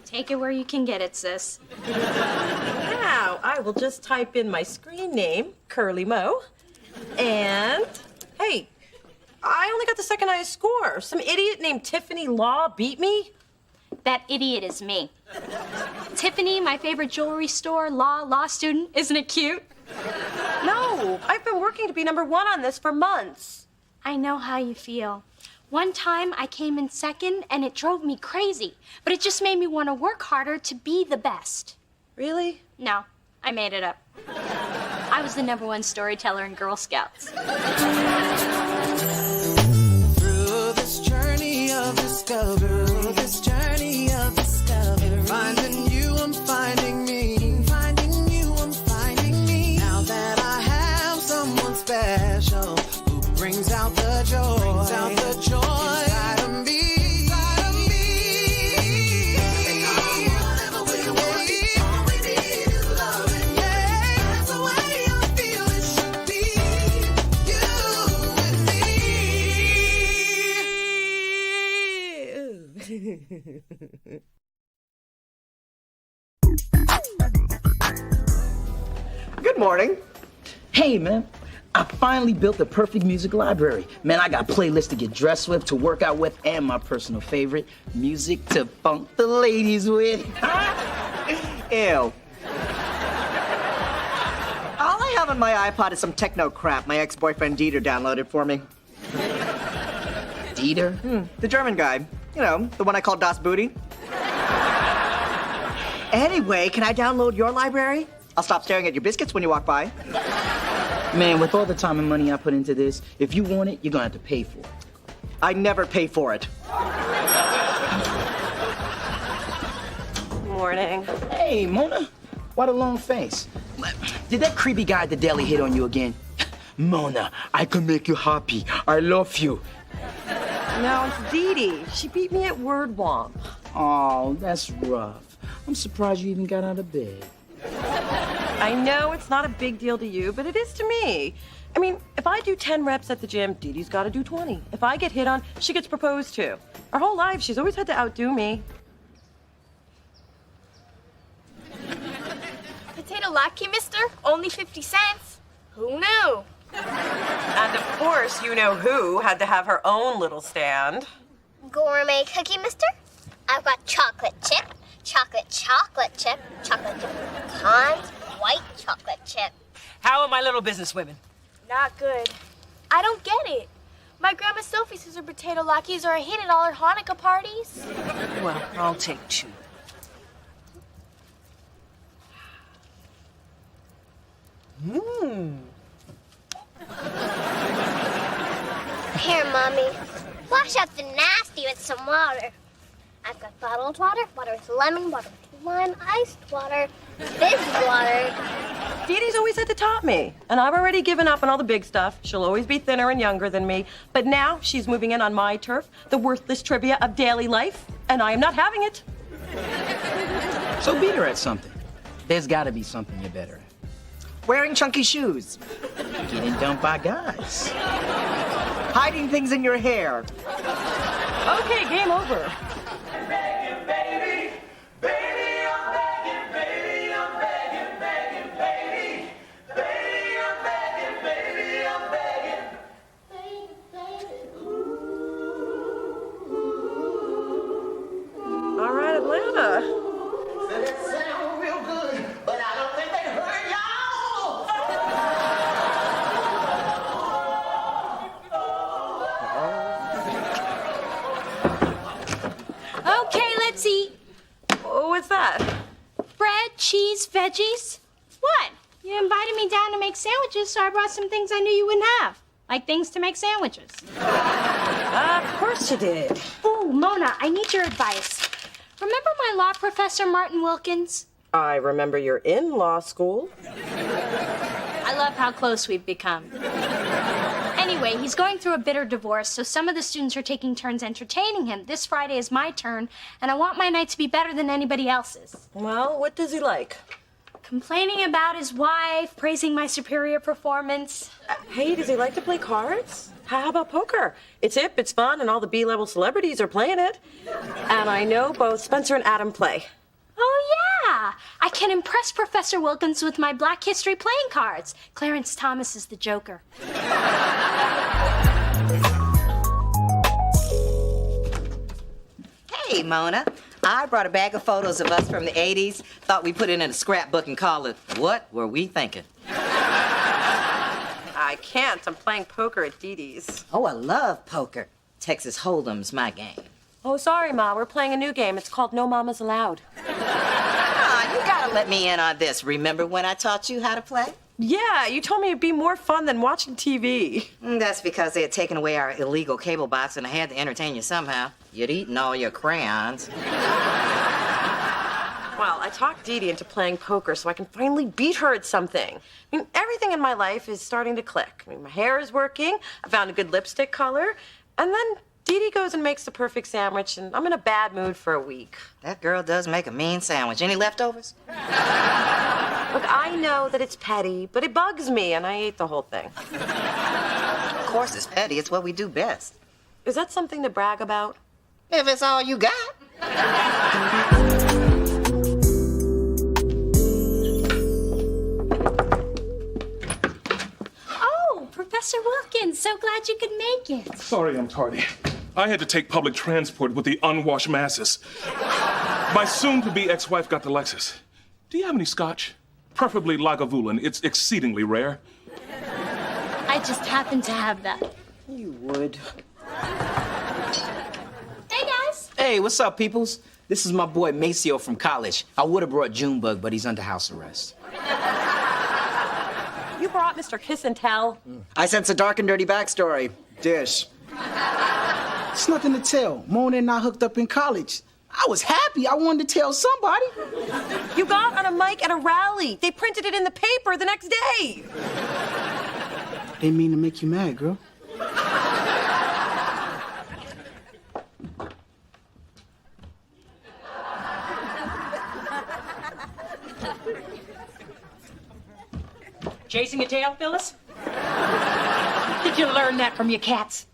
Speaker 2: Take it where you can get it, sis.
Speaker 9: Now, I will just type in my screen name, Curly Mo, and, hey, I only got the second highest score. Some idiot named Tiffany Law beat me.
Speaker 2: That idiot is me. Tiffany, my favorite jewelry store, law student. Isn't it cute?
Speaker 9: No, I've been working to be #1 on this for months.
Speaker 2: I know how you feel. One time I came in second and it drove me crazy, but it just made me want to work harder to be the best.
Speaker 9: Really?
Speaker 2: No, I made it up. I was the #1 storyteller in Girl Scouts.
Speaker 4: Through this journey of discovery, finding you, I'm finding me. Finding you, I'm finding me. Now that I have someone special who brings out the joy, inside of me. Whatever we want, all we need is loving. Yeah, that's the way I feel it should be. You and me.
Speaker 6: Good morning.
Speaker 3: Hey, man. I finally built the perfect music library. Man, I got playlists to get dressed with, to work out with, and my personal favorite, music to funk the ladies with.
Speaker 6: Ew. All I have on my iPod is some techno crap my ex-boyfriend Dieter downloaded for me.
Speaker 3: Dieter?
Speaker 6: The German guy. You know, the one I call Das Booty. Anyway, can I download your library? I'll stop staring at your biscuits when you walk by.
Speaker 3: Man, with all the time and money I put into this, if you want it, you're gonna have to pay for it.
Speaker 6: I never pay for it.
Speaker 9: Morning.
Speaker 3: Hey, Mona. Why the long face? Did that creepy guy at the deli hit on you again? Mona, I can make you happy. I love you.
Speaker 9: No, it's Dee Dee. She beat me at word womp.
Speaker 3: Oh, that's rough. I'm surprised you even got out of bed.
Speaker 9: I know it's not a big deal to you, but it is to me. I mean, if I do 10 reps at the gym, Dee Dee's got to do 20. If I get hit on, she gets proposed to. Her whole life, she's always had to outdo me.
Speaker 15: Potato latkey, mister? Only 50 cents. Who knew?
Speaker 9: And of course, you know who had to have her own little stand.
Speaker 21: Gourmet cookie, mister? I've got chocolate chip, chocolate chip, chocolate chip pecans, white chocolate chip.
Speaker 1: How are my little business women?
Speaker 15: Not good. I don't get it. My grandma Sophie says her potato latkes are a hit at all her Hanukkah parties.
Speaker 1: Well, I'll take 2.
Speaker 21: Here, Mommy. Wash out the nasty with some water. I've got bottled water, water with lemon, water with lime, iced water, fizz water.
Speaker 9: Dee Dee's always had to top me, and I've already given up on all the big stuff. She'll always be thinner and younger than me, but now she's moving in on my turf, the worthless trivia of daily life, and I am not having it.
Speaker 3: So beat her at something. There's gotta be something you're better at.
Speaker 6: Wearing chunky shoes.
Speaker 3: Getting dumped by guys.
Speaker 6: Hiding things in your hair.
Speaker 9: Okay, game over. All right, Atlanta.
Speaker 4: It sounds real good, but I don't think they heard y'all.
Speaker 2: Okay, let's eat.
Speaker 9: What's that?
Speaker 2: Bread, cheese, veggies. What? You invited me down to make sandwiches, so I brought some things I knew you wouldn't have. Like things to make sandwiches.
Speaker 9: Of course you did.
Speaker 2: Ooh, Mona, I need your advice. Remember my law professor, Martin Wilkins?
Speaker 9: I remember you're in law school.
Speaker 2: I love how close we've become. Anyway, he's going through a bitter divorce, so some of the students are taking turns entertaining him. This Friday is my turn, and I want my night to be better than anybody else's.
Speaker 9: Well, what does he like?
Speaker 2: Complaining about his wife, praising my superior performance.
Speaker 9: Hey, does he like to play cards? How about poker? It's hip, it's fun, and all the B-level celebrities are playing it. And I know both Spencer and Adam play.
Speaker 2: Oh, yeah. I can impress Professor Wilkins with my Black History playing cards. Clarence Thomas is the Joker.
Speaker 5: Hey, Mona. I brought a bag of photos of us from the 80s. Thought we'd put it in a scrapbook and call it What Were We Thinking?
Speaker 9: I can't. I'm playing poker at Dee Dee's.
Speaker 5: Oh, I love poker. Texas Hold'em's my game.
Speaker 9: Oh, sorry, Ma. We're playing a new game. It's called No Mamas Allowed.
Speaker 5: Ah, you gotta let me in on this. Remember when I taught you how to play?
Speaker 9: Yeah, you told me it'd be more fun than watching TV.
Speaker 5: That's because they had taken away our illegal cable box and I had to entertain you somehow. You'd eaten all your crayons.
Speaker 9: Well, I talked Dee Dee into playing poker so I can finally beat her at something. I mean, everything in my life is starting to click. I mean, my hair is working, I found a good lipstick color, and then Dee Dee goes and makes the perfect sandwich, and I'm in a bad mood for a week.
Speaker 5: That girl does make a mean sandwich. Any leftovers?
Speaker 9: Look, I know that it's petty, but it bugs me, and I ate the whole thing.
Speaker 5: Of course it's petty. It's what we do best.
Speaker 9: Is that something to brag about?
Speaker 5: If it's all you got.
Speaker 2: Oh, Professor Wilkins, so glad you could make it.
Speaker 8: Sorry I'm tardy. I had to take public transport with the unwashed masses. My soon-to-be ex-wife got the Lexus. Do you have any scotch? Preferably Lagavulin. It's exceedingly rare.
Speaker 2: I just happen to have that.
Speaker 3: You would.
Speaker 2: Hey, guys.
Speaker 3: Hey, what's up, peoples? This is my boy Maceo from college. I would have brought Junebug, but he's under house arrest.
Speaker 9: You brought Mr. Kiss and Tell.
Speaker 6: I sense a dark and dirty backstory. Dish.
Speaker 3: It's nothing to tell. Mona and I hooked up in college. I was happy. I wanted to tell somebody.
Speaker 9: You got on a mic at a rally. They printed it in the paper the next day.
Speaker 3: Didn't mean to make you mad, girl.
Speaker 1: Chasing your tail, Phyllis? Did you learn that from your cats?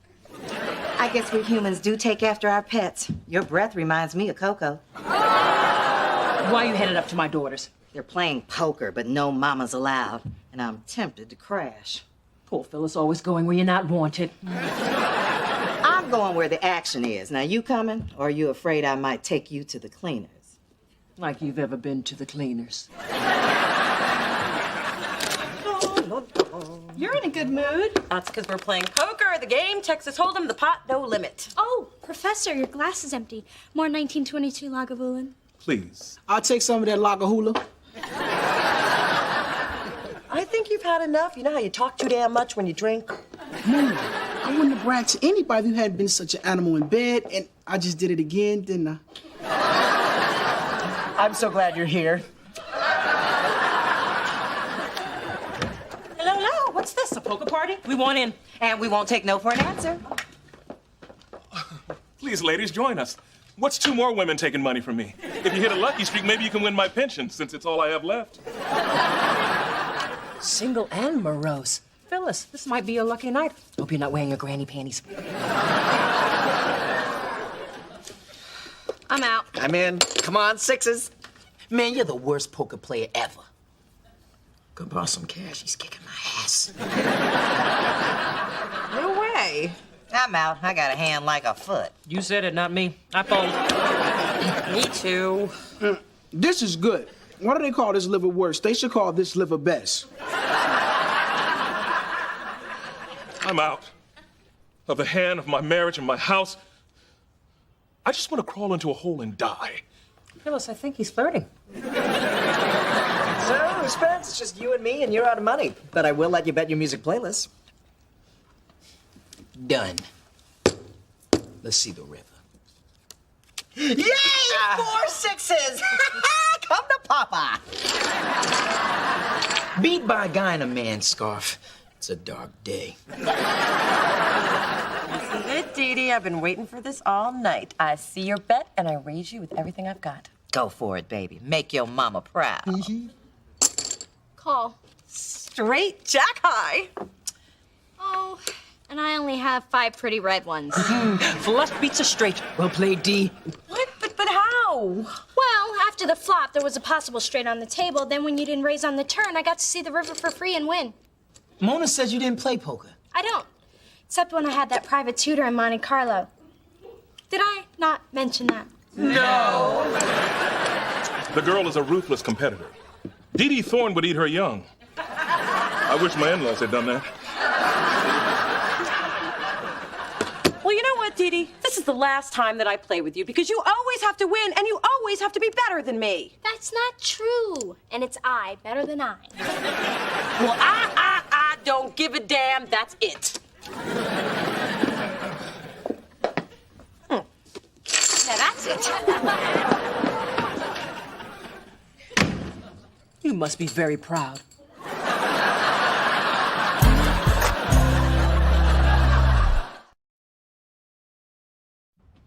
Speaker 5: I guess we humans do take after our pets. Your breath reminds me of Coco.
Speaker 1: Why are you headed up to my daughters?
Speaker 5: They're playing poker, but no mamas allowed. And I'm tempted to crash.
Speaker 1: Poor Phyllis, always going where you're not wanted.
Speaker 5: I'm going where the action is. Now, you coming? Or are you afraid I might take you to the cleaners?
Speaker 1: Like you've ever been to the cleaners.
Speaker 9: You're in a good mood. That's because we're playing poker, the game, Texas Hold'em, the pot, no limit.
Speaker 2: Oh, Professor, your glass is empty. More 1922 Lagavulin.
Speaker 8: Please.
Speaker 3: I'll take some of that Lagahula.
Speaker 9: I think you've had enough. You know how you talk too damn much when you drink?
Speaker 3: Mona, I wouldn't have bragged to anybody who hadn't been such an animal in bed, and I just did it again, didn't I?
Speaker 6: I'm so glad you're here.
Speaker 1: Hello, what's this, a poker party? We want in.
Speaker 5: And we won't take no for an answer.
Speaker 8: Please, ladies, join us. What's two more women taking money from me? If you hit a lucky streak, maybe you can win my pension, since it's all I have left.
Speaker 1: Single and morose. Phyllis, this might be a lucky night. Hope you're not wearing your granny panties.
Speaker 9: I'm out.
Speaker 6: I'm in. Come on, sixes.
Speaker 3: Man, you're the worst poker player ever. Go borrow some cash. He's kicking my ass.
Speaker 9: No way.
Speaker 5: I'm out. I got a hand like a foot.
Speaker 1: You said it, not me. I fold.
Speaker 9: Me too.
Speaker 3: This is good. Why do they call this liver worse? They should call this liver best.
Speaker 8: I'm out. Of the hand, of my marriage, and my house. I just want to crawl into a hole and die.
Speaker 1: Phyllis, I think he's flirting.
Speaker 6: So, Spence, it's just you and me, and you're out of money. But I will let you bet your music playlist.
Speaker 3: Done. Let's see the river.
Speaker 6: Yay! 4 sixes! Come to Papa!
Speaker 3: Beat by a guy in a man's scarf. It's a dark day.
Speaker 9: Good, Dee Dee. I've been waiting for this all night. I see your bet, and I raise you with everything I've got.
Speaker 5: Go for it, baby. Make your mama proud.
Speaker 2: Call.
Speaker 9: Straight jack high.
Speaker 2: Oh, and I only have 5 pretty red ones.
Speaker 1: Flush beats are straight. Well played, D.
Speaker 9: What? But how?
Speaker 2: Well, after the flop, there was a possible straight on the table. Then when you didn't raise on the turn, I got to see the river for free and win.
Speaker 3: Mona says you didn't play poker.
Speaker 2: I don't. Except when I had that private tutor in Monte Carlo. Did I not mention that?
Speaker 8: No! The girl is a ruthless competitor. Dee Dee Thorne would eat her young. I wish my in-laws had done that.
Speaker 9: Well, you know what,
Speaker 1: Dee Dee, this is the last time that I play with you because you always have to win and you always have to be better than me.
Speaker 2: That's not true. And it's I, better than I.
Speaker 1: Well, I don't give a damn. That's it.
Speaker 2: Now that's it.
Speaker 18: You must be very proud.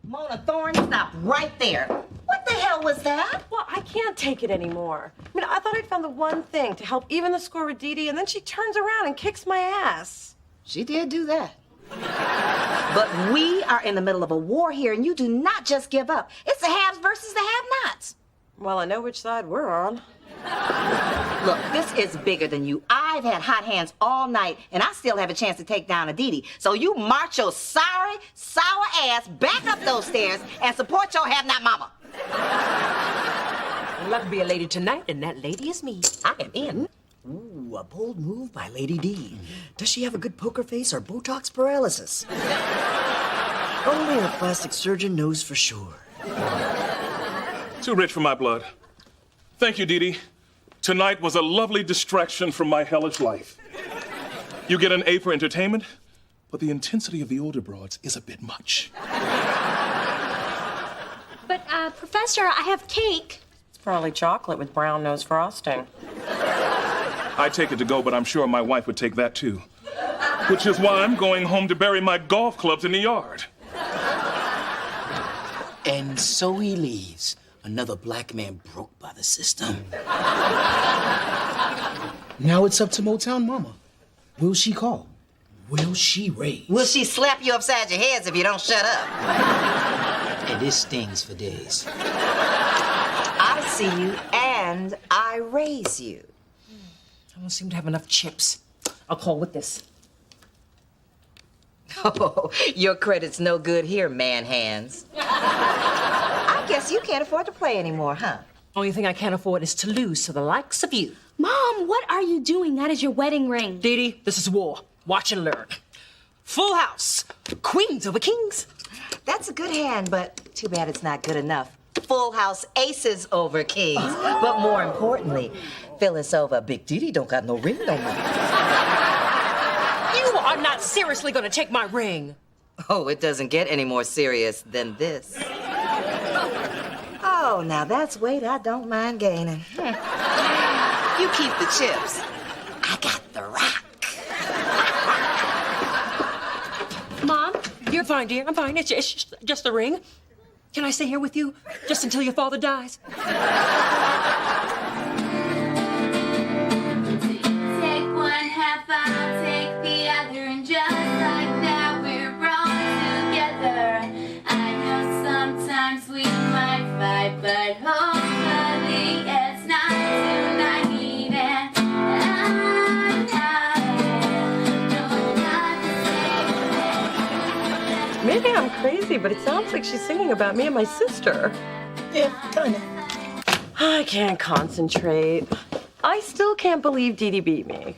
Speaker 5: Mona Thorne, stop right there. What the hell was that?
Speaker 9: Well, I can't take it anymore. I mean, I thought I'd found the one thing to help even the score with Dee Dee, and then she turns around and kicks my ass.
Speaker 5: She did do that. But we are in the middle of a war here, and you do not just give up. It's the haves versus the have-nots.
Speaker 9: Well, I know which side we're on.
Speaker 5: Look, this is bigger than you. I've had hot hands all night, and I still have a chance to take down a Dee Dee. So you march your sorry, sour ass back up those stairs and support your have-not mama.
Speaker 18: Well, I can be a lady tonight, and that lady is me. I am in.
Speaker 7: Ooh, a bold move by Lady D. Does she have a good poker face or Botox paralysis? Only a plastic surgeon knows for sure.
Speaker 8: Too rich for my blood. Thank you, Dee Dee. Tonight was a lovely distraction from my hellish life. You get an A for entertainment, but the intensity of the older broads is a bit much.
Speaker 2: But, Professor, I have cake.
Speaker 1: It's probably chocolate with brown nose frosting.
Speaker 8: I'd take it to go, but I'm sure my wife would take that too. Which is why I'm going home to bury my golf clubs in the yard.
Speaker 3: And so he leaves. Another black man broke by the system. Now it's up to Motown Mama. Will she call? Will she raise?
Speaker 5: Will she slap you upside your heads if you don't shut up?
Speaker 3: And this stings for days.
Speaker 5: I see you and I raise you.
Speaker 18: I don't seem to have enough chips. I'll call with this.
Speaker 5: Oh, your credit's no good here, man hands. I guess you can't afford to play anymore, huh?
Speaker 18: Only thing I can't afford is to lose to the likes of you.
Speaker 2: Mom, what are you doing? That is your wedding ring.
Speaker 18: Dee Dee, this is war. Watch and learn. Full house. Queens over kings.
Speaker 5: That's a good hand, but too bad it's not good enough. Full house aces over kings. But more importantly, Phyllis over Big Dee Dee don't got no ring no more.
Speaker 18: You are not seriously gonna take my ring.
Speaker 5: Oh, it doesn't get any more serious than this. Oh, now that's weight I don't mind gaining. You keep the chips. I got the rock.
Speaker 18: Mom? You're fine, dear. I'm fine. It's just a ring. Can I stay here with you just until your father dies?
Speaker 13: Take one half, I'll take the other, and just like that we're brought together. I know sometimes we might fight, but hopefully it's not tonight.
Speaker 9: Maybe I'm crazy, but it sounds like she's singing about me and my sister.
Speaker 3: Yeah, kinda.
Speaker 9: I can't concentrate. I still can't believe Dee Dee beat me.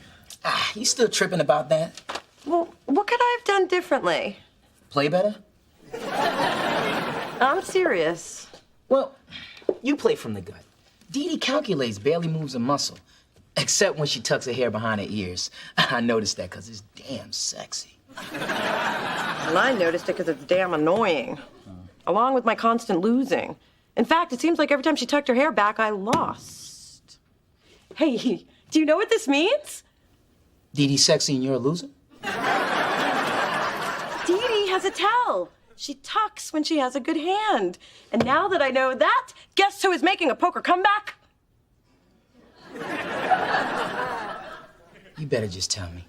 Speaker 3: You still tripping about that?
Speaker 9: Well, what could I have done differently?
Speaker 3: Play better?
Speaker 9: I'm serious.
Speaker 3: Well, you play from the gut. Dee Dee calculates, barely moves a muscle. Except when she tucks her hair behind her ears. I noticed that because it's damn sexy.
Speaker 9: Well, I noticed it because it's damn annoying. Along with my constant losing. In fact, it seems like every time she tucked her hair back, I lost. Hey, do you know what this means?
Speaker 3: Dee Dee's sexy and you're a loser?
Speaker 9: Dee Dee has a tell. She tucks when she has a good hand. And now that I know that, guess who is making a poker comeback?
Speaker 3: You better just tell me.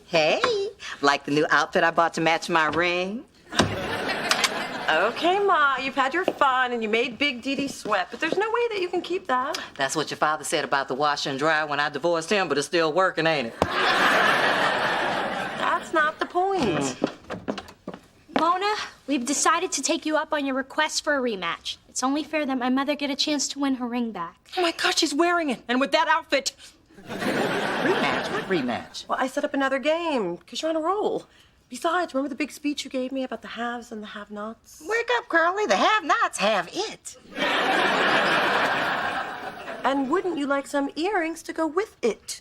Speaker 5: Hey, like the new outfit I bought to match my ring?
Speaker 9: Okay, Ma, you've had your fun and you made Big Dee Dee sweat, but there's no way that you can keep that.
Speaker 5: That's what your father said about the washer and dryer when I divorced him, but it's still working, ain't it?
Speaker 9: That's not the point.
Speaker 2: Mona, we've decided to take you up on your request for a rematch. It's only fair that my mother get a chance to win her ring back.
Speaker 18: Oh my God, she's wearing it. And with that outfit.
Speaker 5: Rematch? What rematch?
Speaker 9: Well, I set up another game because you're on a roll. Besides, remember the big speech you gave me about the haves and the have-nots?
Speaker 5: Wake up, Curly. The have-nots have it.
Speaker 9: And wouldn't you like some earrings to go with it?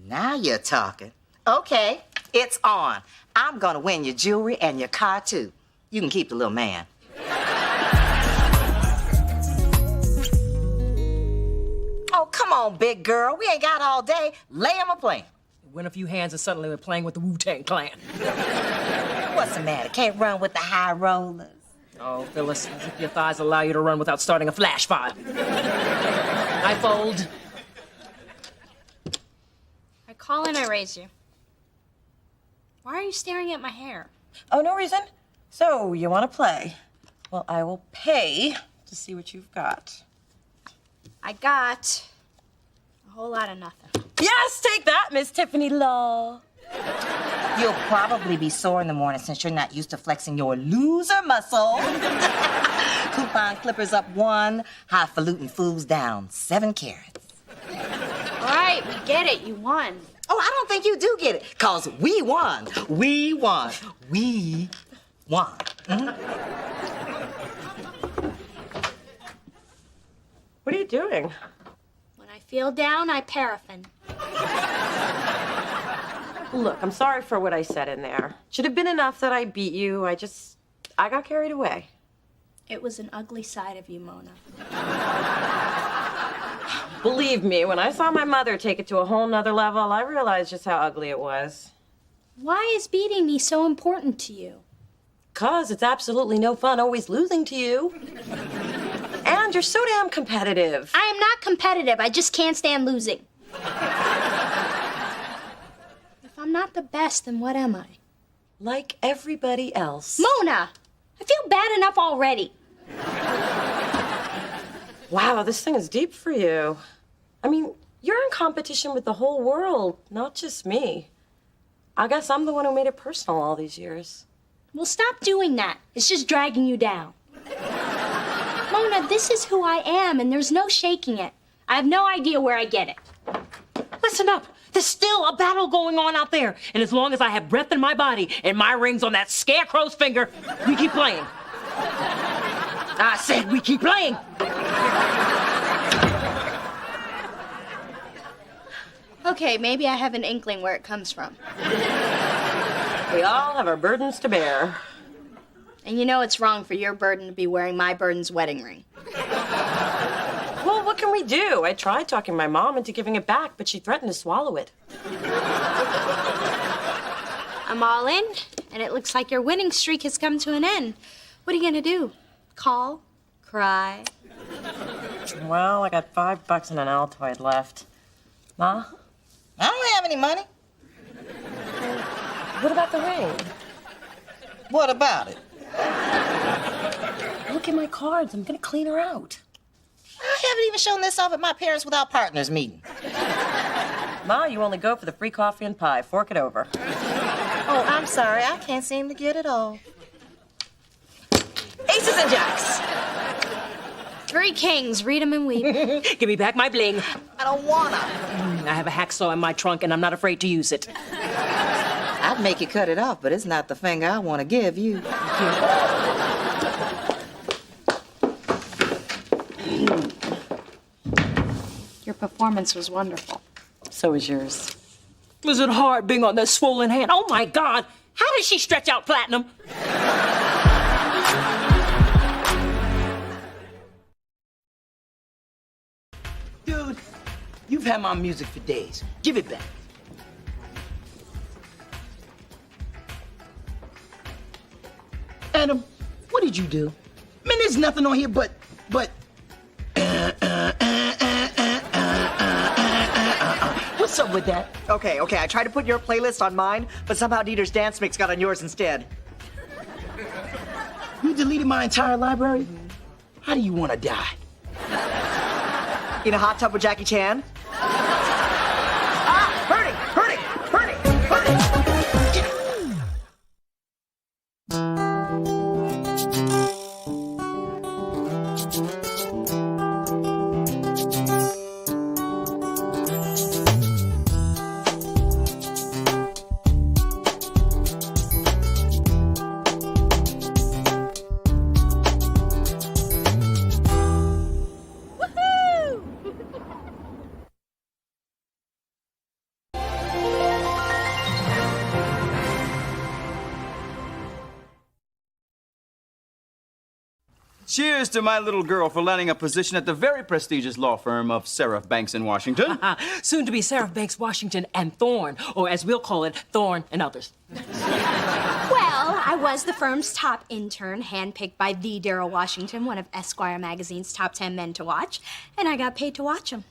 Speaker 5: Now you're talking. Okay, it's on. I'm gonna win your jewelry and your car, too. You can keep the little man. Oh, come on, big girl. We ain't got all day. Lay him a plane.
Speaker 18: Win a few hands and suddenly we're playing with the Wu-Tang Clan.
Speaker 5: What's the matter? Can't run with the high rollers?
Speaker 18: Oh, Phyllis, as if your thighs allow you to run without starting a flash fire. I fold.
Speaker 2: I call and I raise you. Why are you staring at my hair?
Speaker 9: Oh, no reason. So, you want to play? Well, I will pay to see what you've got.
Speaker 2: I got a whole lot of nothing.
Speaker 9: Yes, take that, Miss Tiffany Law.
Speaker 5: You'll probably be sore in the morning since you're not used to flexing your loser muscle. Coupon clippers up 1, highfalutin fools down 7 carats.
Speaker 2: All right, we get it. You won.
Speaker 5: Oh, I don't think you do get it, because we won. We won. We won.
Speaker 9: What are you doing?
Speaker 2: When I feel down, I paraffin.
Speaker 9: Look, I'm sorry for what I said in there. Should have been enough that I beat you. I got carried away.
Speaker 2: It was an ugly side of you, Mona.
Speaker 9: Believe me, when I saw my mother take it to a whole nother level, I realized just how ugly it was.
Speaker 2: Why is beating me so important to you?
Speaker 9: 'Cause it's absolutely no fun always losing to you. And you're so damn competitive.
Speaker 2: I am not competitive. I just can't stand losing. If I'm not the best, then what am I?
Speaker 9: Like everybody else.
Speaker 2: Mona! I feel bad enough already.
Speaker 9: Wow, this thing is deep for you. I mean, you're in competition with the whole world, not just me. I guess I'm the one who made it personal all these years.
Speaker 2: Well, stop doing that. It's just dragging you down. Mona, this is who I am, and there's no shaking it. I have no idea where I get it.
Speaker 18: Listen up. There's still a battle going on out there. And as long as I have breath in my body and my ring's on that scarecrow's finger, we keep playing. I said we keep playing.
Speaker 2: Okay, maybe I have an inkling where it comes from.
Speaker 9: We all have our burdens to bear.
Speaker 2: And you know it's wrong for your burden to be wearing my burden's wedding ring.
Speaker 9: Well, what can we do? I tried talking my mom into giving it back, but she threatened to swallow it.
Speaker 2: I'm all in, and it looks like your winning streak has come to an end. What are you gonna do? Call? Cry?
Speaker 9: Well, I got $5 and an Altoid left. Ma?
Speaker 5: I don't have any money.
Speaker 9: What about the ring?
Speaker 5: What about it?
Speaker 9: Look at my cards. I'm gonna clean her out.
Speaker 5: I haven't even shown this off at my parents without partners meeting.
Speaker 9: Ma, you only go for the free coffee and pie. Fork it over.
Speaker 5: Oh, I'm sorry. I can't seem to get it all.
Speaker 9: Aces and jacks.
Speaker 2: 3 kings. Read 'em and weep.
Speaker 18: Give me back my bling.
Speaker 5: I don't wanna.
Speaker 18: I have a hacksaw in my trunk, and I'm not afraid to use it.
Speaker 5: I'd make you cut it off, but it's not the finger I want to give you.
Speaker 2: Your performance was wonderful.
Speaker 9: So is yours.
Speaker 18: Was it hard being on that swollen hand? Oh, my God. How did she stretch out platinum?
Speaker 3: Dude, you've had my music for days. Give it back. Adam, what did you do? Man, there's nothing on here but... What's up with that?
Speaker 6: Okay, I tried to put your playlist on mine, but somehow Dieter's dance mix got on yours instead.
Speaker 3: You deleted my entire library? How do you want to die?
Speaker 6: In a hot tub with Jackie Chan? Hurting!
Speaker 11: Cheers to my little girl for landing a position at the very prestigious law firm of Seraph Banks in Washington.
Speaker 18: Soon to be Seraph Banks, Washington, and Thorne, or as we'll call it, Thorne and Others.
Speaker 2: Well, I was the firm's top intern, handpicked by the Daryl Washington, one of Esquire magazine's top 10 men to watch, and I got paid to watch him.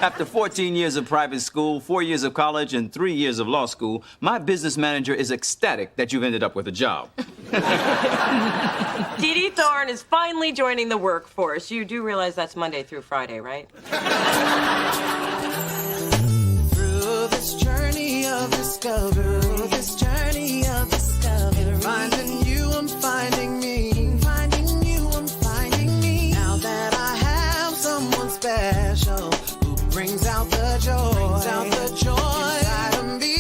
Speaker 11: After 14 years of private school, 4 years of college, and 3 years of law school, my business manager is ecstatic that you've ended up with a job.
Speaker 1: Dee Dee Thorne is finally joining the workforce. You do realize that's Monday through Friday, right?
Speaker 4: Through this journey of discovery, finding you, I'm finding me. Finding you, I'm finding me. Now that I have someone special who brings out the joy, inside of me.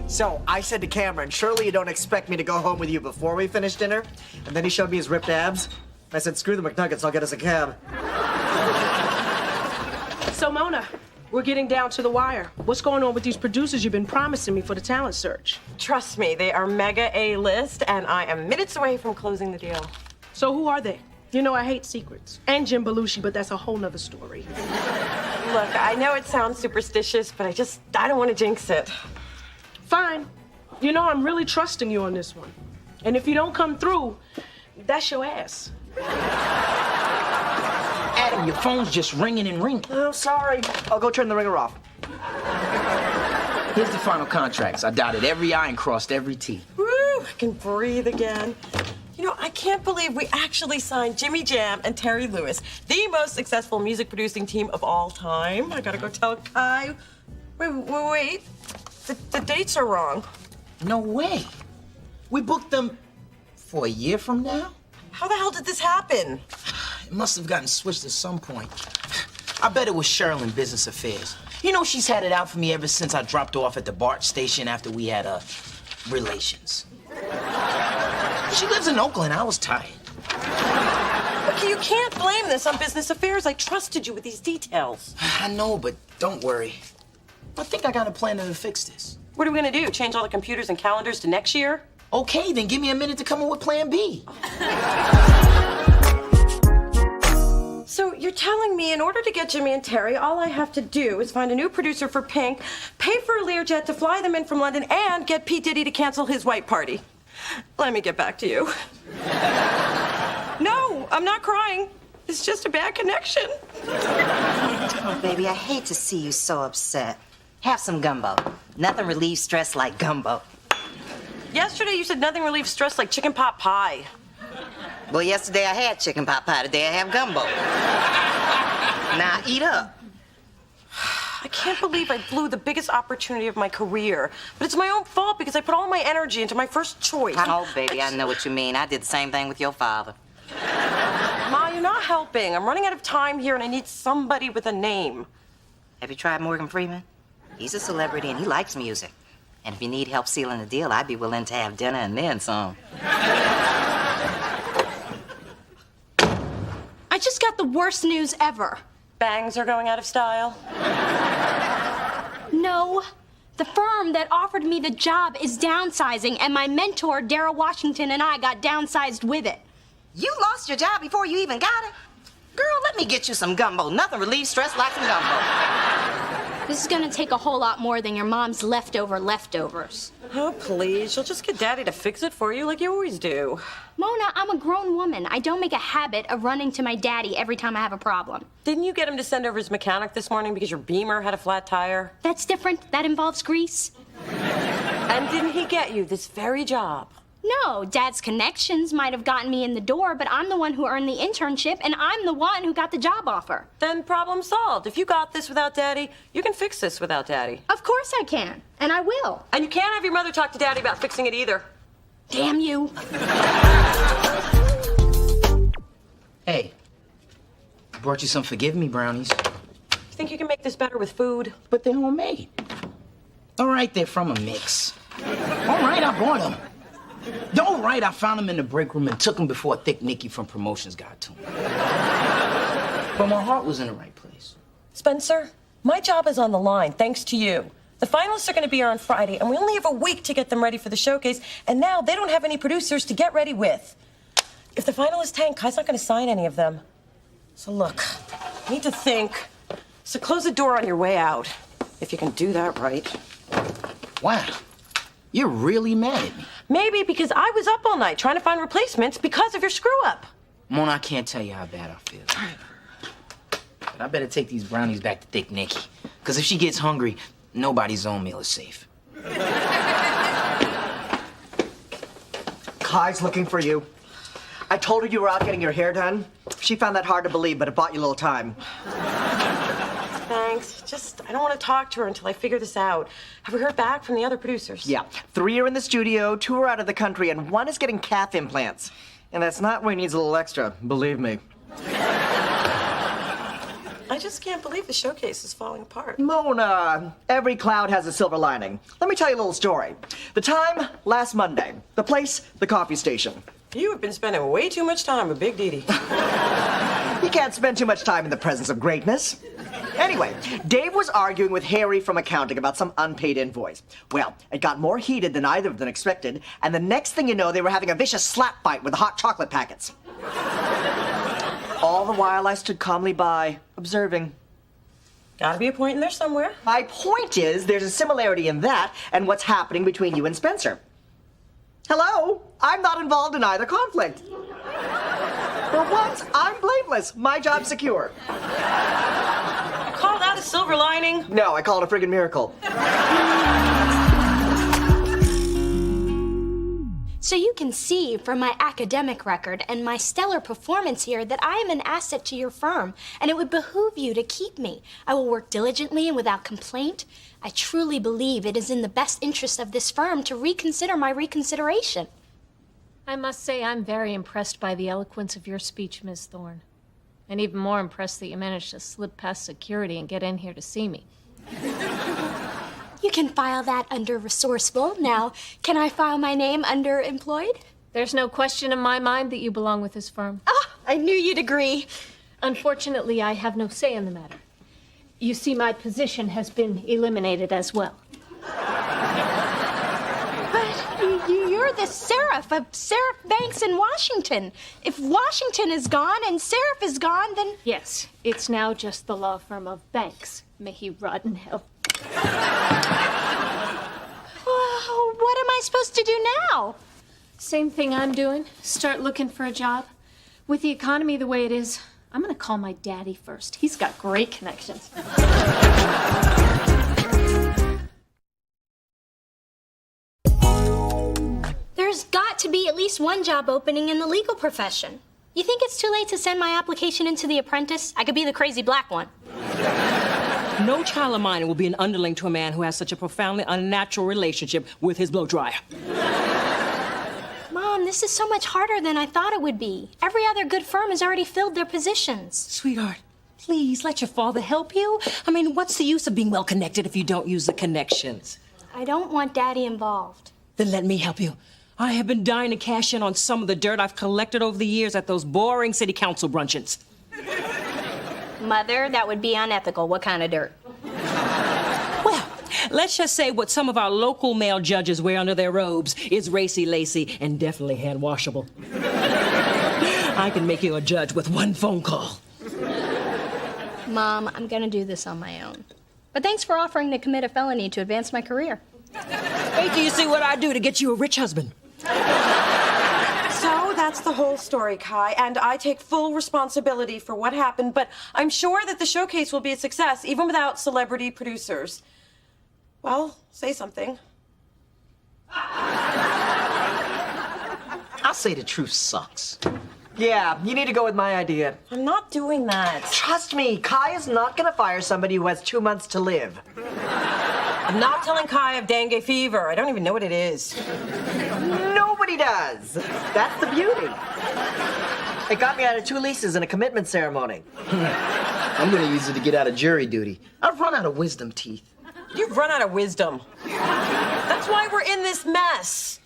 Speaker 7: So I said to Cameron, surely you don't expect me to go home with you before we finish dinner? And then he showed me his ripped abs. I said, screw the McNuggets, I'll get us a cab.
Speaker 12: So, Mona, we're getting down to the wire. What's going on with these producers you've been promising me for the talent search?
Speaker 1: Trust me, they are mega A-list, and I am minutes away from closing the deal.
Speaker 12: So who are they? You know I hate secrets. And Jim Belushi, but that's a whole nother story.
Speaker 1: Look, I know it sounds superstitious, but I don't want to jinx it.
Speaker 12: Fine. You know, I'm really trusting you on this one. And if you don't come through, that's your ass.
Speaker 3: Adam, your phone's just ringing and ringing.
Speaker 7: Oh, sorry. I'll go turn the ringer off.
Speaker 3: Here's the final contracts. I dotted every I and crossed every T.
Speaker 1: Woo, I can breathe again. You know, I can't believe we actually signed Jimmy Jam and Terry Lewis, the most successful music producing team of all time. I gotta go tell Kai. Wait. The dates are wrong.
Speaker 3: No way. We booked them for a year from now?
Speaker 1: How the hell did this happen?
Speaker 3: It must have gotten switched at some point. I bet it was Cheryl in business affairs. You know, she's had it out for me ever since I dropped her off at the BART station after we had relations. She lives in Oakland. I was tired.
Speaker 1: Okay, you can't blame this on business affairs. I trusted you with these details.
Speaker 3: I know, but don't worry. I think I got a plan to fix this.
Speaker 1: What are we gonna do? Change all the computers and calendars to next year?
Speaker 3: Okay, then give me a minute to come up with plan B.
Speaker 1: So you're telling me in order to get Jimmy and Terry, all I have to do is find a new producer for Pink, pay for a Learjet to fly them in from London, and get P. Diddy to cancel his white party. Let me get back to you. No, I'm not crying. It's just a bad connection.
Speaker 5: Oh, baby, I hate to see you so upset. Have some gumbo. Nothing relieves stress like gumbo.
Speaker 1: Yesterday you said nothing relieves stress like chicken pot pie.
Speaker 5: Well, yesterday I had chicken pot pie. Today I have gumbo. Now eat up.
Speaker 1: I can't believe I blew the biggest opportunity of my career. But it's my own fault because I put all my energy into my first choice.
Speaker 5: Oh, baby, I know what you mean. I did the same thing with your father.
Speaker 1: Ma, you're not helping. I'm running out of time here and I need somebody with a name.
Speaker 5: Have you tried Morgan Freeman? He's a celebrity and he likes music. And if you need help sealing the deal, I'd be willing to have dinner and then some.
Speaker 2: I just got the worst news ever.
Speaker 1: Bangs are going out of style?
Speaker 2: No. The firm that offered me the job is downsizing, and my mentor, Daryl Washington, and I got downsized with it.
Speaker 5: You lost your job before you even got it? Girl, let me get you some gumbo. Nothing relieves stress like some gumbo.
Speaker 2: This is gonna take a whole lot more than your mom's leftovers.
Speaker 1: Oh, please. You'll just get Daddy to fix it for you like you always do.
Speaker 2: Mona, I'm a grown woman. I don't make a habit of running to my daddy every time I have a problem.
Speaker 1: Didn't you get him to send over his mechanic this morning because your Beamer had a flat tire?
Speaker 2: That's different. That involves grease.
Speaker 1: And didn't he get you this very job?
Speaker 2: No, Dad's connections might have gotten me in the door, but I'm the one who earned the internship, and I'm the one who got the job offer.
Speaker 1: Then problem solved. If you got this without Daddy, you can fix this without Daddy.
Speaker 2: Of course I can, and I will.
Speaker 1: And you can't have your mother talk to Daddy about fixing it either.
Speaker 2: Damn you.
Speaker 3: Hey, I brought you some forgive me brownies.
Speaker 1: You think you can make this better with food?
Speaker 3: But they're homemade. All right, they're from a mix. All right, I bought them. All right, I found them in the break room and took them before Thick Nicky from promotions got to them. But my heart was in the right place.
Speaker 1: Spencer, my job is on the line, thanks to you. The finalists are going to be here on Friday, and we only have a week to get them ready for the showcase, and now they don't have any producers to get ready with. If the finalists tank, Kai's not going to sign any of them. So look, you need to think. So close the door on your way out, if you can do that right.
Speaker 3: Wow, you're really mad at me.
Speaker 1: Maybe because I was up all night trying to find replacements because of your screw-up.
Speaker 3: Mona, I can't tell you how bad I feel. But I better take these brownies back to Thick Nicky, because if she gets hungry, nobody's own meal is safe.
Speaker 6: Kai's looking for you. I told her you were out getting your hair done. She found that hard to believe, but it bought you a little time.
Speaker 1: Thanks. Just, I don't want to talk to her until I figure this out. Have we heard back from the other producers?
Speaker 6: Yeah. 3 are in the studio, 2 are out of the country, and 1 is getting calf implants. And that's not where he needs a little extra, believe me.
Speaker 1: I just can't believe the showcase is falling apart.
Speaker 6: Mona, every cloud has a silver lining. Let me tell you a little story. The time, last Monday. The place, the coffee station.
Speaker 1: You have been spending way too much time with Big Dee Dee.
Speaker 6: You can't spend too much time in the presence of greatness. Anyway, Dave was arguing with Harry from accounting about some unpaid invoice. Well, it got more heated than either of them expected, and the next thing you know, they were having a vicious slap fight with the hot chocolate packets. All the while, I stood calmly by, observing.
Speaker 1: Gotta be a point in there somewhere.
Speaker 6: My point is, there's a similarity in that and what's happening between you and Spencer. Hello? I'm not involved in either conflict. For once, I'm blameless. My job's secure.
Speaker 1: Call that a silver lining?
Speaker 6: No, I call it a friggin' miracle.
Speaker 2: So you can see from my academic record and my stellar performance here that I am an asset to your firm, and it would behoove you to keep me. I will work diligently and without complaint. I truly believe it is in the best interest of this firm to reconsider my reconsideration.
Speaker 10: I must say I'm very impressed by the eloquence of your speech, Miss Thorne. And even more impressed that you managed to slip past security and get in here to see me.
Speaker 2: You can file that under resourceful. Now, can I file my name under employed?
Speaker 10: There's no question in my mind that you belong with this firm.
Speaker 2: Ah, I knew you'd agree.
Speaker 10: Unfortunately, I have no say in the matter. You see, my position has been eliminated as well.
Speaker 2: But you're the Seraph of Seraph Banks in Washington. If Washington is gone and Seraph is gone, then...
Speaker 10: Yes, it's now just the law firm of Banks. May he rot in hell.
Speaker 2: Oh, what am I supposed to do now?
Speaker 10: Same thing I'm doing. Start looking for a job. With the economy the way it is, I'm gonna call my daddy first. He's got great connections.
Speaker 2: There's got to be at least one job opening in the legal profession. You think it's too late to send my application into The Apprentice? I could be the crazy black one.
Speaker 1: No child of mine will be an underling to a man who has such a profoundly unnatural relationship with his blow dryer.
Speaker 2: Mom, this is so much harder than I thought it would be. Every other good firm has already filled their positions.
Speaker 1: Sweetheart, please let your father help you. I mean, what's the use of being well connected if you don't use the connections?
Speaker 2: I don't want Daddy involved.
Speaker 1: Then let me help you. I have been dying to cash in on some of the dirt I've collected over the years at those boring city council bruncheons.
Speaker 2: Mother, that would be unethical. What kind of dirt?
Speaker 1: Well, let's just say what some of our local male judges wear under their robes is racy-lacy and definitely hand-washable. I can make you a judge with one phone call.
Speaker 2: Mom, I'm gonna do this on my own. But thanks for offering to commit a felony to advance my career.
Speaker 1: Wait till you see what I do to get you a rich husband. So that's the whole story, Kai, and I take full responsibility for what happened, but I'm sure that the showcase will be a success, even without celebrity producers. Well, say something.
Speaker 3: I'll say the truth sucks.
Speaker 6: Yeah, you need to go with my idea.
Speaker 1: I'm not doing that.
Speaker 6: Trust me, Kai is not gonna fire somebody who has 2 months to live.
Speaker 1: I'm not telling Kai of dengue fever. I don't even know what it is.
Speaker 6: Nobody does. That's the beauty. It got me out of 2 leases and a commitment ceremony.
Speaker 3: I'm gonna use it to get out of jury duty. I've run out of wisdom teeth.
Speaker 1: You've run out of wisdom. That's why we're in this mess.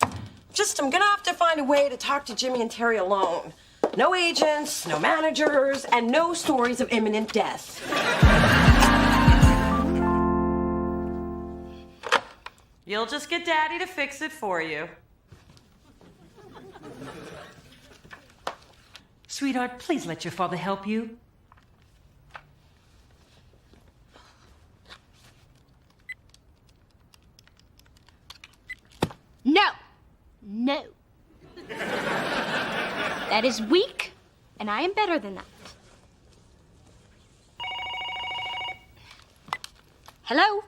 Speaker 1: I'm gonna have to find a way to talk to Jimmy and Terry alone. No agents, no managers, and no stories of imminent death.
Speaker 17: You'll just get Daddy to fix it for you.
Speaker 22: Sweetheart, please let your father help you.
Speaker 2: No. No. That is weak, and I am better than that. Hello?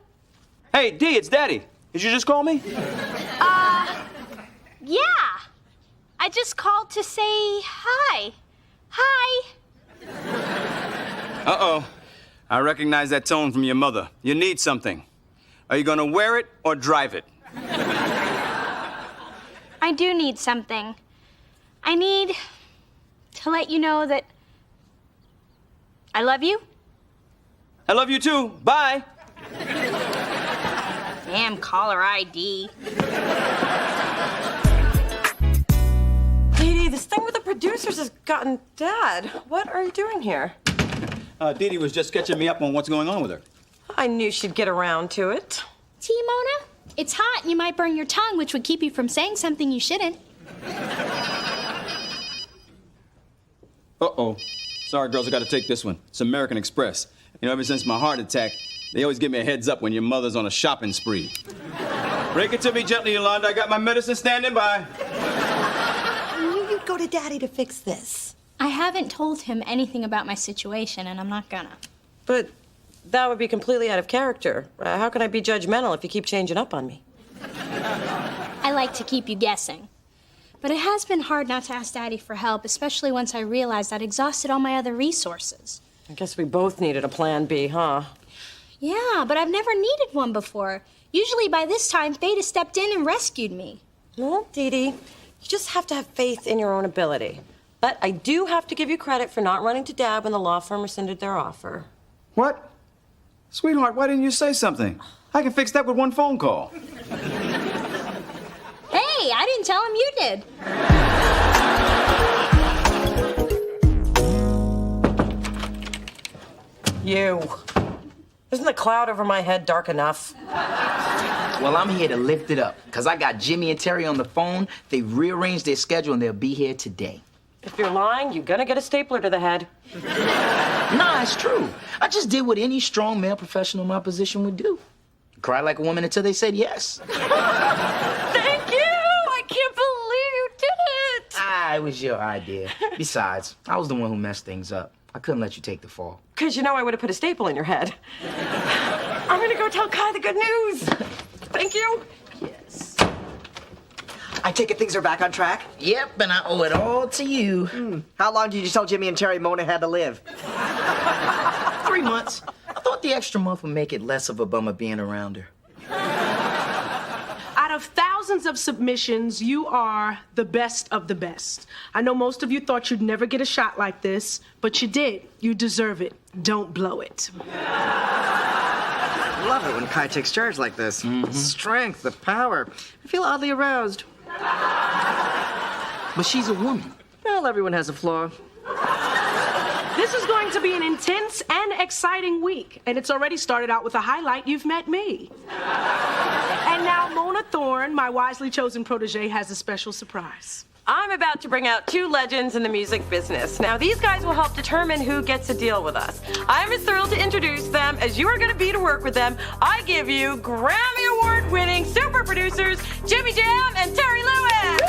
Speaker 11: Hey, D, it's Daddy. Did you just call me?
Speaker 2: Yeah. I just called to say hi. Hi.
Speaker 11: Uh-oh. I recognize that tone from your mother. You need something. Are you gonna wear it or drive it?
Speaker 2: I do need something. I need to let you know that I love you.
Speaker 11: I love you too. Bye.
Speaker 2: Damn caller ID.
Speaker 1: Dee Dee, this thing with the producers has gotten Dad. What are you doing here?
Speaker 11: Dee Dee was just catching me up on what's going on with her.
Speaker 1: I knew she'd get around to it.
Speaker 2: Tea, Mona? It's hot and you might burn your tongue, which would keep you from saying something you shouldn't.
Speaker 11: Uh-oh. Sorry, girls, I gotta take this one. It's American Express. You know, ever since my heart attack, they always give me a heads up when your mother's on a shopping spree. Break it to me gently, Yolanda. I got my medicine standing by.
Speaker 5: I knew you'd go to Daddy to fix this.
Speaker 2: I haven't told him anything about my situation, and I'm not gonna.
Speaker 1: But that would be completely out of character. How can I be judgmental if you keep changing up on me?
Speaker 2: I like to keep you guessing. But it has been hard not to ask Daddy for help, especially once I realized I'd exhausted all my other resources.
Speaker 1: I guess we both needed a plan B, huh?
Speaker 2: Yeah, but I've never needed one before. Usually by this time, fate has stepped in and rescued me.
Speaker 1: Well, Dee Dee, you just have to have faith in your own ability. But I do have to give you credit for not running to Dad when the law firm rescinded their offer.
Speaker 11: What? Sweetheart, why didn't you say something? I can fix that with one phone call.
Speaker 2: Hey, I didn't tell him you did.
Speaker 1: You. Isn't the cloud over my head dark enough?
Speaker 3: Well, I'm here to lift it up, because I got Jimmy and Terry on the phone. They rearranged their schedule, and they'll be here today.
Speaker 1: If you're lying, you're gonna get a stapler to the head.
Speaker 3: Nah, it's true. I just did what any strong male professional in my position would do. Cry like a woman until they said yes.
Speaker 1: Thank you! I can't believe you did it!
Speaker 3: It was your idea. Besides, I was the one who messed things up. I couldn't let you take the fall.
Speaker 1: Because you know I would have put a staple in your head. I'm gonna go tell Kai the good news. Thank you.
Speaker 3: Yes.
Speaker 6: I take it things are back on track?
Speaker 3: Yep, and I owe it all to you.
Speaker 6: How long did you tell Jimmy and Terry Mona had to live?
Speaker 3: 3 months. I thought the extra month would make it less of a bummer being around her.
Speaker 12: Out of thousands of submissions, you are the best of the best. I know most of you thought you'd never get a shot like this, but you did. You deserve it. Don't blow it.
Speaker 6: I love it when Kai takes charge like this. The strength, the power. I feel oddly aroused.
Speaker 3: But she's a woman.
Speaker 6: Well, everyone has a flaw.
Speaker 12: This is going to be an intense and exciting week, and it's already started out with a highlight. You've met me. And now Mona Thorne, my wisely chosen protege, has a special surprise.
Speaker 1: I'm about to bring out 2 legends in the music business. Now, these guys will help determine who gets to deal with us. I'm as thrilled to introduce them as you are going to be to work with them. I give you Grammy Award-winning super producers Jimmy Jam and Terry Lewis.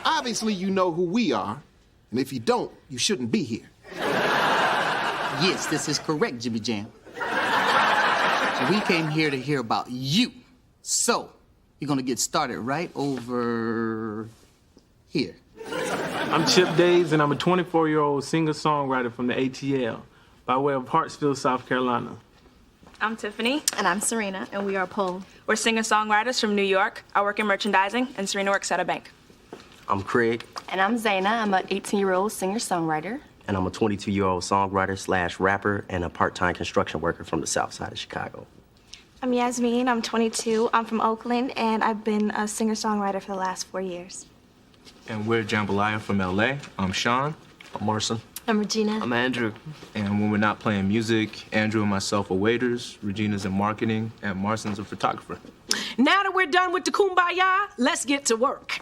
Speaker 23: Obviously, you know who we are, and if you don't, you shouldn't be here.
Speaker 24: Yes, this is correct, Jimmy Jam. So we came here to hear about you. So, you're gonna get started right over here.
Speaker 25: I'm Chip Days, and I'm a 24-year-old singer-songwriter from the ATL by way of Hartsville, South Carolina.
Speaker 14: I'm Tiffany. And I'm Serena, and we are Pole. We're singer-songwriters from New York. I work in merchandising, and Serena works at a bank.
Speaker 15: I'm Craig.
Speaker 14: And I'm Zaina. I'm an 18-year-old singer-songwriter.
Speaker 15: And I'm a 22-year-old songwriter / rapper and a part-time construction worker from the south side of Chicago.
Speaker 14: I'm Yasmin. I'm 22. I'm from Oakland, and I've been a singer-songwriter for the last 4 years.
Speaker 16: And we're Jambalaya from LA. I'm Sean.
Speaker 15: I'm Marson.
Speaker 14: I'm Regina.
Speaker 16: I'm Andrew. And when we're not playing music, Andrew and myself are waiters, Regina's in marketing, and Marson's a photographer.
Speaker 12: Now that we're done with the kumbaya, let's get to work.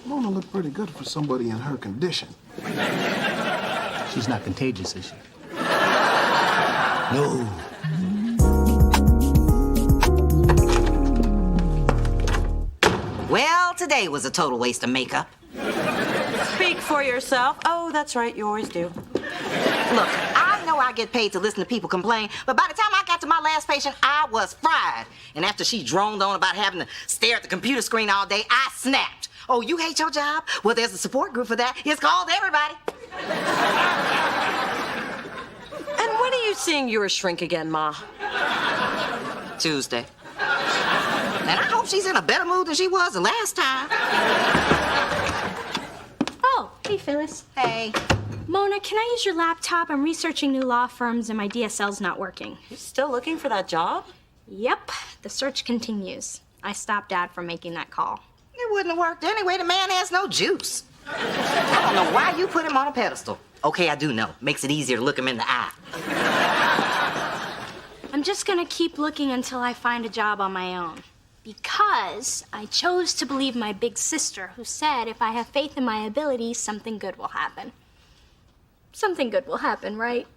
Speaker 23: Mona looked pretty good for somebody in her condition.
Speaker 24: She's not contagious, is she?
Speaker 3: No.
Speaker 5: Well, today was a total waste of makeup.
Speaker 9: Speak for yourself. Oh, that's right, you always do.
Speaker 5: Look, I know I get paid to listen to people complain, but by the time I got to my last patient, I was fried. And after she droned on about having to stare at the computer screen all day, I snapped. Oh, you hate your job? Well, there's a support group for that. It's called Everybody.
Speaker 9: And when are you seeing your shrink again, Ma?
Speaker 5: Tuesday. And I hope she's in a better mood than she was the last time.
Speaker 2: Oh, hey, Phyllis.
Speaker 5: Hey.
Speaker 2: Mona, can I use your laptop? I'm researching new law firms and my DSL's not working.
Speaker 9: You're still looking for that job?
Speaker 2: Yep, the search continues. I stopped Dad from making that call.
Speaker 5: It wouldn't have worked anyway. The man has no juice. I don't know why you put him on a pedestal. Okay, I do know. Makes it easier to look him in the eye.
Speaker 2: I'm just gonna keep looking until I find a job on my own. Because I chose to believe my big sister, who said if I have faith in my abilities, something good will happen. Something good will happen, right?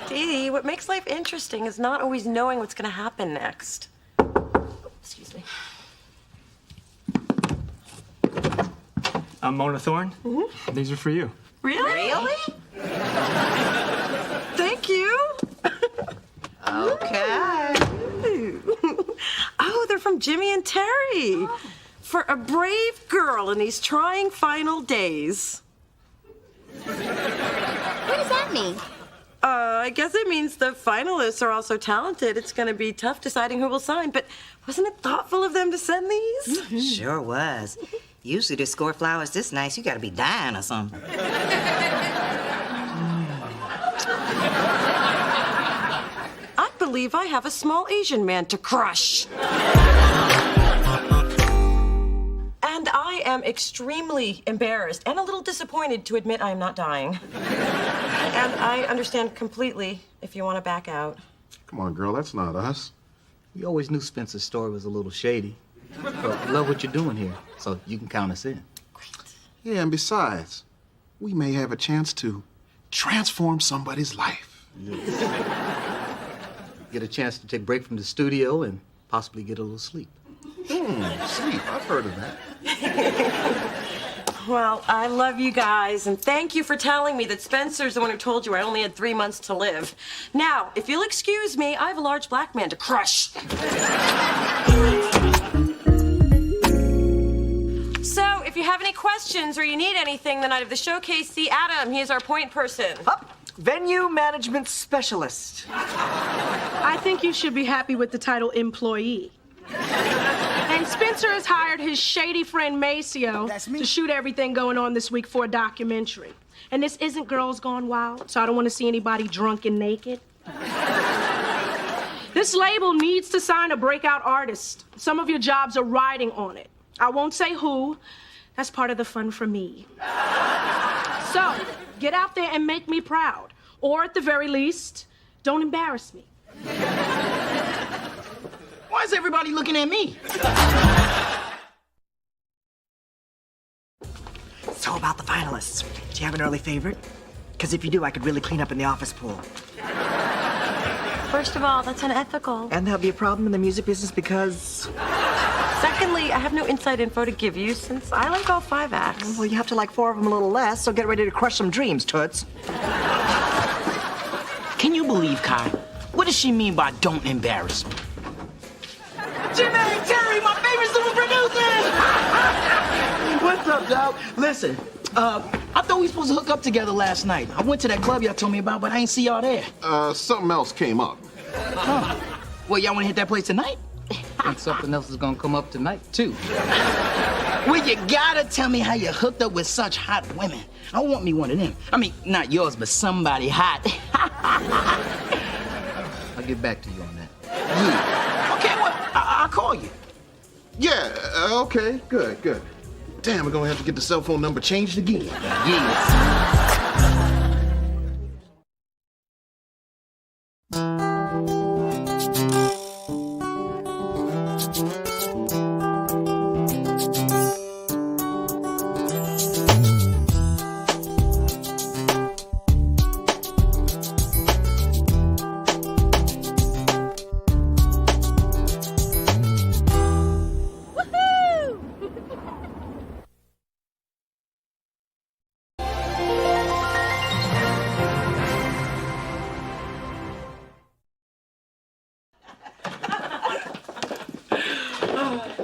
Speaker 9: Dee, what makes life interesting is not always knowing what's going to happen next. Excuse me.
Speaker 25: I'm Mona Thorne. Mm-hmm. These are for you.
Speaker 9: Really? Thank you.
Speaker 5: Okay.
Speaker 9: Oh, they're from Jimmy and Terry. For a brave girl in these trying final days.
Speaker 2: What does that mean?
Speaker 9: I guess it means the finalists are all so talented, it's going to be tough deciding who will sign. But wasn't it thoughtful of them to send these?
Speaker 5: Mm-hmm. Sure was. Usually to score flowers this nice, you got to be dying or something.
Speaker 9: I believe I have a small Asian man to crush. And I am extremely embarrassed and a little disappointed to admit I am not dying. And I understand completely if you want to back out.
Speaker 23: Come on, girl, that's not us.
Speaker 24: We always knew Spencer's story was a little shady. But we love what you're doing here, so you can count us in.
Speaker 23: Yeah, and besides, we may have a chance to transform somebody's life.
Speaker 24: Get a chance to take a break from the studio and possibly get a little sleep.
Speaker 23: Sleep. I've heard of that.
Speaker 9: Well, I love you guys, and thank you for telling me that Spencer's the one who told you I only had 3 months to live. Now, if you'll excuse me, I have a large black man to crush. So, if you have any questions or you need anything the night of the showcase, see Adam. He is our point person.
Speaker 6: Venue management specialist.
Speaker 12: I think you should be happy with the title employee. And Spencer has hired his shady friend Maceo to shoot everything going on this week for a documentary. And this isn't Girls Gone Wild, so I don't want to see anybody drunk and naked. This label needs to sign a breakout artist. Some of your jobs are riding on it. I won't say who. That's part of the fun for me. So, get out there and make me proud. Or at the very least, don't embarrass me.
Speaker 3: Why is everybody looking at me?
Speaker 6: So about the finalists, do you have an early favorite? Because if you do, I could really clean up in the office pool.
Speaker 9: First of all, that's unethical.
Speaker 6: And there'll be a problem in the music business because...
Speaker 9: Secondly, I have no inside info to give you since I like all 5 acts.
Speaker 6: Well, you have to like 4 of them a little less, so get ready to crush some dreams, Toots.
Speaker 3: Can you believe, Kai? What does she mean by don't embarrass me?
Speaker 6: Jimmy and Terry, my favorite super producers! What's up,
Speaker 3: up, dog? Listen, I thought we were supposed to hook up together last night. I went to that club y'all told me about, but I ain't see y'all there.
Speaker 23: Something else came up.
Speaker 3: Huh. Well, y'all want to hit that place tonight?
Speaker 24: And something else is gonna come up tonight, too.
Speaker 3: Well, you gotta tell me how you hooked up with such hot women. I want me one of them. I mean, not yours, but somebody hot.
Speaker 24: I'll get back to you on that.
Speaker 3: Yeah. Okay, well, I'll call you.
Speaker 23: Yeah, okay, good. Damn, we're gonna have to get the cell phone number changed again.
Speaker 3: Yeah.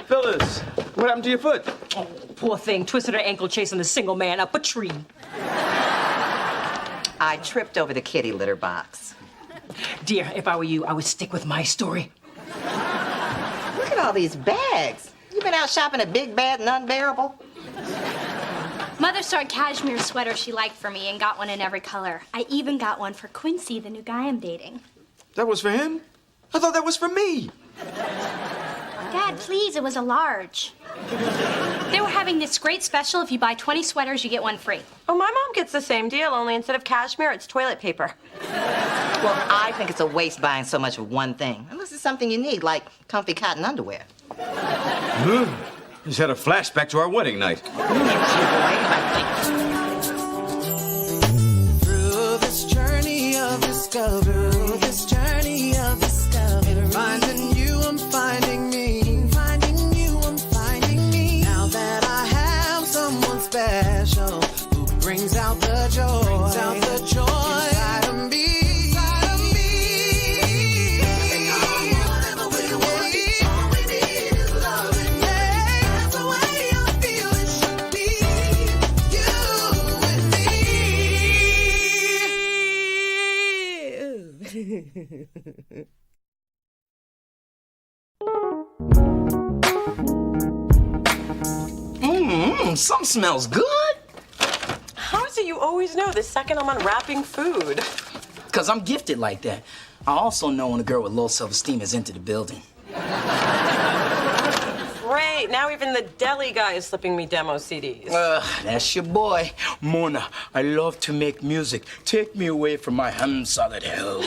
Speaker 11: Phyllis, what happened to your foot?
Speaker 1: Oh, poor thing. Twisted her ankle chasing a single man up a tree.
Speaker 5: I tripped over the kitty litter box.
Speaker 1: Dear, if I were you, I would stick with my story.
Speaker 5: Look at all these bags. You been out shopping at Big Bad and Unbearable?
Speaker 2: Mother saw a cashmere sweater she liked for me and got one in every color. I even got one for Quincy, the new guy I'm dating.
Speaker 11: That was for him? I thought that was for me.
Speaker 2: Dad, please, it was a large. They were having this great special. If you buy 20 sweaters, you get one free.
Speaker 9: Oh, my mom gets the same deal, only instead of cashmere, it's toilet paper.
Speaker 5: Well, I think it's a waste buying so much of one thing. Unless it's something you need, like comfy cotton underwear.
Speaker 11: Just had a flashback to our wedding night.
Speaker 4: Through this journey of discovery, finding you, I'm finding me. Finding you, I'm finding me. Now that I have someone special who brings out the joy, inside of me.
Speaker 3: Something smells good.
Speaker 9: How is it you always know the second I'm unwrapping food?
Speaker 3: Because I'm gifted like that. I also know when a girl with low self-esteem has entered the building.
Speaker 9: Great, now even the deli guy is slipping me demo CDs.
Speaker 3: That's your boy. Mona, I love to make music. Take me away from my solid hell.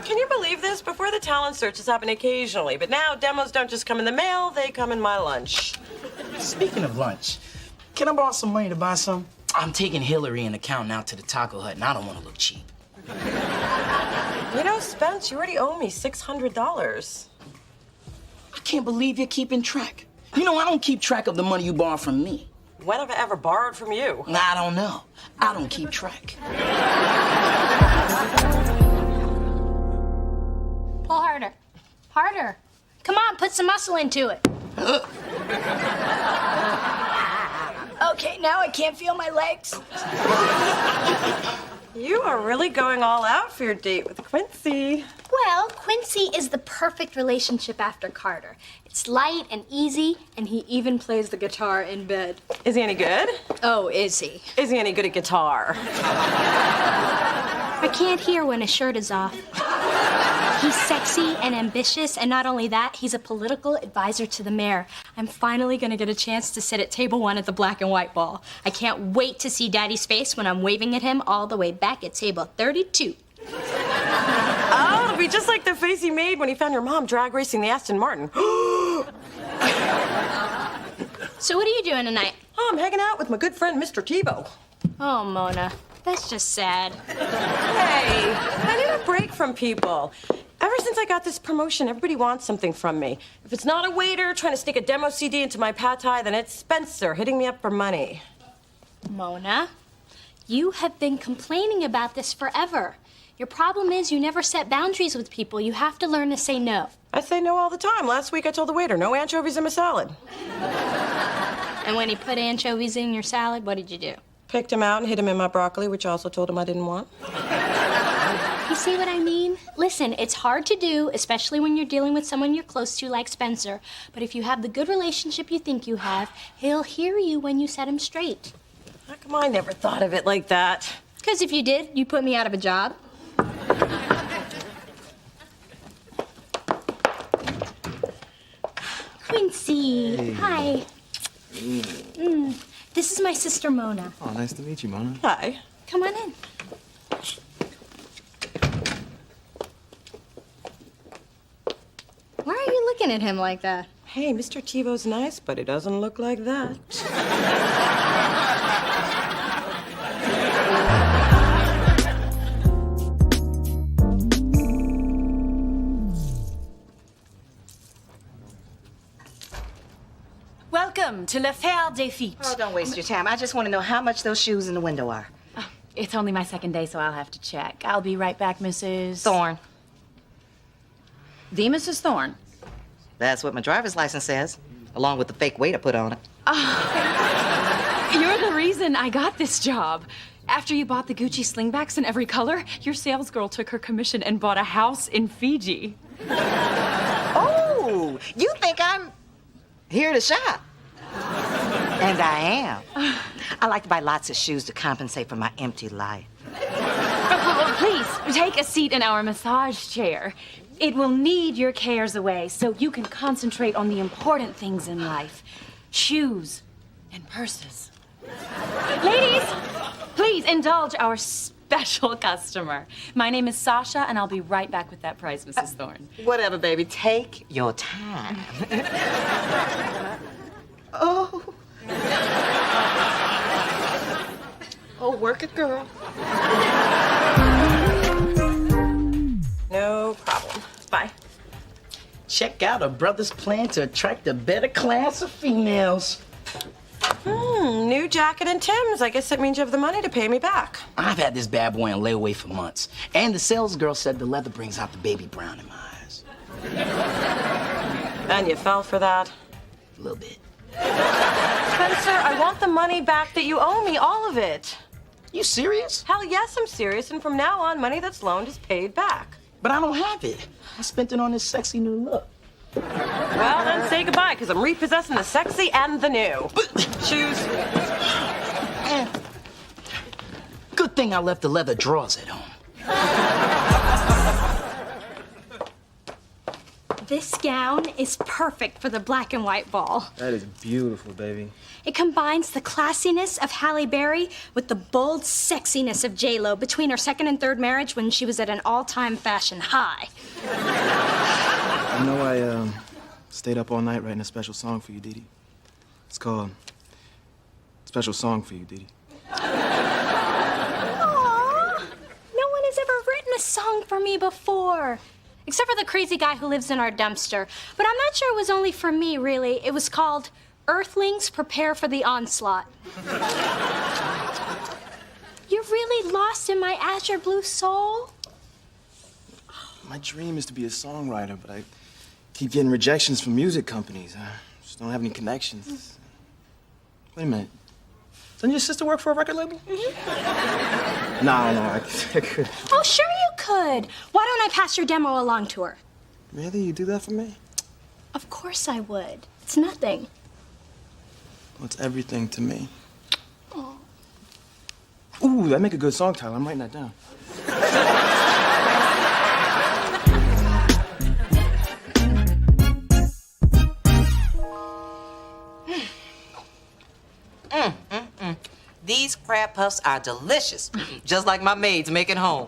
Speaker 9: Can you believe this? Before the talent searches happen occasionally, but now demos don't just come in the mail, they come in my lunch.
Speaker 3: Speaking of lunch, can I borrow some money to buy some? I'm taking Hillary and the accountant out to the Taco Hut, and I don't want to look cheap.
Speaker 9: You know, Spence, you already owe me $600.
Speaker 3: I can't believe you're keeping track. You know, I don't keep track of the money you borrow from me.
Speaker 9: When have I ever borrowed from you?
Speaker 3: I don't know. I don't keep track.
Speaker 2: Pull harder. Harder. Come on, put some muscle into it. Okay, now I can't feel my legs.
Speaker 9: You are really going all out for your date with Quincy.
Speaker 2: Well, Quincy is the perfect relationship after Carter. It's light and easy, and he even plays the guitar in bed.
Speaker 9: Is he any good?
Speaker 2: Oh, is he?
Speaker 9: Is he any good at guitar?
Speaker 2: I can't hear when his shirt is off. He's sexy and ambitious, and not only that, he's a political advisor to the mayor. I'm finally gonna get a chance to sit at table 1 at the black and white ball. I can't wait to see Daddy's face when I'm waving at him all the way back at table 32.
Speaker 9: Oh, it'll be just like the face he made when he found your mom drag racing the Aston Martin.
Speaker 2: So what are you doing tonight?
Speaker 9: Oh, I'm hanging out with my good friend, Mr. Tebow.
Speaker 2: Oh, Mona, that's just sad.
Speaker 9: Hey, I need a break from people. Ever since I got this promotion, everybody wants something from me. If it's not a waiter trying to sneak a demo CD into my pad thai, then it's Spencer hitting me up for money.
Speaker 2: Mona, you have been complaining about this forever. Your problem is you never set boundaries with people. You have to learn to say no.
Speaker 9: I say no all the time. Last week I told the waiter, no anchovies in my salad.
Speaker 2: And when he put anchovies in your salad, what did you do?
Speaker 9: Picked him out and hid him in my broccoli, which I also told him I didn't want.
Speaker 2: You see what I mean? Listen, it's hard to do, especially when you're dealing with someone you're close to like Spencer. But if you have the good relationship you think you have, he'll hear you when you set him straight.
Speaker 9: How come I never thought of it like that?
Speaker 2: Because if you did, you'd put me out of a job. Quincy,
Speaker 25: Hey.
Speaker 2: hi. This is my sister Mona.
Speaker 25: Oh, nice to meet you, Mona.
Speaker 9: Hi.
Speaker 2: Come on in. Why are you looking at him like that?
Speaker 9: Hey, Mr. TiVo's nice, but he doesn't look like that.
Speaker 8: Welcome to l'affaire des feet.
Speaker 5: Oh, don't waste your time. I just want to know how much those shoes in the window are.
Speaker 8: Oh, it's only my second day, so I'll have to check. I'll be right back, Mrs.
Speaker 5: Thorne.
Speaker 8: The Mrs. Thorne.
Speaker 5: That's what my driver's license says, along with the fake weight I put on it.
Speaker 8: You're the reason I got this job. After you bought the Gucci slingbacks in every color, your sales girl took her commission and bought a house in Fiji.
Speaker 5: Oh, you think I'm here to shop? And I am. I like to buy lots of shoes to compensate for my empty life.
Speaker 8: Please, take a seat in our massage chair. It will need your cares away so you can concentrate on the important things in life. Shoes and purses. Ladies, please indulge our special customer. My name is Sasha, and I'll be right back with that price, Mrs. Thorne.
Speaker 5: Whatever, baby. Take your time. Oh. Oh, work it, girl.
Speaker 9: No problem. Bye.
Speaker 3: Check out a brother's plan to attract a better class of females.
Speaker 9: New jacket and Tim's. I guess that means you have the money to pay me back.
Speaker 3: I've had this bad boy on layaway for months. And the sales girl said the leather brings out the baby brown in my eyes.
Speaker 9: And you fell for that?
Speaker 3: A little bit.
Speaker 9: Spencer, I want the money back that you owe me, all of it.
Speaker 3: You serious?
Speaker 9: Hell yes, I'm serious. And from now on, money that's loaned is paid back.
Speaker 3: But I don't have it. I spent it on this sexy new look.
Speaker 9: Well, then say goodbye, because I'm repossessing the sexy and the new. Shoes.
Speaker 3: Good thing I left the leather drawers at home.
Speaker 2: This gown is perfect for the black and white ball.
Speaker 25: That is beautiful, baby.
Speaker 2: It combines the classiness of Halle Berry with the bold sexiness of J-Lo between her second and third marriage when she was at an all-time fashion high.
Speaker 25: You know, I stayed up all night writing a special song for you, Dee Dee. It's called Special Song for You, Dee Dee.
Speaker 2: Aww. No one has ever written a song for me before. Except for the crazy guy who lives in our dumpster. But I'm not sure it was only for me, really. It was called Earthlings Prepare for the Onslaught. You're really lost in my azure blue soul?
Speaker 25: My dream is to be a songwriter, but I keep getting rejections from music companies. I just don't have any connections. Wait a minute. Doesn't your sister work for a record label? Mm-hmm. No, I could.
Speaker 2: Oh, sure you could. Why don't I pass your demo along to her?
Speaker 25: Really? You do that for me?
Speaker 2: Of course I would. It's nothing.
Speaker 25: Well, it's everything to me. Oh. Ooh, that make a good song title. I'm writing that down.
Speaker 5: These crab puffs are delicious, just like my maids make at home.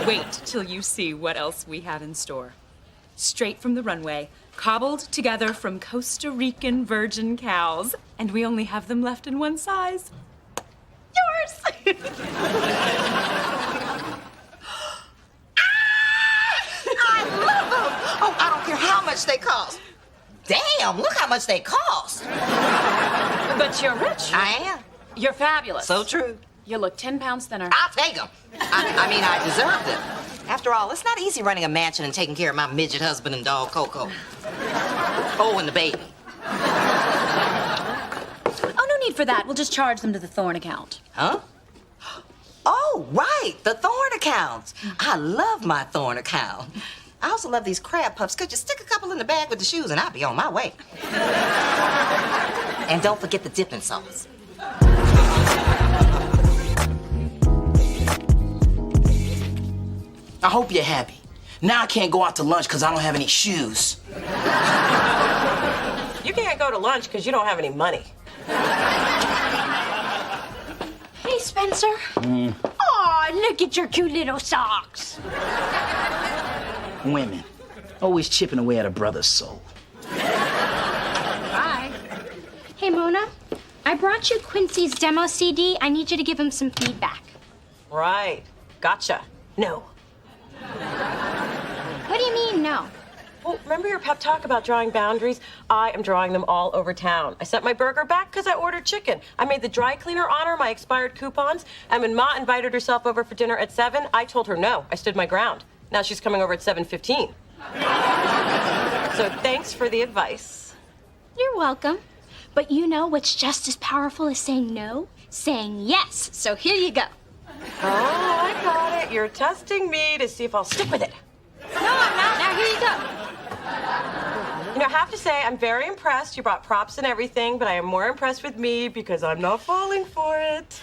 Speaker 8: Wait till you see what else we have in store. Straight from the runway, cobbled together from Costa Rican virgin cows, and we only have them left in one size. Yours!
Speaker 5: I love them! Oh, I don't care how much they cost. Damn, look how much they cost.
Speaker 8: But you're rich.
Speaker 5: I am.
Speaker 8: You're fabulous.
Speaker 5: So true.
Speaker 8: You look 10 pounds thinner.
Speaker 5: I'll take them. I deserve them. After all, it's not easy running a mansion and taking care of my midget husband and dog, Coco. Oh, and the baby.
Speaker 8: need for that. We'll just charge them to the Thorn account.
Speaker 5: Huh? Oh, right, the Thorn accounts. I love my Thorn account. I also love these crab puffs. Could you stick a couple in the bag with the shoes and I'll be on my way. And don't forget the dipping sauce.
Speaker 3: I hope you're happy. Now I can't go out to lunch because I don't have any shoes.
Speaker 1: You can't go to lunch because you don't have any money.
Speaker 2: Hey, Spencer. Aw, look at your cute little socks.
Speaker 3: Women, always chipping away at a brother's soul.
Speaker 2: Bye. Hey, Mona. I brought you Quincy's demo CD. I need you to give him some feedback.
Speaker 1: Right. Gotcha. No.
Speaker 2: What do you mean, no?
Speaker 1: Well, remember your pep talk about drawing boundaries? I am drawing them all over town. I sent my burger back because I ordered chicken. I made the dry cleaner honor my expired coupons. And when Ma invited herself over for dinner at 7, I told her no. I stood my ground. Now she's coming over at 7:15. So thanks for the advice.
Speaker 2: You're welcome. But you know what's just as powerful as saying no? Saying yes. So here you go.
Speaker 1: Oh, I got it. You're testing me to see if I'll stick with it.
Speaker 2: No, I'm not. Now here you go.
Speaker 1: You know, I have to say, I'm very impressed. You brought props and everything, but I am more impressed with me because I'm not falling for it.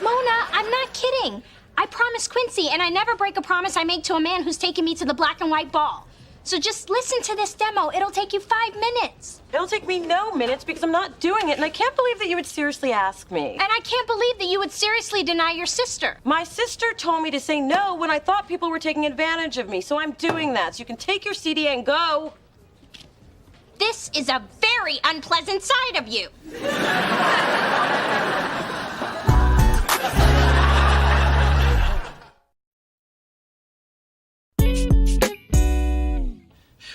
Speaker 2: Mona, I'm not kidding. I promised Quincy, and I never break a promise I make to a man who's taking me to the black and white ball. So just listen to this demo. It'll take you 5 minutes.
Speaker 1: It'll take me no minutes because I'm not doing it, and I can't believe that you would seriously ask me.
Speaker 2: And I can't believe that you would seriously deny your sister.
Speaker 1: My sister told me to say no when I thought people were taking advantage of me, so I'm doing that. So you can take your CD and go.
Speaker 2: This is a very unpleasant side of you.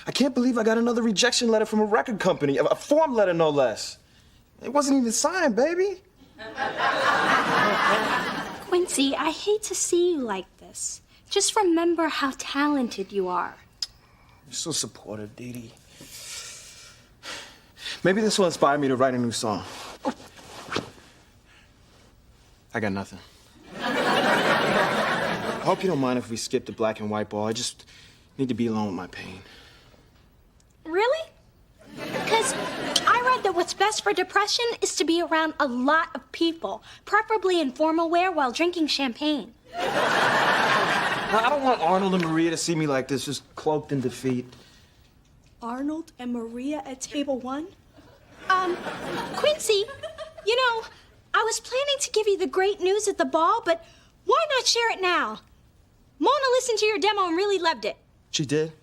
Speaker 25: I can't believe I got another rejection letter from a record company, a form letter no less. It wasn't even signed, baby.
Speaker 2: Quincy, I hate to see you like this. Just remember how talented you are.
Speaker 25: You're so supportive, Dee Dee. Maybe this will inspire me to write a new song. I got nothing. I hope you don't mind if we skip the black and white ball. I just need to be alone with my pain.
Speaker 2: Really? Because I read that what's best for depression is to be around a lot of people, preferably in formal wear while drinking champagne.
Speaker 25: I don't want Arnold and Maria to see me like this, just cloaked in defeat.
Speaker 2: Arnold and Maria at table 1? Quincy, you know, I was planning to give you the great news at the ball, but why not share it now? Mona listened to your demo and really loved it.
Speaker 25: She did?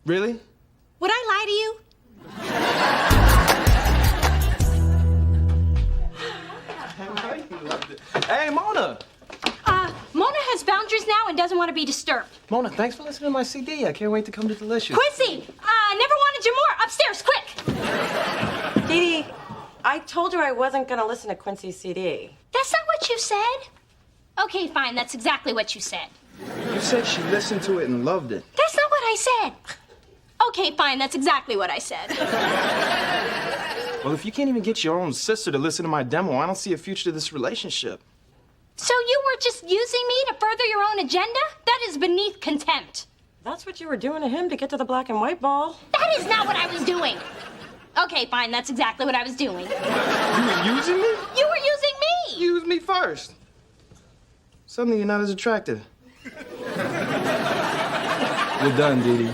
Speaker 25: Really?
Speaker 2: Would I lie to you?
Speaker 25: Hey, Mona!
Speaker 2: Mona has boundaries now and doesn't want to be disturbed.
Speaker 25: Mona, thanks for listening to my CD. I can't wait to come to Delicious.
Speaker 2: Quincy, never wanted you more. Upstairs, quick!
Speaker 1: Dee Dee, I told you I wasn't going to listen to Quincy's CD.
Speaker 2: That's not what you said. Okay, fine. That's exactly what you said.
Speaker 25: You said she listened to it and loved it.
Speaker 2: That's not what I said. Okay, fine. That's exactly what I said.
Speaker 25: Well, if you can't even get your own sister to listen to my demo, I don't see a future to this relationship.
Speaker 2: So you were just using me to further your own agenda? That is beneath contempt.
Speaker 1: That's what you were doing to him to get to the black and white ball.
Speaker 2: That is not what I was doing. Okay, fine. That's exactly what I was doing.
Speaker 25: You were using me?
Speaker 2: You were using me.
Speaker 25: You used me first. Suddenly you're not as attractive. You're done, Dee Dee.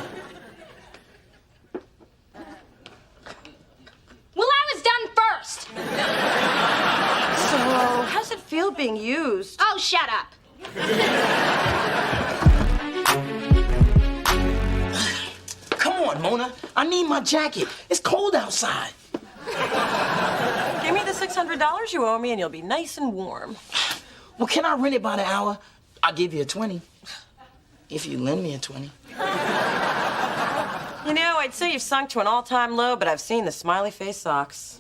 Speaker 2: Well, I was done first.
Speaker 1: So, how's it feel being used?
Speaker 2: Oh, shut up.
Speaker 3: Come on, Mona. I need my jacket. It's cold outside.
Speaker 1: Give me the $600 you owe me and you'll be nice and warm.
Speaker 3: Well, can I rent it by the hour? I'll give you a 20. If you lend me a 20.
Speaker 1: You know, I'd say you've sunk to an all-time low, but I've seen the smiley face socks.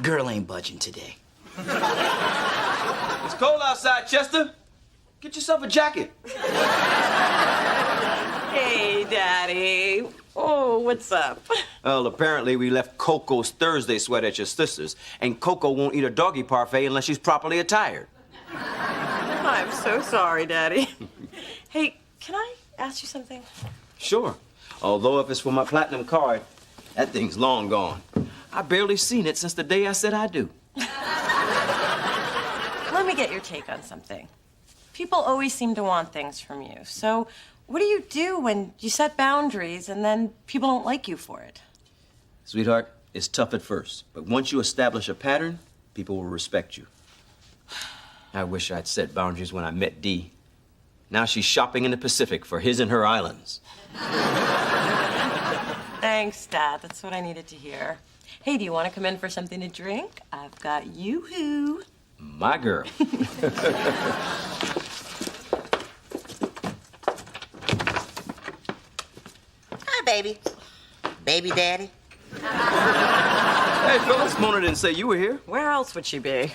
Speaker 3: Girl ain't budging today.
Speaker 11: It's cold outside, Chester. Get yourself a jacket.
Speaker 1: Hey, Daddy. Oh,
Speaker 9: What's up?
Speaker 11: Well, apparently we left Coco's Thursday sweat at your sister's, and Coco won't eat a doggy parfait unless she's properly attired.
Speaker 9: I'm so sorry, Daddy. Hey, can I ask you something?
Speaker 11: Sure. Although if it's for my platinum card, that thing's long gone. I barely seen it since the day I said I do.
Speaker 9: Let me get your take on something. People always seem to want things from you. So what do you do when you set boundaries and then people don't like you for it?
Speaker 11: Sweetheart, it's tough at first, but once you establish a pattern, people will respect you. I wish I'd set boundaries when I met Dee. Now she's shopping in the Pacific for his and her islands.
Speaker 9: Thanks, Dad. That's what I needed to hear. Hey, do you want to come in for something to drink? I've got Yoo-hoo.
Speaker 11: My girl.
Speaker 5: Hi, baby. Baby daddy.
Speaker 11: Hey, Phyllis, Mona didn't say you were here.
Speaker 9: Where else would she be?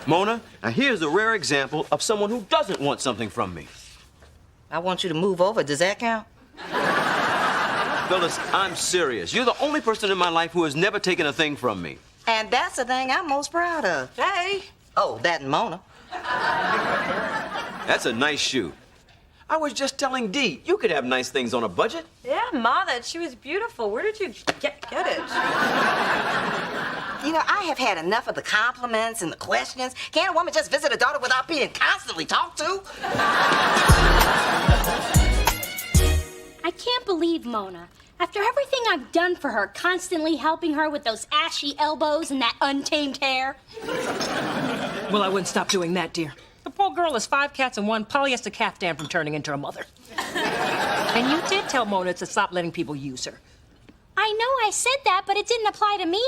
Speaker 11: Mona, now here's a rare example of someone who doesn't want something from me.
Speaker 5: I want you to move over. Does that count?
Speaker 11: Phyllis, I'm serious. You're the only person in my life who has never taken a thing from me.
Speaker 5: And that's the thing I'm most proud of.
Speaker 9: Hey.
Speaker 5: Oh, that and Mona.
Speaker 11: That's a nice shoe. I was just telling Dee, you could have nice things on a budget.
Speaker 9: Yeah, Ma, that shoe is beautiful. Where did you get it?
Speaker 5: You know, I have had enough of the compliments and the questions. Can't a woman just visit a daughter without being constantly talked to?
Speaker 2: I can't believe Mona. After everything I've done for her, constantly helping her with those ashy elbows and that untamed hair.
Speaker 1: Well, I wouldn't stop doing that, dear. The poor girl is 5 cats and 1 polyester caftan from turning into a mother. And you did tell Mona to stop letting people use her.
Speaker 2: I know I said that, but it didn't apply to me.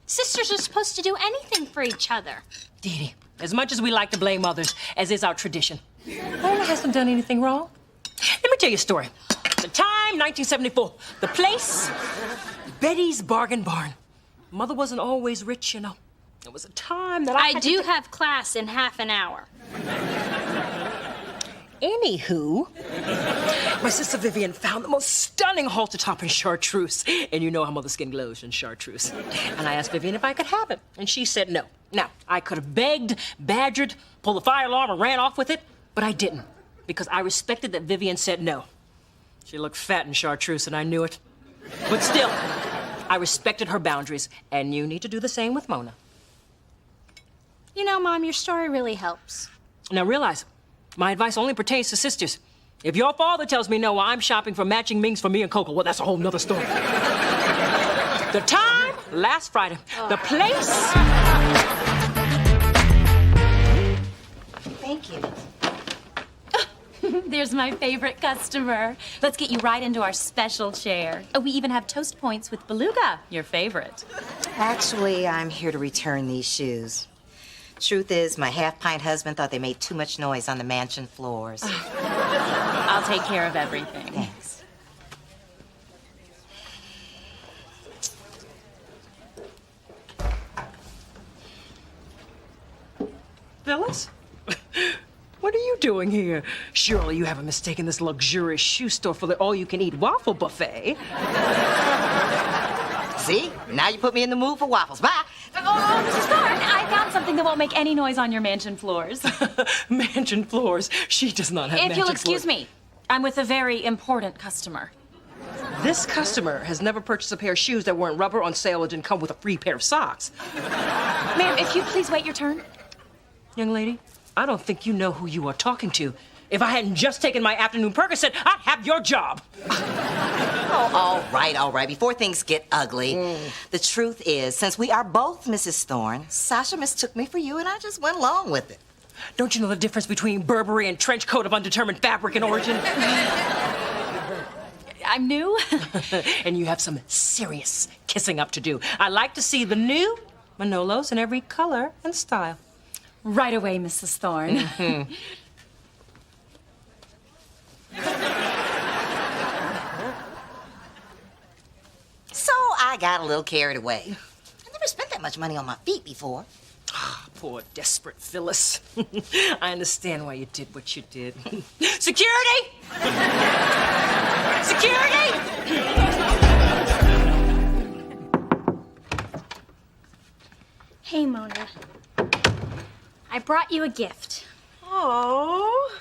Speaker 2: Sisters are supposed to do anything for each other.
Speaker 1: Dee Dee, as much as we like to blame others, as is our tradition, Mona hasn't done anything wrong. Let me tell you a story. The time, 1974. The place, Betty's Bargain Barn. Mother wasn't always rich, you know. It was a time that I
Speaker 2: do have class in half an hour.
Speaker 1: Anywho, my sister Vivian found the most stunning halter top in chartreuse. And you know how Mother's skin glows in chartreuse. And I asked Vivian if I could have it. And she said no. Now, I could have begged, badgered, pulled the fire alarm and ran off with it, but I didn't. Because I respected that Vivian said no. She looked fat in chartreuse and I knew it. But still, I respected her boundaries. And you need to do the same with Mona.
Speaker 2: You know, Mom, your story really helps.
Speaker 1: Now realize, my advice only pertains to sisters. If your father tells me no while I'm shopping for matching mings for me and Coco, well, that's a whole nother story. The time, last Friday. The place...
Speaker 2: Thank you.
Speaker 8: There's my favorite customer. Let's get you right into our special chair. Oh, we even have toast points with beluga, your favorite.
Speaker 5: Actually, I'm here to return these shoes. Truth is, my half-pint husband thought they made too much noise on the mansion floors.
Speaker 8: I'll take care of everything.
Speaker 5: Thanks.
Speaker 1: Phyllis? What are you doing here? Surely you haven't mistaken this luxurious shoe store for the all-you-can-eat waffle buffet.
Speaker 5: See? Now you put me in the mood for waffles. Bye!
Speaker 8: Oh, Mrs. Thorne, I found something that won't make any noise on your mansion floors.
Speaker 1: Mansion floors? She does not have mansion
Speaker 8: If you'll
Speaker 1: floors.
Speaker 8: excuse me, I'm with a very important customer.
Speaker 1: This customer has never purchased a pair of shoes that weren't rubber, on sale, or didn't come with a free pair of socks.
Speaker 8: Ma'am, if you'd please wait your turn.
Speaker 1: Young lady, I don't think you know who you are talking to. If I hadn't just taken my afternoon Percocet, I'd have your job.
Speaker 5: Oh, all right. Before things get ugly, the truth is, since we are both Mrs. Thorne, Sasha mistook me for you, and I just went along with it.
Speaker 1: Don't you know the difference between Burberry and trench coat of undetermined fabric and origin?
Speaker 8: I'm new.
Speaker 1: And you have some serious kissing up to do. I like to see the new Manolos in every color and style.
Speaker 8: Right away, Mrs. Thorne.
Speaker 1: Mm-hmm.
Speaker 5: So I got a little carried away. I never spent that much money on my feet before.
Speaker 1: Poor, desperate Phyllis. I understand why you did what you did. Security! Security!
Speaker 2: I brought you a gift.
Speaker 9: Oh,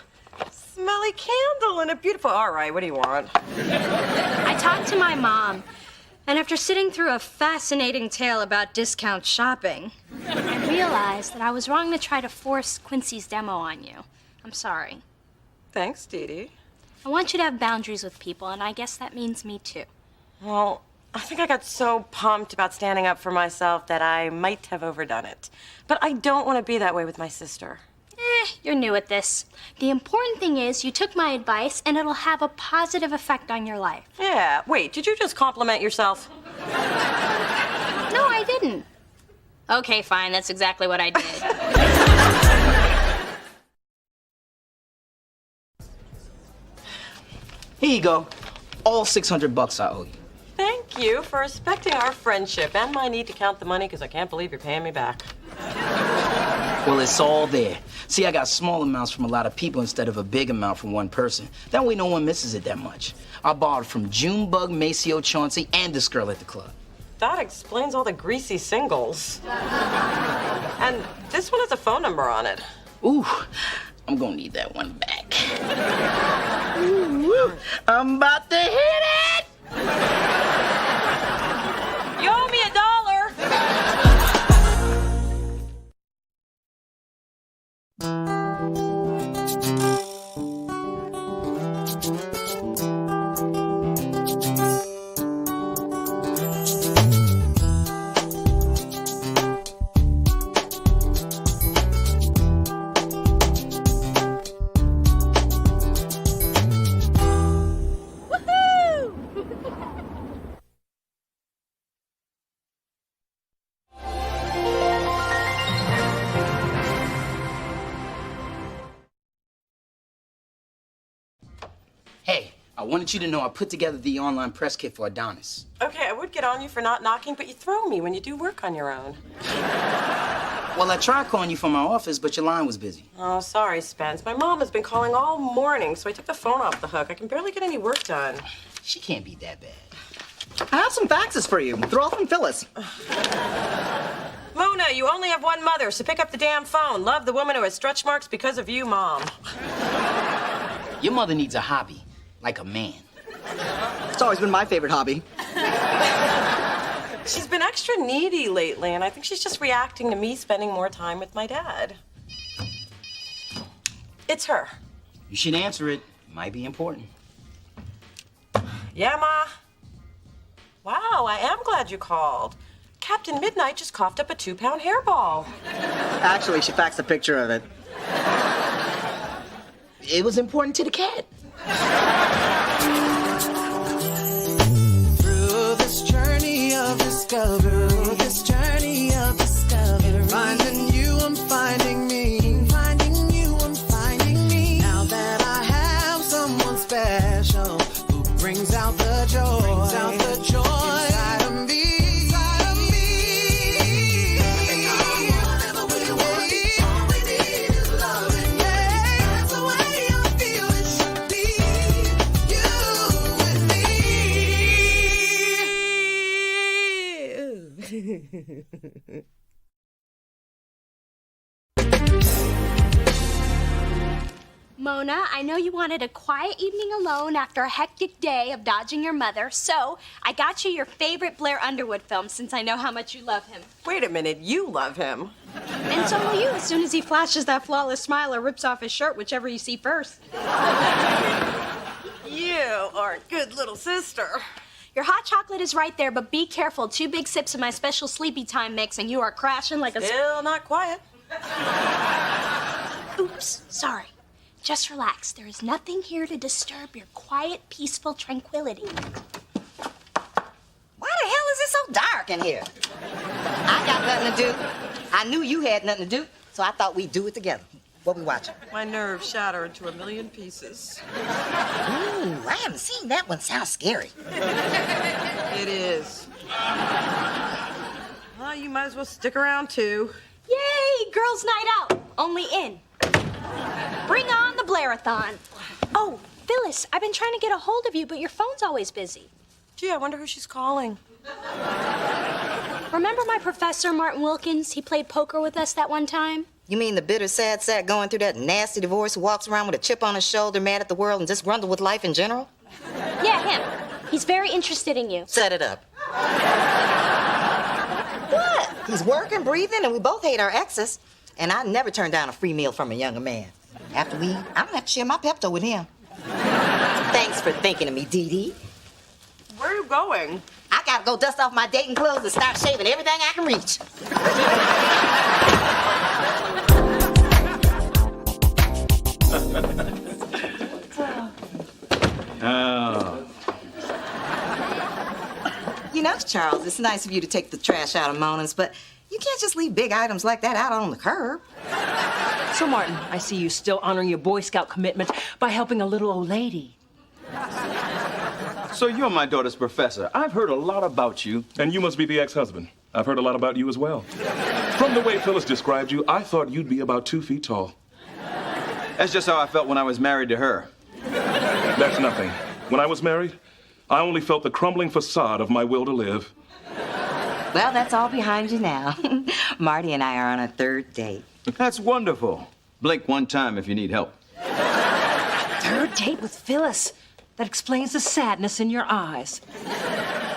Speaker 9: smelly candle and a beautiful. All right, what do you want?
Speaker 2: I talked to my mom, and after sitting through a fascinating tale about discount shopping, I realized that I was wrong to try to force Quincy's demo on you. I'm sorry.
Speaker 9: Thanks, Dee Dee.
Speaker 2: I want you to have boundaries with people, and I guess that means me too.
Speaker 9: Well, I think I got so pumped about standing up for myself that I might have overdone it. But I don't want to be that way with my sister.
Speaker 2: You're new at this. The important thing is you took my advice, and it'll have a positive effect on your life.
Speaker 9: Yeah, wait, did you just compliment yourself?
Speaker 2: No, I didn't. Okay, fine, that's exactly what I did.
Speaker 3: Here you go. All $600 I owe you.
Speaker 9: Thank you for respecting our friendship and my need to count the money because I can't believe you're paying me back.
Speaker 3: Well, it's all there. See, I got small amounts from a lot of people instead of a big amount from one person. That way no one misses it that much. I borrowed from Junebug, Maceo, Chauncey, and this girl at the club.
Speaker 9: That explains all the greasy singles. And this one has a phone number on it.
Speaker 3: Ooh, I'm gonna need that one back. Ooh, I'm about to hit it!
Speaker 9: You owe me $1.
Speaker 3: Hey, I wanted you to know I put together the online press kit for Adonis.
Speaker 9: Okay, I would get on you for not knocking, but you throw me when you do work on your own.
Speaker 3: Well, I tried calling you from my office, but your line was busy.
Speaker 9: Oh, sorry, Spence. My mom has been calling all morning, so I took the phone off the hook. I can barely get any work done.
Speaker 3: She can't be that bad.
Speaker 6: I have some faxes for you. They're all from Phyllis.
Speaker 9: Mona, you only have one mother, so pick up the damn phone. Love the woman who has stretch marks because of you, Mom.
Speaker 3: Your mother needs a hobby, like a man.
Speaker 6: It's always been my favorite hobby.
Speaker 9: She's been extra needy lately, and I think she's just reacting to me spending more time with my dad. It's her.
Speaker 3: You should answer it. It might be important.
Speaker 9: Yeah, Ma? Wow, I am glad you called. Captain Midnight just coughed up a 2-pound hairball.
Speaker 6: Actually, she faxed a picture of it.
Speaker 3: It was important to the cat.
Speaker 4: Through this journey of discovery, finding you, I'm finding me. Finding you, I'm finding me. Now that I have someone special who brings out the joy, inside of me.
Speaker 2: Mona, I know you wanted a quiet evening alone after a hectic day of dodging your mother, so I got you your favorite Blair Underwood film since I know how much you love him.
Speaker 9: Wait a minute, you love him.
Speaker 2: And so will you as soon as he flashes that flawless smile or rips off his shirt, whichever you see first.
Speaker 9: You are a good little sister.
Speaker 2: Your hot chocolate is right there, but be careful. 2 big sips of my special sleepy time mix and you are crashing like a...
Speaker 9: Still not quiet.
Speaker 2: Oops, sorry. Just relax. There is nothing here to disturb your quiet, peaceful tranquility.
Speaker 5: Why the hell is it so dark in here? I got nothing to do. I knew you had nothing to do, so I thought we'd do it together. What we watching?
Speaker 9: My nerves shatter into 1,000,000 pieces.
Speaker 5: Ooh, I haven't seen that one. Sounds scary.
Speaker 9: It is. Well, you might as well stick around, too.
Speaker 2: Yay! Girls' night out. Only in. Bring on the Blairathon. Oh, Phyllis, I've been trying to get a hold of you, but your phone's always busy.
Speaker 9: Gee, I wonder who she's calling.
Speaker 2: Remember my professor, Martin Wilkins? He played poker with us that one time?
Speaker 5: You mean the bitter, sad sack going through that nasty divorce who walks around with a chip on his shoulder, mad at the world, and disgruntled with life in general?
Speaker 2: Yeah, him. He's very interested in you.
Speaker 5: Set it up. What? He's working, breathing, and we both hate our exes. And I never turn down a free meal from a younger man. After we eat, I'm gonna have to share my Pepto with him. Thanks for thinking of me, Dee Dee.
Speaker 9: Where are you going?
Speaker 5: I gotta go dust off my dating clothes and start shaving everything I can reach.
Speaker 11: Oh.
Speaker 5: You know, Charles, it's nice of you to take the trash out of Mona's, but you can't just leave big items like that out on the curb.
Speaker 1: So, Martin, I see you still honoring your Boy Scout commitment by helping a little old lady.
Speaker 11: So you're my daughter's professor. I've heard a lot about you.
Speaker 13: And you must be the ex-husband. I've heard a lot about you as well. From the way Phyllis described you, I thought you'd be about 2 feet tall.
Speaker 11: That's just how I felt when I was married to her.
Speaker 13: That's nothing. When I was married, I only felt the crumbling facade of my will to live.
Speaker 5: Well, that's all behind you now. Marty and I are on a 3rd date.
Speaker 11: That's wonderful. Blink one time if you need help.
Speaker 1: 3rd date with Phyllis. That explains the sadness in your eyes.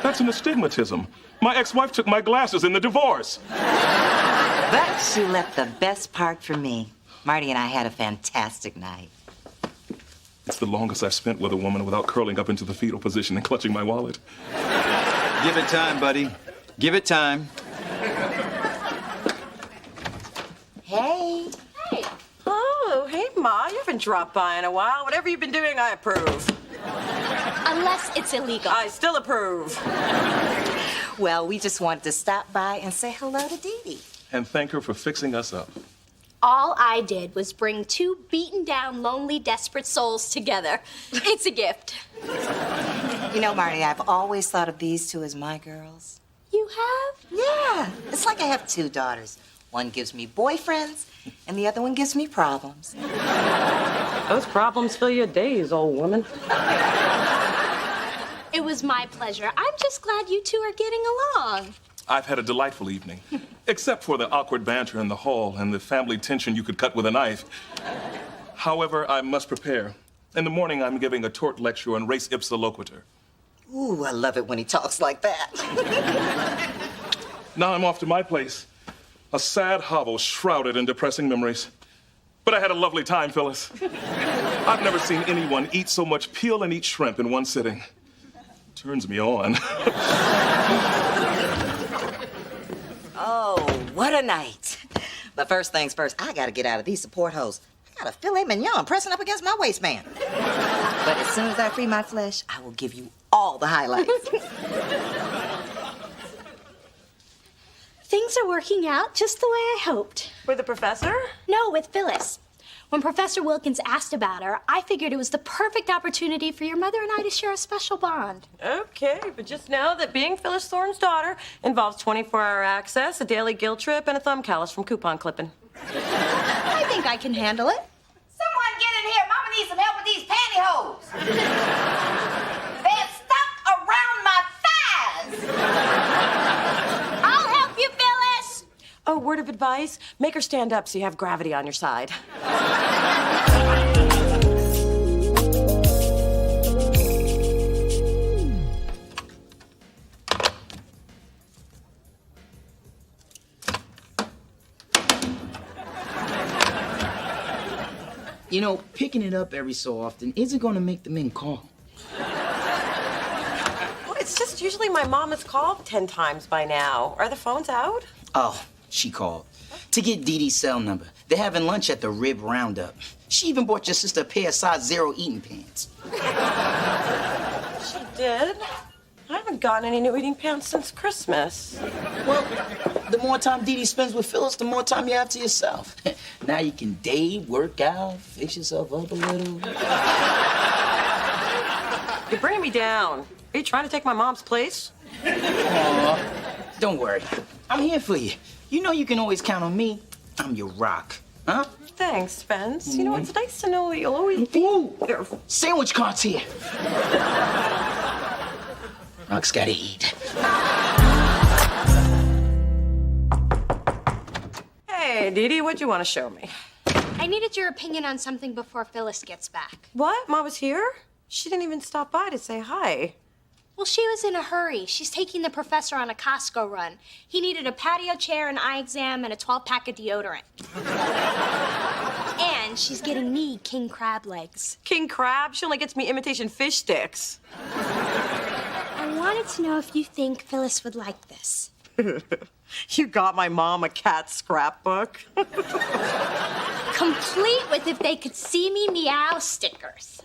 Speaker 13: That's an astigmatism. My ex-wife took my glasses in the divorce.
Speaker 5: But she left the best part for me. Marty and I had a fantastic night.
Speaker 13: It's the longest I've spent with a woman without curling up into the fetal position and clutching my wallet.
Speaker 11: Give it time, buddy. Give it time.
Speaker 5: Hey.
Speaker 9: Hey. Oh, hey, Ma. You haven't dropped by in a while. Whatever you've been doing, I approve.
Speaker 2: Unless it's illegal.
Speaker 9: I still approve.
Speaker 5: Well, we just wanted to stop by and say hello to Dee Dee.
Speaker 13: And thank her for fixing us up.
Speaker 2: All I did was bring 2 beaten down, lonely, desperate souls together. It's a gift.
Speaker 5: You know, Marty, I've always thought of these 2 as my girls.
Speaker 2: You have?
Speaker 5: Yeah. It's like I have 2 daughters. One gives me boyfriends, and the other one gives me problems.
Speaker 9: Those problems fill your days, old woman.
Speaker 2: It was my pleasure. I'm just glad you 2 are getting along.
Speaker 13: I've had a delightful evening, except for the awkward banter in the hall and the family tension you could cut with a knife. However, I must prepare. In the morning, I'm giving a tort lecture on res ipsa loquitur.
Speaker 5: Ooh, I love it when he talks like that.
Speaker 13: Now I'm off to my place, a sad hovel shrouded in depressing memories. But I had a lovely time, Phyllis. I've never seen anyone eat so much peel and eat shrimp in one sitting. Turns me on.
Speaker 5: Oh, what a night. But first things first, I gotta get out of these support holes. I got a filet mignon pressing up against my waistband. But as soon as I free my flesh, I will give you all the highlights.
Speaker 2: Things are working out just the way I hoped.
Speaker 9: With the professor?
Speaker 2: No, with Phyllis. When Professor Wilkins asked about her, I figured it was the perfect opportunity for your mother and I to share a special bond.
Speaker 9: Okay, but just know that being Phyllis Thorne's daughter involves 24-hour access, a daily guilt trip, and a thumb callus from coupon clipping.
Speaker 2: I think I can handle it.
Speaker 5: Someone get in here. Mama needs some help with these pantyhose. They're stuck around my thighs.
Speaker 2: I'll help you, Phyllis.
Speaker 9: Oh, word of advice, make her stand up so you have gravity on your side.
Speaker 3: You know, picking it up every so often isn't gonna make the men call.
Speaker 9: Well, it's just usually my mom has called 10 times by now. Are the phones out?
Speaker 3: Oh, she called. To get Dee Dee's cell number. They're having lunch at the Rib Roundup. She even bought your sister a pair of size 0 eating pants.
Speaker 9: She did? I haven't gotten any new eating pants since Christmas.
Speaker 3: Well, the more time Dee Dee spends with Phyllis, the more time you have to yourself. Now you can date, work out, fix yourself up a little.
Speaker 9: You're bringing me down. Are you trying to take my mom's place?
Speaker 3: Aw, don't worry. I'm here for you. You know you can always count on me. I'm your rock. Huh?
Speaker 9: Thanks, Spence. You know, it's nice to know that you'll always be there.
Speaker 3: Sandwich cart's here. Rock's gotta eat.
Speaker 9: Hey, Hey, Dee Dee, what do you want to show me?
Speaker 2: I needed your opinion on something before Phyllis gets back.
Speaker 9: What? Ma was here? She didn't even stop by to say hi.
Speaker 2: Well, she was in a hurry. She's taking the professor on a Costco run. He needed a patio chair, an eye exam, and a 12-pack of deodorant. And she's getting me king crab legs.
Speaker 9: King crab? She only gets me imitation fish sticks.
Speaker 2: I wanted to know if you think Phyllis would like this.
Speaker 9: You got my mom a cat scrapbook?
Speaker 2: Complete with if they could see me meow stickers.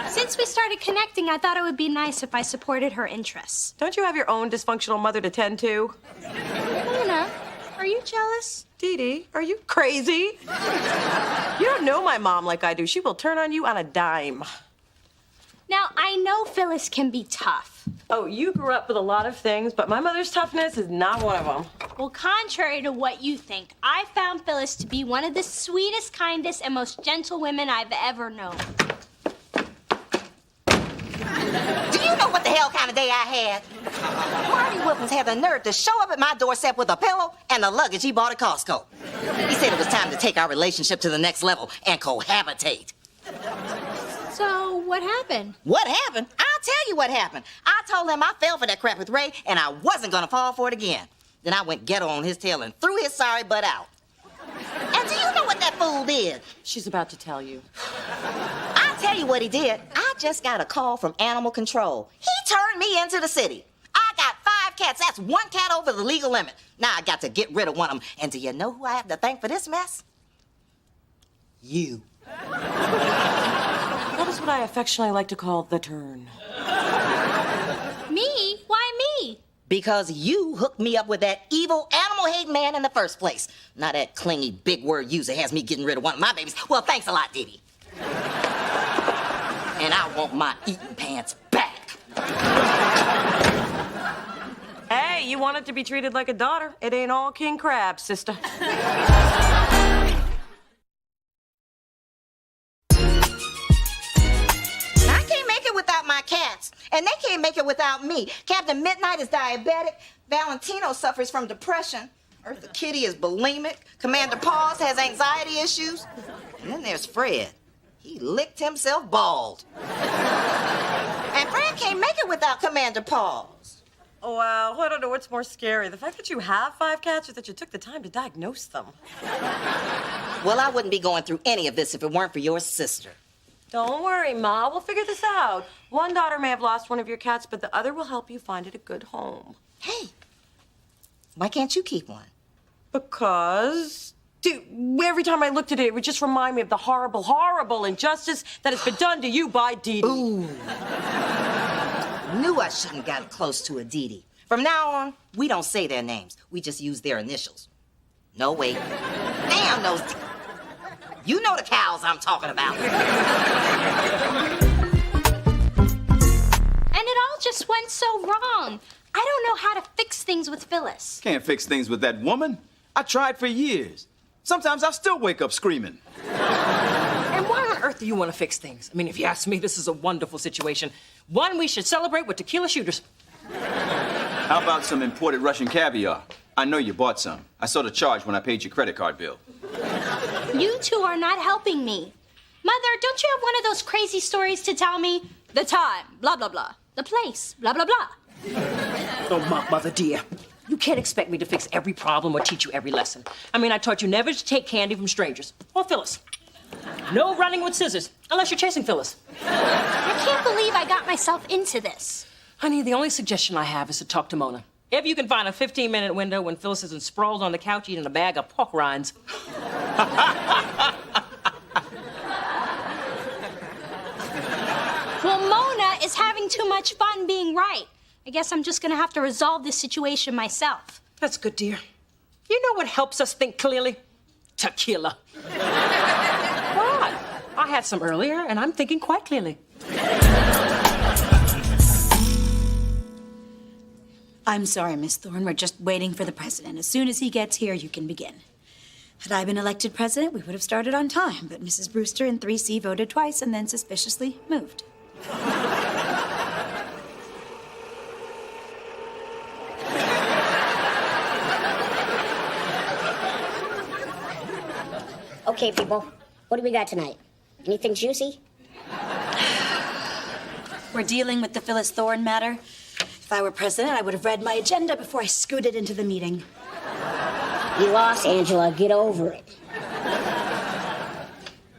Speaker 2: Since we started connecting, I thought it would be nice if I supported her interests.
Speaker 9: Don't you have your own dysfunctional mother to tend to?
Speaker 2: Luna, are you jealous?
Speaker 9: Dee Dee, are you crazy? You don't know my mom like I do. She will turn on you on a dime.
Speaker 2: Now, I know Phyllis can be tough.
Speaker 9: Oh, you grew up with a lot of things, but my mother's toughness is not one of them.
Speaker 2: Well, contrary to what you think, I found Phyllis to be one of the sweetest, kindest, and most gentle women I've ever known.
Speaker 5: Do you know what the hell kind of day I had? Marty Wilkins had the nerve to show up at my doorstep with a pillow and the luggage he bought at Costco. He said it was time to take our relationship to the next level and cohabitate.
Speaker 2: So, what happened?
Speaker 5: What happened? I'll tell you what happened. I told him I fell for that crap with Ray and I wasn't gonna fall for it again. Then I went ghetto on his tail and threw his sorry butt out. And do you know what that fool did?
Speaker 9: She's about to tell you.
Speaker 5: I'll tell you what he did. I just got a call from animal control. He turned me into the city. I got 5 cats. That's 1 cat over the legal limit. Now I got to get rid of one of them. And do you know who I have to thank for this mess? You.
Speaker 9: That is what I affectionately like to call the turn.
Speaker 2: Me? Why me?
Speaker 5: Because you hooked me up with that evil animal-hating man in the first place. Now that clingy big word user has me getting rid of one of my babies. Well, thanks a lot, Dee Dee. And I want my eating pants back.
Speaker 9: Hey, you wanted to be treated like a daughter. It ain't all king crab, sister.
Speaker 5: Without my cats, and they can't make it without me. Captain Midnight is diabetic, Valentino suffers from depression, Eartha Kitty is bulimic, Commander Paws has anxiety issues, and then there's Fred. He licked himself bald. And Fred can't make it without Commander Paws.
Speaker 9: Oh, wow, I don't know what's more scary, the fact that you have 5 cats or that you took the time to diagnose them.
Speaker 5: Well, I wouldn't be going through any of this if it weren't for your sister.
Speaker 9: Don't worry, Ma. We'll figure this out. One daughter may have lost one of your cats, but the other will help you find it a good home.
Speaker 5: Hey, why can't you keep one?
Speaker 9: Because, dude, every time I looked at it, it would just remind me of the horrible, horrible injustice that has been done to you by Dee Dee.
Speaker 5: Ooh. Knew I shouldn't have gotten close to a Dee Dee. From now on, we don't say their names. We just use their initials. No, wait. Damn those... You know the cows I'm talking about.
Speaker 2: And it all just went so wrong. I don't know how to fix things with Phyllis.
Speaker 11: Can't fix things with that woman. I tried for years. Sometimes I still wake up screaming.
Speaker 1: And why on earth do you want to fix things? I mean, if you ask me, this is a wonderful situation. One we should celebrate with tequila shooters.
Speaker 11: How about some imported Russian caviar? I know you bought some. I saw the charge when I paid your credit card bill.
Speaker 2: You two are not helping me. Mother, don't you have one of those crazy stories to tell me? The time, blah, blah, blah. The place, blah, blah, blah.
Speaker 1: Oh, Mother dear. You can't expect me to fix every problem or teach you every lesson. I mean, I taught you never to take candy from strangers. Or Phyllis. No running with scissors, unless you're chasing Phyllis.
Speaker 2: I can't believe I got myself into this.
Speaker 1: Honey, the only suggestion I have is to talk to Mona. If you can find a 15-minute window when Phyllis isn't sprawled on the couch eating a bag of pork rinds.
Speaker 2: Well, Mona is having too much fun being right. I guess I'm just gonna have to resolve this situation myself.
Speaker 1: That's good, dear. You know what helps us think clearly? Tequila. What? I had some earlier, and I'm thinking quite clearly.
Speaker 7: I'm sorry, Miss Thorne. We're just waiting for the president. As soon as he gets here, you can begin. Had I been elected president, we would have started on time, but Mrs. Brewster and 3C voted twice and then suspiciously moved.
Speaker 10: Okay, people, what do we got tonight? Anything juicy?
Speaker 7: We're dealing with the Phyllis Thorne matter. If I were president, I would have read my agenda before I scooted into the meeting.
Speaker 10: You lost, Angela. Get over it.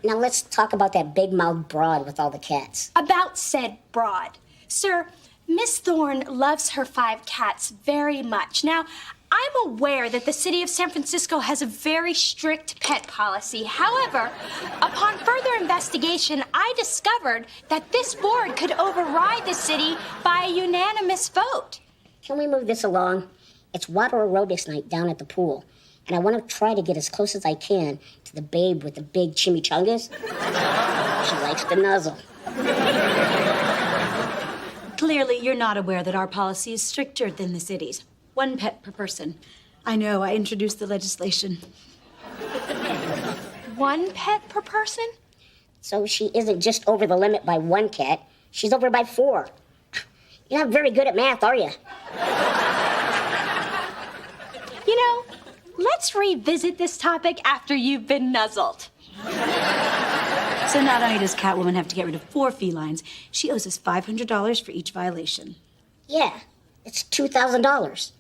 Speaker 10: Now let's talk about that big-mouthed broad with all the cats.
Speaker 2: About said broad. Sir, Miss Thorne loves her 5 cats very much. Now, I'm aware that the city of San Francisco has a very strict pet policy. However, upon further investigation, I discovered that this board could override the city by a unanimous vote.
Speaker 10: Can we move this along? It's water aerobics night down at the pool, and I want to try to get as close as I can to the babe with the big chimichangas. She likes to nuzzle.
Speaker 7: Clearly, you're not aware that our policy is stricter than the city's. 1 pet per person. I know, I introduced the legislation.
Speaker 2: 1 pet per person?
Speaker 10: So she isn't just over the limit by 1 cat, she's over by 4. You're not very good at math, are you?
Speaker 2: You know, let's revisit this topic after you've been nuzzled.
Speaker 7: So not only does Catwoman have to get rid of 4 felines, she owes us $500 for each violation.
Speaker 10: Yeah, it's $2,000.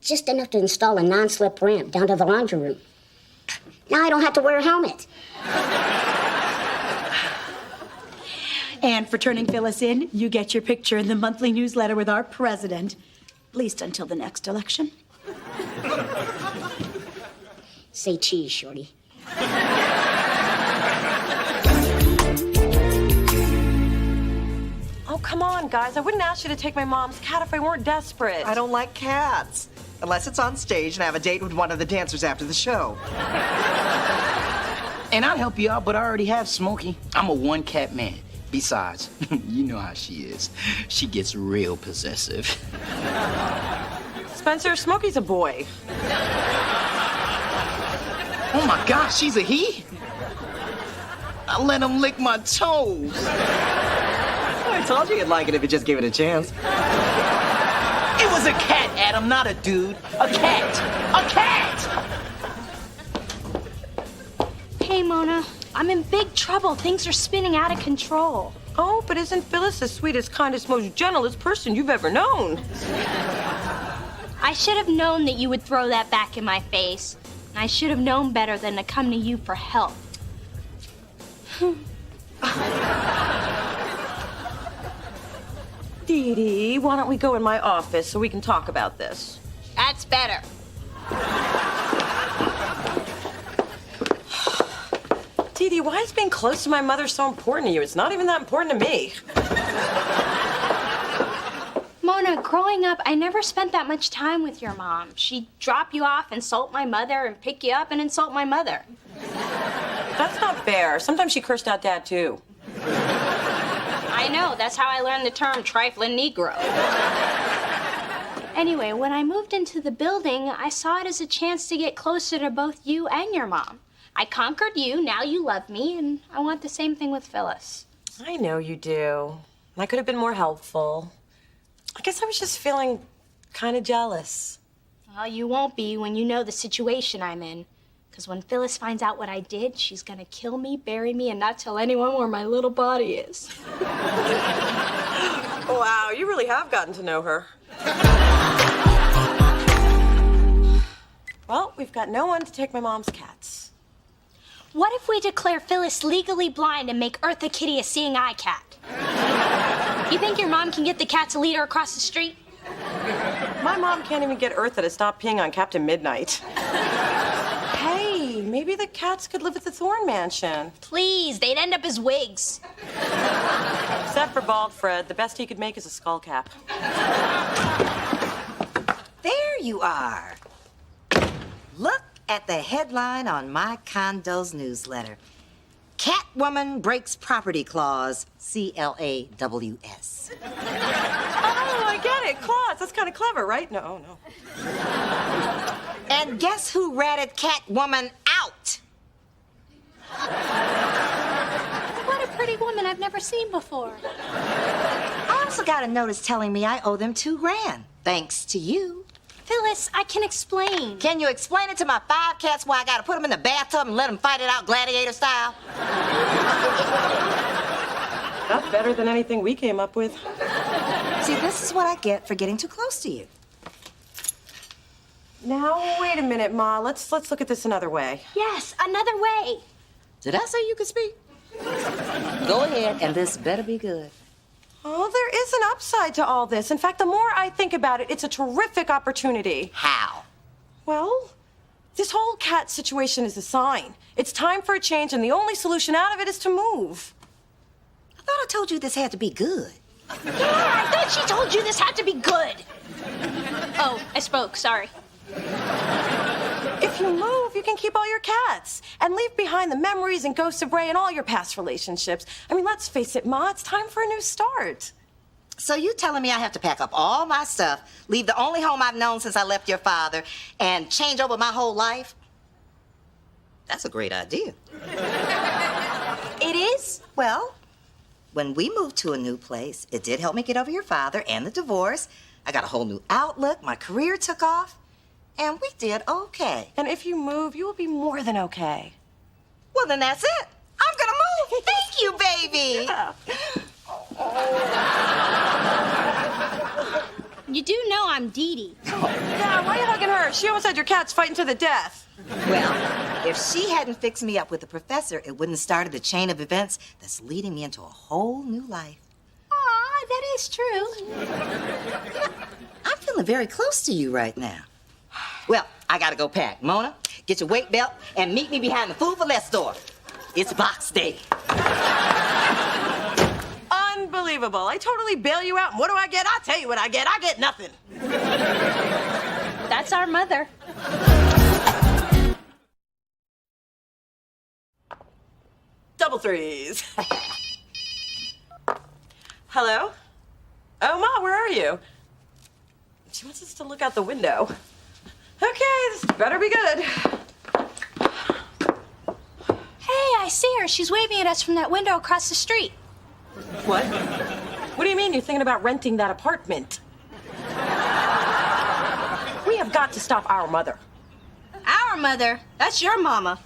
Speaker 10: Just enough to install a non-slip ramp down to the laundry room. Now I don't have to wear a helmet.
Speaker 7: And for turning Phyllis in, you get your picture in the monthly newsletter with our president. At least until the next election.
Speaker 10: Say cheese, shorty.
Speaker 9: Oh, come on, guys. I wouldn't ask you to take my mom's cat if I weren't desperate.
Speaker 6: I don't like cats. Unless it's on stage and I have a date with one of the dancers after the show.
Speaker 3: And I'll help you out, but I already have Smokey. I'm a 1-cat man. Besides, you know how she is. She gets real possessive.
Speaker 9: Spencer, Smokey's a boy.
Speaker 3: Oh my gosh, she's a he? I let him lick my toes.
Speaker 6: I told you you'd like it if you just gave it a chance.
Speaker 3: It was a cat, Adam, not a dude. A cat. A cat!
Speaker 2: Hey, Mona, I'm in big trouble. Things are spinning out of control.
Speaker 9: Oh, but isn't Phyllis the sweetest, kindest, most gentlest person you've ever known?
Speaker 2: I should have known that you would throw that back in my face. And I should have known better than to come to you for help.
Speaker 9: Dee Dee, why don't we go in my office so we can talk about this?
Speaker 2: That's better.
Speaker 9: Dee Dee, why is being close to my mother so important to you? It's not even that important to me.
Speaker 2: Mona, growing up, I never spent that much time with your mom. She'd drop you off, insult my mother, and pick you up and insult my mother.
Speaker 9: That's not fair. Sometimes she cursed out Dad, too.
Speaker 2: I know. That's how I learned the term trifling Negro. Anyway, when I moved into the building, I saw it as a chance to get closer to both you and your mom. I conquered you, now you love me, and I want the same thing with Phyllis.
Speaker 9: I know you do. I could have been more helpful. I guess I was just feeling kind of jealous.
Speaker 2: Well, you won't be when you know the situation I'm in. Because when Phyllis finds out what I did, she's gonna kill me, bury me, and not tell anyone where my little body is.
Speaker 9: Wow, you really have gotten to know her. Well, we've got no one to take my mom's cats.
Speaker 2: What if we declare Phyllis legally blind and make Eartha Kitty a seeing eye cat? You think your mom can get the cat to lead her across the street?
Speaker 9: My mom can't even get Eartha to stop peeing on Captain Midnight. Hey, maybe the cats could live at the Thorne Mansion.
Speaker 2: Please, they'd end up as wigs.
Speaker 9: Except for Bald Fred, the best he could make is a skull cap.
Speaker 5: There you are. Look at the headline on my condo's newsletter. Catwoman breaks property clause, CLAWS.
Speaker 9: Oh, I get it. Claws. That's kind of clever, right? No.
Speaker 5: And guess who ratted Catwoman out?
Speaker 2: What a pretty woman I've never seen before.
Speaker 5: I also got a notice telling me I owe them $2,000, thanks to you.
Speaker 2: Phyllis, I can explain.
Speaker 5: Can you explain it to my 5 cats why I gotta put them in the bathtub and let them fight it out gladiator style?
Speaker 9: That's better than anything we came up with.
Speaker 5: See, this is what I get for getting too close to you.
Speaker 9: Now, wait a minute, Ma. Let's look at this another way.
Speaker 2: Yes, another way.
Speaker 5: Did I say you could speak? Go ahead, and this better be good.
Speaker 9: Oh, there is an upside to all this. In fact, the more I think about it, it's a terrific opportunity.
Speaker 5: How?
Speaker 9: Well, this whole cat situation is a sign. It's time for a change, and the only solution out of it is to move.
Speaker 5: I thought I told you this had to be good.
Speaker 2: Yeah, I thought she told you this had to be good. Oh, I spoke, sorry.
Speaker 9: If you move, you can keep all your cats and leave behind the memories and ghosts of Ray and all your past relationships. I mean, let's face it, Ma, it's time for a new start.
Speaker 5: So you telling me I have to pack up all my stuff, leave the only home I've known since I left your father, and change over my whole life? That's a great idea.
Speaker 2: It is?
Speaker 5: Well, when we moved to a new place, it did help me get over your father and the divorce. I got a whole new outlook, my career took off, and we did okay.
Speaker 9: And if you move, you will be more than okay.
Speaker 5: Well, then that's it. I'm gonna move. Thank you, baby.
Speaker 9: Yeah.
Speaker 2: You do know I'm Dee Dee.
Speaker 9: Yeah, why are you hugging her? She almost had your cats fighting to the death.
Speaker 5: Well, if she hadn't fixed me up with the professor, it wouldn't have started the chain of events that's leading me into a whole new life.
Speaker 2: Aw, that is true.
Speaker 5: I'm feeling very close to you right now. Well, I gotta go pack. Mona, get your weight belt and meet me behind the Food for Less store. It's box day.
Speaker 9: Unbelievable. I totally bail you out, and what do I get? I'll tell you what I get. I get nothing.
Speaker 2: That's our mother.
Speaker 9: Double threes. Hello? Oh, Ma, where are you? She wants us to look out the window. Okay, this better be good.
Speaker 2: Hey, I see her. She's waving at us from that window across the street.
Speaker 9: What? What do you mean you're thinking about renting that apartment? We have got to stop our mother.
Speaker 2: Our mother? That's your mama.